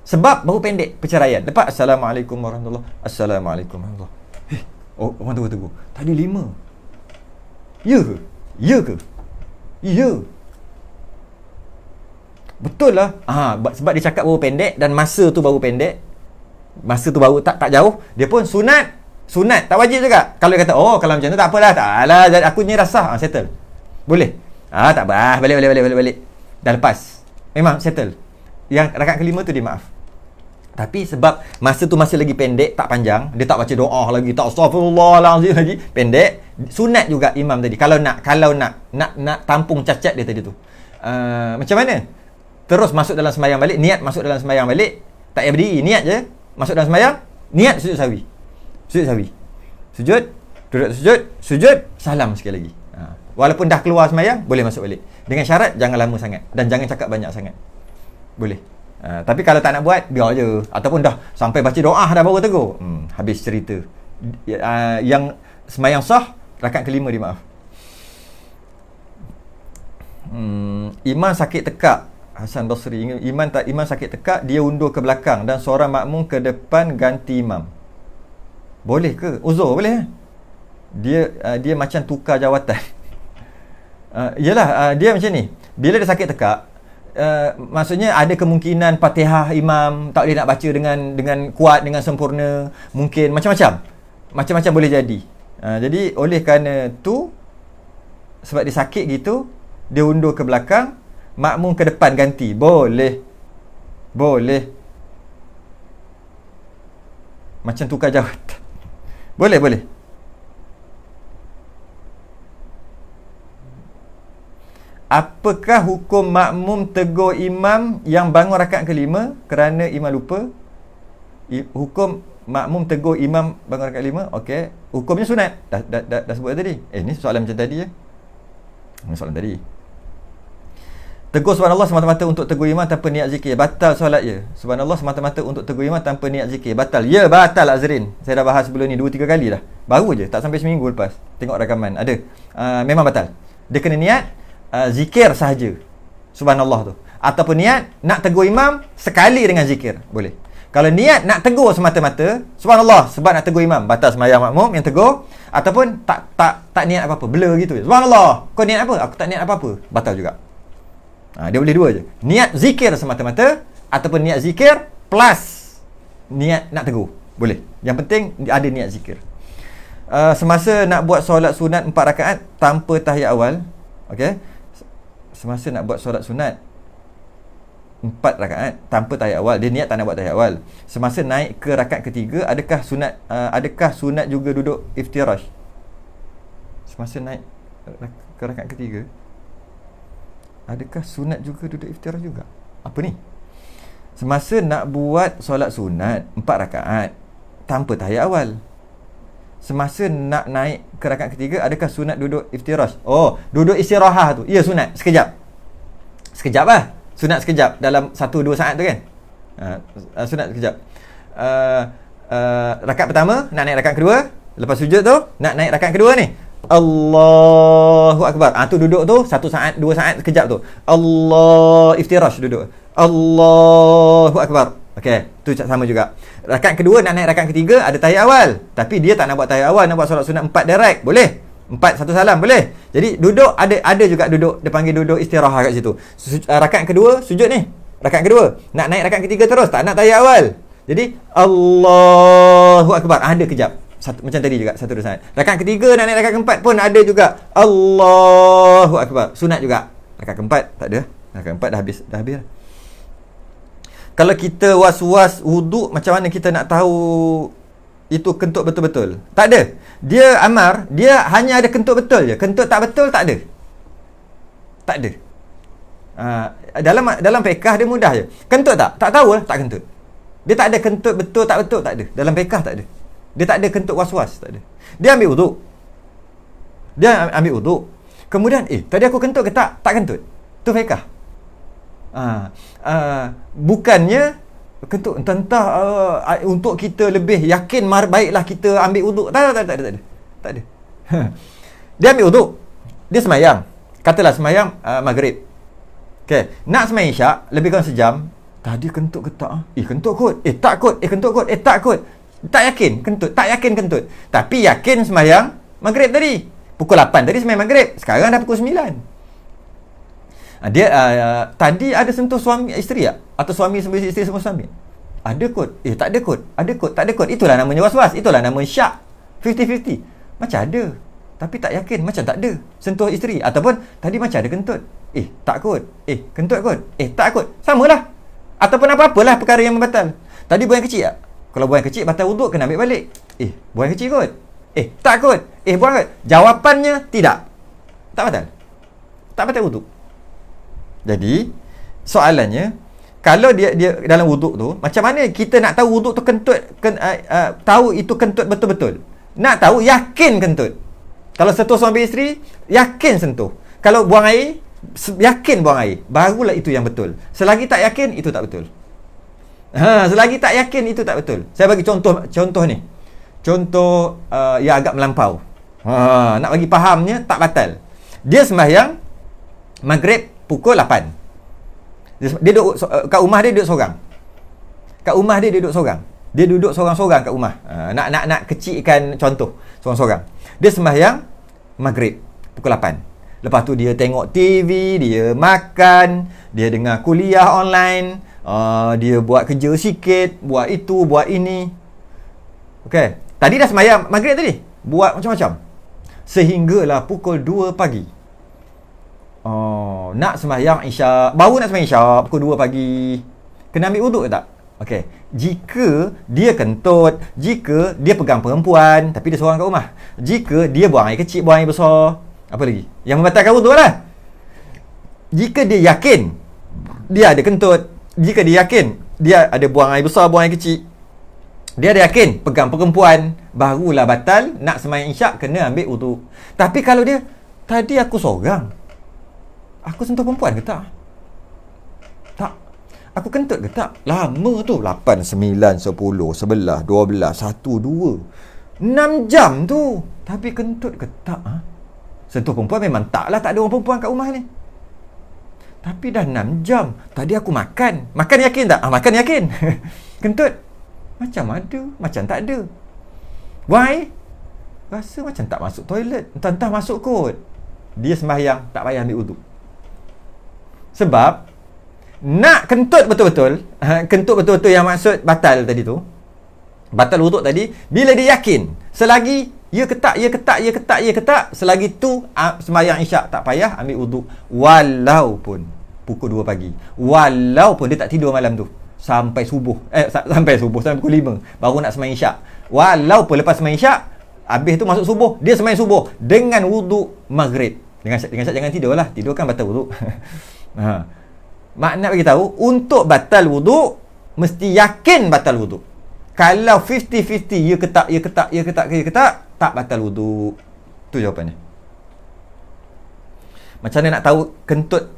Sebab baru pendek perceraian. Lepas Assalamualaikum warahmatullahi. Assalamualaikum warahmatullahi. Orang tegur. Tadi 5. Ya ke? Ya ke? Ya. Betul lah. Sebab dia cakap baru pendek dan masa tu baru pendek. Masa tu baru tak jauh. Dia pun sunat. Tak wajib juga. Kalau dia kata, kalau macam tu tak apalah. Taklah, aku ni rasa. Settle. Boleh. Tak apa. Balik. Dah lepas. Memang settle. Yang rakaat kelima tu dia maaf. Tapi sebab masa tu masih lagi pendek, tak panjang, dia tak baca doa lagi, tak astagfirullahalazim lagi, pendek, sunat juga imam tadi. Kalau nak tampung cacat dia tadi tu. Macam mana? Terus masuk dalam sembahyang balik, niat masuk dalam sembahyang balik, tak payah berdiri, niat je, masuk dalam sembahyang, niat sujud sahwi. Sujud, duduk sujud, salam sekali lagi. Walaupun dah keluar sembahyang, boleh masuk balik. Dengan syarat jangan lama sangat dan jangan cakap banyak sangat. Boleh. Tapi kalau tak nak buat, biar je. Ataupun dah sampai baca doa dah baru tegur, habis cerita. Yang sembahyang sah, rakaat kelima dia maaf. Imam sakit tekak, Hasan Basri, imam sakit tekak, dia undur ke belakang dan seorang makmum ke depan ganti imam. Boleh ke? Uzur boleh. Dia macam tukar jawatan. Dia macam ni. Bila dia sakit tekak, maksudnya ada kemungkinan Fatihah imam tak boleh nak baca dengan kuat, dengan sempurna, mungkin macam-macam boleh jadi. Jadi oleh kerana tu, sebab dia sakit gitu, dia undur ke belakang, makmum ke depan ganti. Boleh. Macam tukar jawatan. Boleh. Apakah hukum makmum tegur imam yang bangun rakaat kelima kerana imam lupa? Hukum makmum tegur imam bangun rakaat kelima, okey. Hukumnya sunat. Dah sebut tadi. Ni soalan macam tadi ya. Ini soalan tadi. Tegur subhanallah semata-mata untuk tegur imam tanpa niat zikir, batal solat ya. Subhanallah semata-mata untuk tegur imam tanpa niat zikir, batal. Ya, batal Azrin. Saya dah bahas sebelum ni 2-3 kali dah. Baru je, tak sampai seminggu lepas. Tengok rakaman, ada. Memang batal. Dia kena niat zikir sahaja, subhanallah tu. Ataupun niat nak tegur imam sekali dengan zikir, boleh. Kalau niat nak tegur semata-mata, subhanallah sebab nak tegur imam, batal sembahyang makmum yang tegur. Ataupun tak niat apa-apa, blur gitu. Subhanallah, kau niat apa? Aku tak niat apa-apa, batal juga. Dia boleh dua je. Niat zikir semata-mata ataupun niat zikir plus niat nak tegur, boleh. Yang penting ada niat zikir. Semasa nak buat solat sunat 4 rakaat tanpa tahiyat awal, okey. Semasa nak buat solat sunat 4 rakaat tanpa tahiyat awal, dia niat tak nak buat tahiyat awal. Semasa naik ke rakaat ketiga, adakah sunat juga duduk iftirash? Semasa naik ke rakaat ketiga, adakah sunat juga duduk iftirash juga? Apa ni? Semasa nak buat solat sunat 4 rakaat tanpa tahiyat awal, semasa nak naik ke rakaat ketiga, adakah sunat duduk iftirash? Duduk istirahat tu. Ya, sunat. Sekejap lah. Sunat sekejap dalam 1-2 saat tu kan. Sunat sekejap. Rakaat pertama nak naik rakaat kedua, lepas sujud tu nak naik rakaat kedua ni, Allahu Akbar. Tu duduk tu 1 saat 2 saat sekejap tu. Allah iftirash duduk. Allahu Akbar. Okey, tu sama juga. Rakaat kedua nak naik rakaat ketiga ada tahiyat awal, tapi dia tak nak buat tahiyat awal, nak buat solat sunat 4 direct, boleh. 4 satu salam boleh. Jadi duduk ada juga duduk, dia panggil duduk istirahat kat situ. Rakaat kedua sujud ni. Rakaat kedua nak naik rakaat ketiga terus, tak nak tahiyat awal. Jadi Allahu Akbar. Ada kejap. Macam tadi juga 1-2 saat. Rakaat ketiga nak naik rakaat keempat pun ada juga Allahu Akbar. Sunat juga. Rakaat keempat tak ada. Rakaat keempat dah habis. Kalau kita was-was wuduk, macam mana kita nak tahu itu kentut betul-betul? Tak ada. Dia Amar, dia hanya ada kentut betul je. Kentut tak betul tak ada. Tak ada. Dalam fiqh dia mudah je. Kentut tak? Tak tahu lah, tak kentut. Dia tak ada kentut betul tak betul, tak ada. Dalam fiqh tak ada. Dia tak ada kentut was-was, tak ada. Dia ambil wuduk. Kemudian, tadi aku kentut ke tak? Tak kentut. Tu fiqh. Bukannya kentut tentang untuk kita lebih yakin, baiklah kita ambil wuduk. Tak ada. Dia ambil wuduk, dia semayang, katalah semayang maghrib. Okey, nak semayang isyak lebih kurang sejam. Tadi kentut ke tak? Kentut kot. Tak kot. Kentut kot. Tak kot. Tak yakin kentut. Tapi yakin semayang maghrib tadi. Pukul 8 tadi semayang maghrib. Sekarang dah pukul 9. Dia tadi ada sentuh suami isteri tak? Atau suami sama isteri sama suami? Ada kot. Tak ada kot. Ada kot. Tak ada kot. Itulah namanya was-was. Itulah nama syak. 50-50. Macam ada, tapi tak yakin. Macam tak ada sentuh isteri. Ataupun tadi macam ada kentut. Tak kot. Kentut kot. Tak kot. Samalah. Ataupun apa-apalah perkara yang membatal. Tadi buang kecil tak? Kalau buang kecil batal wuduk, kena ambil balik. Buang kecil kot. Tak kot. Buang kot. Jawapannya tidak. Tak batal. Tak batal wuduk. Jadi soalannya, kalau dia dalam wuduk tu, macam mana kita nak tahu wuduk tu kentut, tahu itu kentut betul-betul? Nak tahu, yakin kentut. Kalau sentuh suami isteri, yakin sentuh. Kalau buang air, yakin buang air. Barulah itu yang betul. Selagi tak yakin, itu tak betul. Selagi tak yakin, itu tak betul. Saya bagi contoh ni. Contoh yang agak melampau. Nak bagi fahamnya, tak batal. Dia sembahyang Maghrib pukul 8. Dia duduk kat rumah dia, duduk seorang. Kat rumah dia duduk seorang. Dia duduk seorang-seorang kat rumah. Nak kecilkan contoh, seorang-seorang. Dia sembahyang maghrib pukul 8. Lepas tu dia tengok TV, dia makan, dia dengar kuliah online, dia buat kerja sikit, buat itu, buat ini. Okey. Tadi dah sembahyang maghrib tadi. Buat macam-macam. Sehinggalah pukul 2 pagi. Nak sembahyang isyak. Baru nak sembahyang isyak pukul 2 pagi. Kena ambil wuduk ke tak? Okey. Jika dia kentut, jika dia pegang perempuan tapi dia seorang kat rumah, jika dia buang air kecil, buang air besar, apa lagi? Yang membatalkan wuduk lah. Jika dia yakin dia ada kentut, jika dia yakin dia ada buang air besar, buang air kecil, dia ada yakin pegang perempuan, barulah batal nak sembahyang isyak, kena ambil wuduk. Tapi kalau dia, tadi aku seorang, aku sentuh perempuan ke tak? Tak. Aku kentut ke tak? Lama tu. 8, 9, 10, 11, 12, 1, 2. 6 jam tu. Tapi kentut ke tak? Sentuh perempuan memang taklah, tak ada orang perempuan kat rumah ni. Tapi dah 6 jam. Tadi aku makan. Makan yakin tak? Makan yakin. Kentut? Macam ada, macam tak ada. Why? Rasa macam tak masuk toilet. Entah-entah masuk kot. Dia sembahyang, tak payah ambil wuduk. Sebab nak kentut betul-betul, kentut betul-betul yang maksud batal tadi tu, batal wuduk tadi, bila dia yakin, selagi ya ketak, selagi tu sembahyang isyak tak payah ambil wuduk, walaupun pukul 2 pagi, walaupun dia tak tidur malam tu sampai subuh, sampai pukul 5 baru nak sembahyang isyak, walaupun lepas sembahyang isyak habis tu masuk subuh, dia sembahyang subuh dengan wuduk maghrib. Dengan syarat jangan tidur lah, tidur kan batal wuduk. Makna bagi tahu, untuk batal wuduk mesti yakin batal wuduk. Kalau 50-50, ya ketak, tak batal wuduk. Tu jawapannya. Macam mana nak tahu kentut?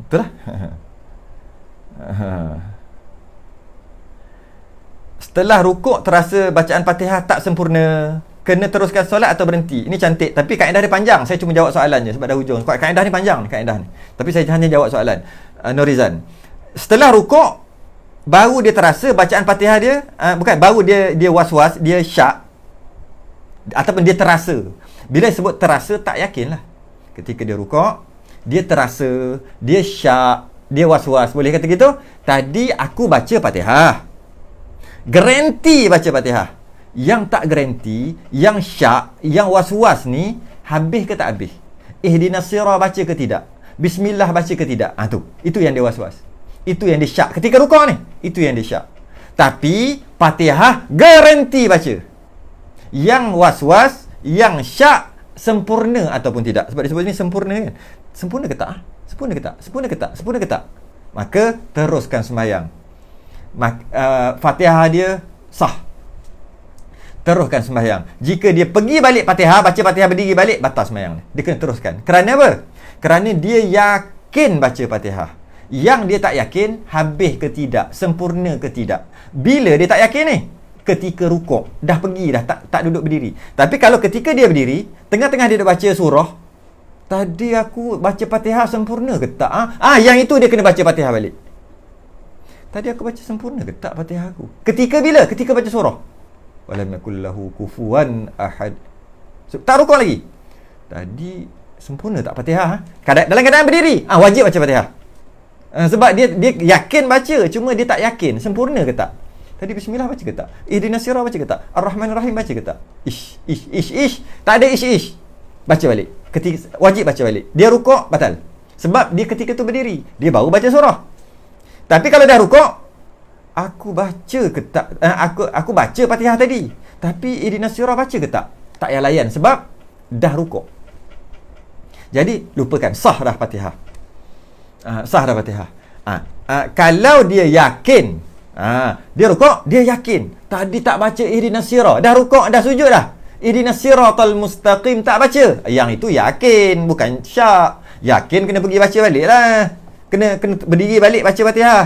Betul lah. Setelah rukuk terasa bacaan Fatihah tak sempurna, kena teruskan solat atau berhenti? Ini cantik, tapi kaedah dia panjang. Saya cuma jawab soalan je sebab dah hujung. Kaedah ni panjang, kaedah ni. Tapi saya hanya jawab soalan. Norizan, setelah rukuk baru dia terasa bacaan Fatihah dia, baru dia was-was, dia syak, ataupun dia terasa. Bila sebut terasa, tak yakinlah. Ketika dia rukuk, dia terasa, dia syak, dia was-was. Boleh kata gitu? Tadi aku baca Fatihah, garanti baca Fatihah. Yang tak garanti, yang syak, yang was-was ni, habis ke tak habis? Ihdinas sirah baca ke tidak? Bismillah baca ke tidak? Tu. Itu yang dia was-was. Itu yang dia syak. Ketika rukuk ni, itu yang dia syak. Tapi, Fatihah garanti baca. Yang was-was, yang syak, sempurna ataupun tidak. Sebab disebut ni sempurna kan? Sempurna ke tak? Sempurna ke tak? Sempurna ke tak? Sempurna ke tak? Maka, teruskan sembahyang. Fatihah dia sah. Teruskan sembahyang. Jika dia pergi balik Fatihah, baca Fatihah berdiri balik, batal sembahyang. Dia kena teruskan. Kerana apa? Kerana dia yakin baca Fatihah. Yang dia tak yakin, habis ke tidak, sempurna ke tidak. Bila dia tak yakin ni? Ketika rukuk. Dah pergi dah, tak duduk berdiri. Tapi kalau ketika dia berdiri, tengah-tengah dia duduk baca surah, tadi aku baca Fatihah sempurna ke tak? Yang itu dia kena baca Fatihah balik. Tadi aku baca sempurna ke tak Fatihah aku? Ketika bila? Ketika baca surah. Walam yakul lahu kufuwan ahad. Tak rukuk lagi. Tadi sempurna tak Fatihah? Dalam keadaan berdiri, wajib baca Fatihah. Sebab dia yakin baca, cuma dia tak yakin sempurna ke tak. Tadi bismillah baca ke tak? Ihdinas sirah baca ke tak? Ar-Rahman Ar-Rahim baca ke tak? Ish. Tak ada ish. Baca balik. Wajib baca balik. Dia rukuk batal. Sebab dia ketika tu berdiri, dia baru baca surah. Tapi kalau dah rukuk, aku baca ke tak? Aku baca Fatihah tadi, tapi ihdinas sirah baca ke tak? Tak payah layan sebab dah rukuk. Jadi lupakan, sah dah Fatihah. Sah dah Fatihah. Kalau dia yakin, dia rukuk, dia yakin tadi tak baca ihdinas sirah, dah rukuk, dah sujud dah, ihdinas siratal mustaqim tak baca, yang itu yakin, bukan syak. Yakin kena pergi baca balik lah, kena berdiri balik baca Fatihah,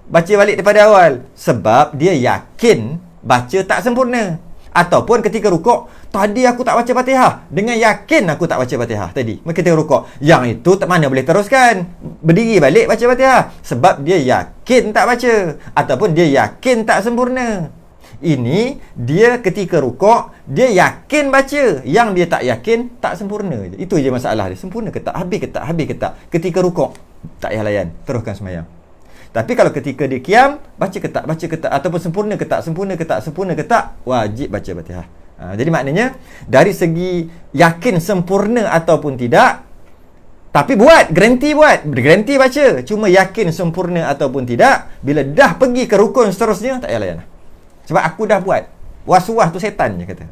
baca balik daripada awal. Sebab dia yakin baca tak sempurna. Ataupun ketika rukuk, tadi aku tak baca Fatihah, dengan yakin aku tak baca Fatihah tadi. Ketika rukuk, yang itu tak mana boleh teruskan, berdiri balik baca Fatihah, sebab dia yakin tak baca, ataupun dia yakin tak sempurna. Ini dia ketika rukuk, dia yakin baca, yang dia tak yakin tak sempurna. Itu je masalah dia. Sempurna ke tak, habis ke tak, habis ke tak. Ketika rukuk, tak payah layan, teruskan sembahyang. Tapi kalau ketika dia qiyam, baca ke tak, ataupun sempurna ke tak, wajib baca Fatihah. Jadi maknanya, dari segi yakin sempurna ataupun tidak, tapi garanti baca. Cuma yakin sempurna ataupun tidak, bila dah pergi ke rukun seterusnya, tak payah layan. Sebab aku dah buat. Was-was tu setan je kata.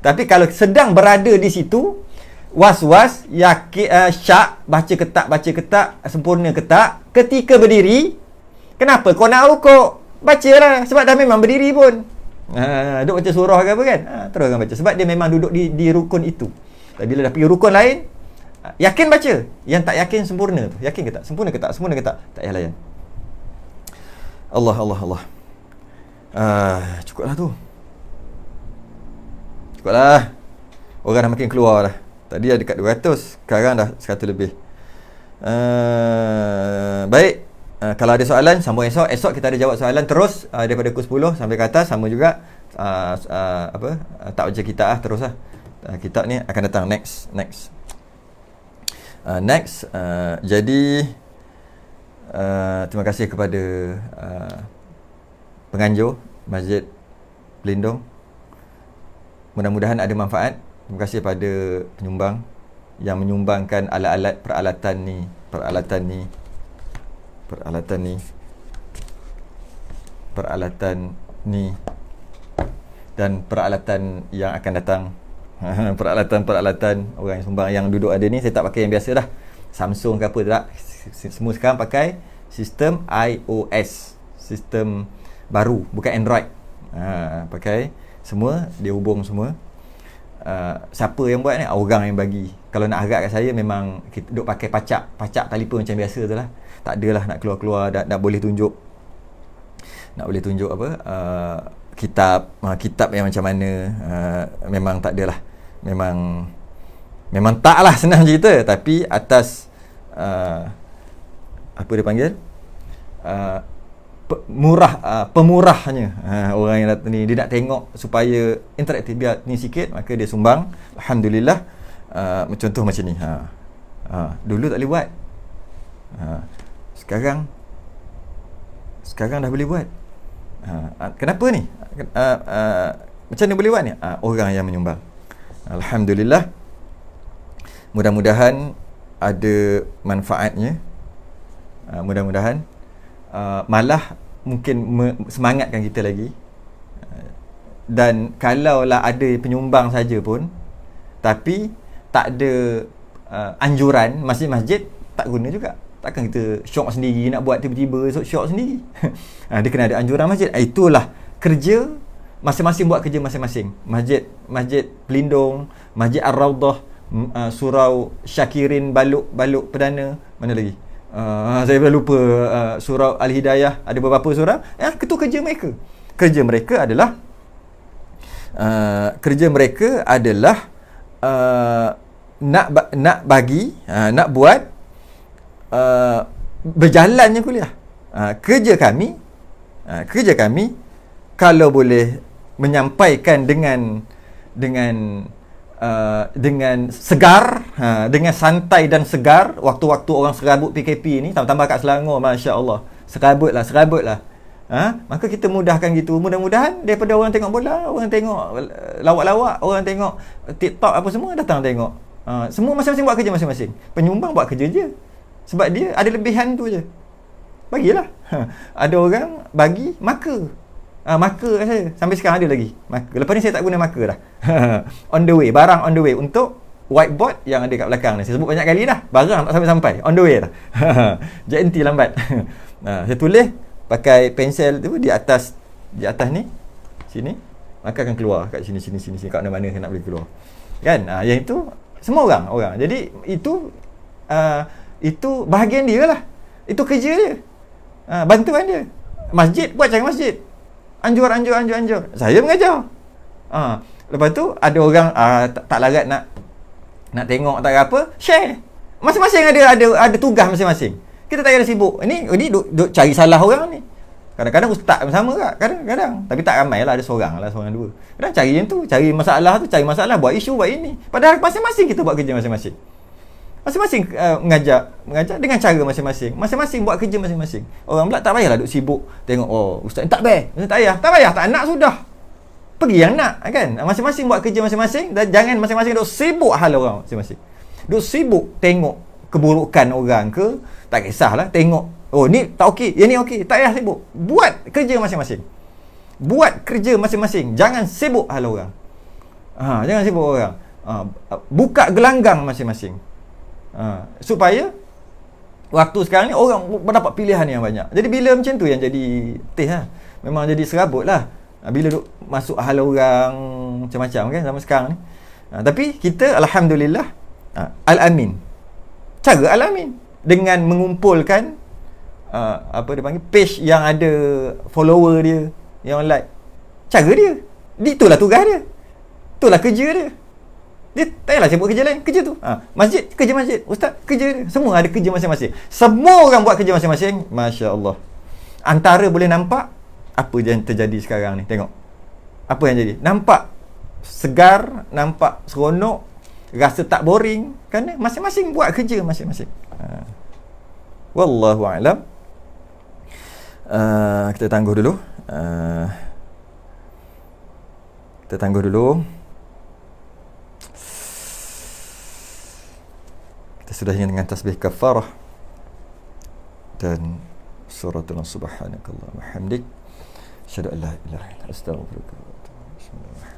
Tapi kalau sedang berada di situ, was-was, yakin, syak, baca ke tak, sempurna ke tak, ketika berdiri, kenapa kau nak rukuk? Bacalah, sebab dah memang berdiri pun. Duduk baca surah ke apa kan? Teruskan baca. Sebab dia memang duduk di rukun itu. Tapi bila dah pergi rukun lain, yakin baca. Yang tak yakin sempurna tu. Yakin ke tak? Sempurna ke tak? Tak payah layan. Allah. Cukuplah tu. Cukuplah. Orang dah makin keluar dah. Tadi dah dekat 200, sekarang dah 100 lebih. Baik. Kalau ada soalan, sambung esok. Esok kita ada jawab soalan terus daripada pukul 10 sampai ke atas. Sama juga tak baca kitab terus lah. Kitab ni akan datang next. Jadi terima kasih kepada penganjur Masjid Pelindung. Mudah-mudahan ada manfaat. Terima kasih pada penyumbang yang menyumbangkan peralatan ni dan peralatan yang akan datang. Peralatan orang yang sumbang yang duduk ada ni, saya tak pakai yang biasa dah, Samsung ke apa tak. Semua sekarang pakai sistem iOS, sistem baru, bukan Android. Pakai semua, dia hubung semua. Siapa yang buat ni? Orang yang bagi. Kalau nak harap kat saya, memang kita duk pakai pacak telefon macam biasa tu lah. Tak adalah nak keluar-keluar, nak boleh tunjuk apa, kitab yang macam mana. Memang tak adalah. Memang taklah, senang cerita. Tapi atas apa dia panggil, pemurahnya orang yang datang ni, dia nak tengok supaya interaktif, biar ni sikit, maka dia sumbang. Alhamdulillah. Contoh macam ni. Dulu tak boleh buat. Sekarang dah boleh buat. Kenapa ni? Macam mana boleh buat ni? Orang yang menyumbang. Alhamdulillah. Mudah-mudahan ada manfaatnya. Mudah-mudahan malah mungkin semangatkan kita lagi. Dan kalaulah ada penyumbang saja pun, tapi tak ada anjuran, masjid-masjid tak guna juga. Takkan kita syok sendiri nak buat, tiba-tiba esok syok sendiri. Dia kena ada anjuran masjid. Itulah kerja masing-masing, buat kerja masing-masing. Masjid Pelindung, Masjid Ar-Raudhah, Surau Syakirin Baluk Perdana, mana lagi? Saya dah lupa. Surau Al-Hidayah, ada beberapa surau. Itu kerja mereka. Kerja mereka adalah nak bagi, nak buat berjalannya kuliah. Kerja kami kalau boleh menyampaikan dengan segar, dengan santai dan segar. Waktu-waktu orang serabut PKP ni, tambah kat Selangor, masya-Allah, serabutlah. Maka kita mudahkan gitu. Mudah-mudahan daripada orang tengok bola, orang tengok lawak-lawak, orang tengok TikTok apa semua, datang tengok. Semua masing-masing buat kerja masing-masing. Penyumbang buat kerja je, sebab dia ada lebihan tu je. Bagilah. Ada orang bagi marker. Marker kat saya. Sampai sekarang ada lagi marker. Lepas ni saya tak guna marker dah. Barang on the way. Untuk whiteboard yang ada kat belakang ni. Saya sebut banyak kali dah. Barang tak sampai-sampai. On the way dah. JNT lambat. Saya tulis pakai pensel tu di atas ni. Sini. Maka akan keluar kat sini. Kat mana-mana saya nak boleh keluar. Kan? Yang itu semua orang. Jadi itu bahagian dia lah. Itu kerja dia. Bantuan dia. Masjid buat cara masjid. Anjur. Saya mengajar. Lepas tu ada orang tak larat nak tengok tak apa, share. Masing-masing ada tugas masing-masing. Kita tak payah sibuk. Ini duk cari salah orang ni. Kadang-kadang ustaz sama tak? Kadang-kadang. Tapi tak ramai lah, ada seorang dua. Kadang cari yang tu, cari masalah, buat isu, buat ini. Padahal masing-masing kita buat kerja masing-masing. Masing-masing mengajar dengan cara masing-masing. Masing-masing buat kerja masing-masing. Orang pula tak payahlah duk sibuk tengok, ustaz tak payah. Tak payah, tak nak sudah. Pergi yang nak, kan? Masing-masing buat kerja masing-masing dan jangan masing-masing duk sibuk hal orang masing-masing. Duk sibuk tengok keburukan orang ke, tak kisahlah, tengok ni tak okey, yang ni okey, tak payah sibuk. Buat kerja masing-masing. Jangan sibuk hal orang. Jangan sibuk orang. Buka gelanggang masing-masing. Supaya waktu sekarang ni orang mendapat pilihan yang banyak. Jadi bila macam tu yang jadi memang jadi serabut lah. Bila duk masuk hal orang macam-macam kan zaman sekarang ni. Tapi kita alhamdulillah Al-Amin. Cara Al-Amin dengan mengumpulkan apa dia panggil, page yang ada follower dia, yang like. Cara dia. Itulah tugas dia. Itulah kerja dia. Dia tak payahlah sibuk kerja lain. Kerja tu. Masjid, kerja masjid. Ustaz, kerja dia. Semua ada kerja masing-masing. Semua orang buat kerja masing-masing. Masya Allah. Antara boleh nampak apa yang terjadi sekarang ni. Tengok. Apa yang jadi. Nampak segar, nampak seronok, rasa tak boring. Kerana masing-masing buat kerja masing-masing. Wallahu a'lam. Kita tangguh dulu. Kita sudah dengan tasbih kafarah dan suratul subhanakallah wa hamdik, asyhadu an la ilaha illa anta, astaghfiruka wa atubu ilaik. Bismillahirrahmanirrahim.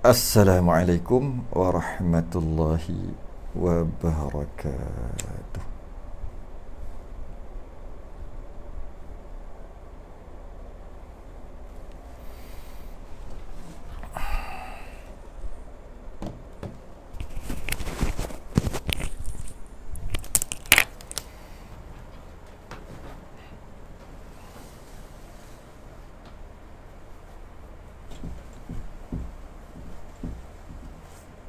Assalamualaikum warahmatullahi wabarakatuh.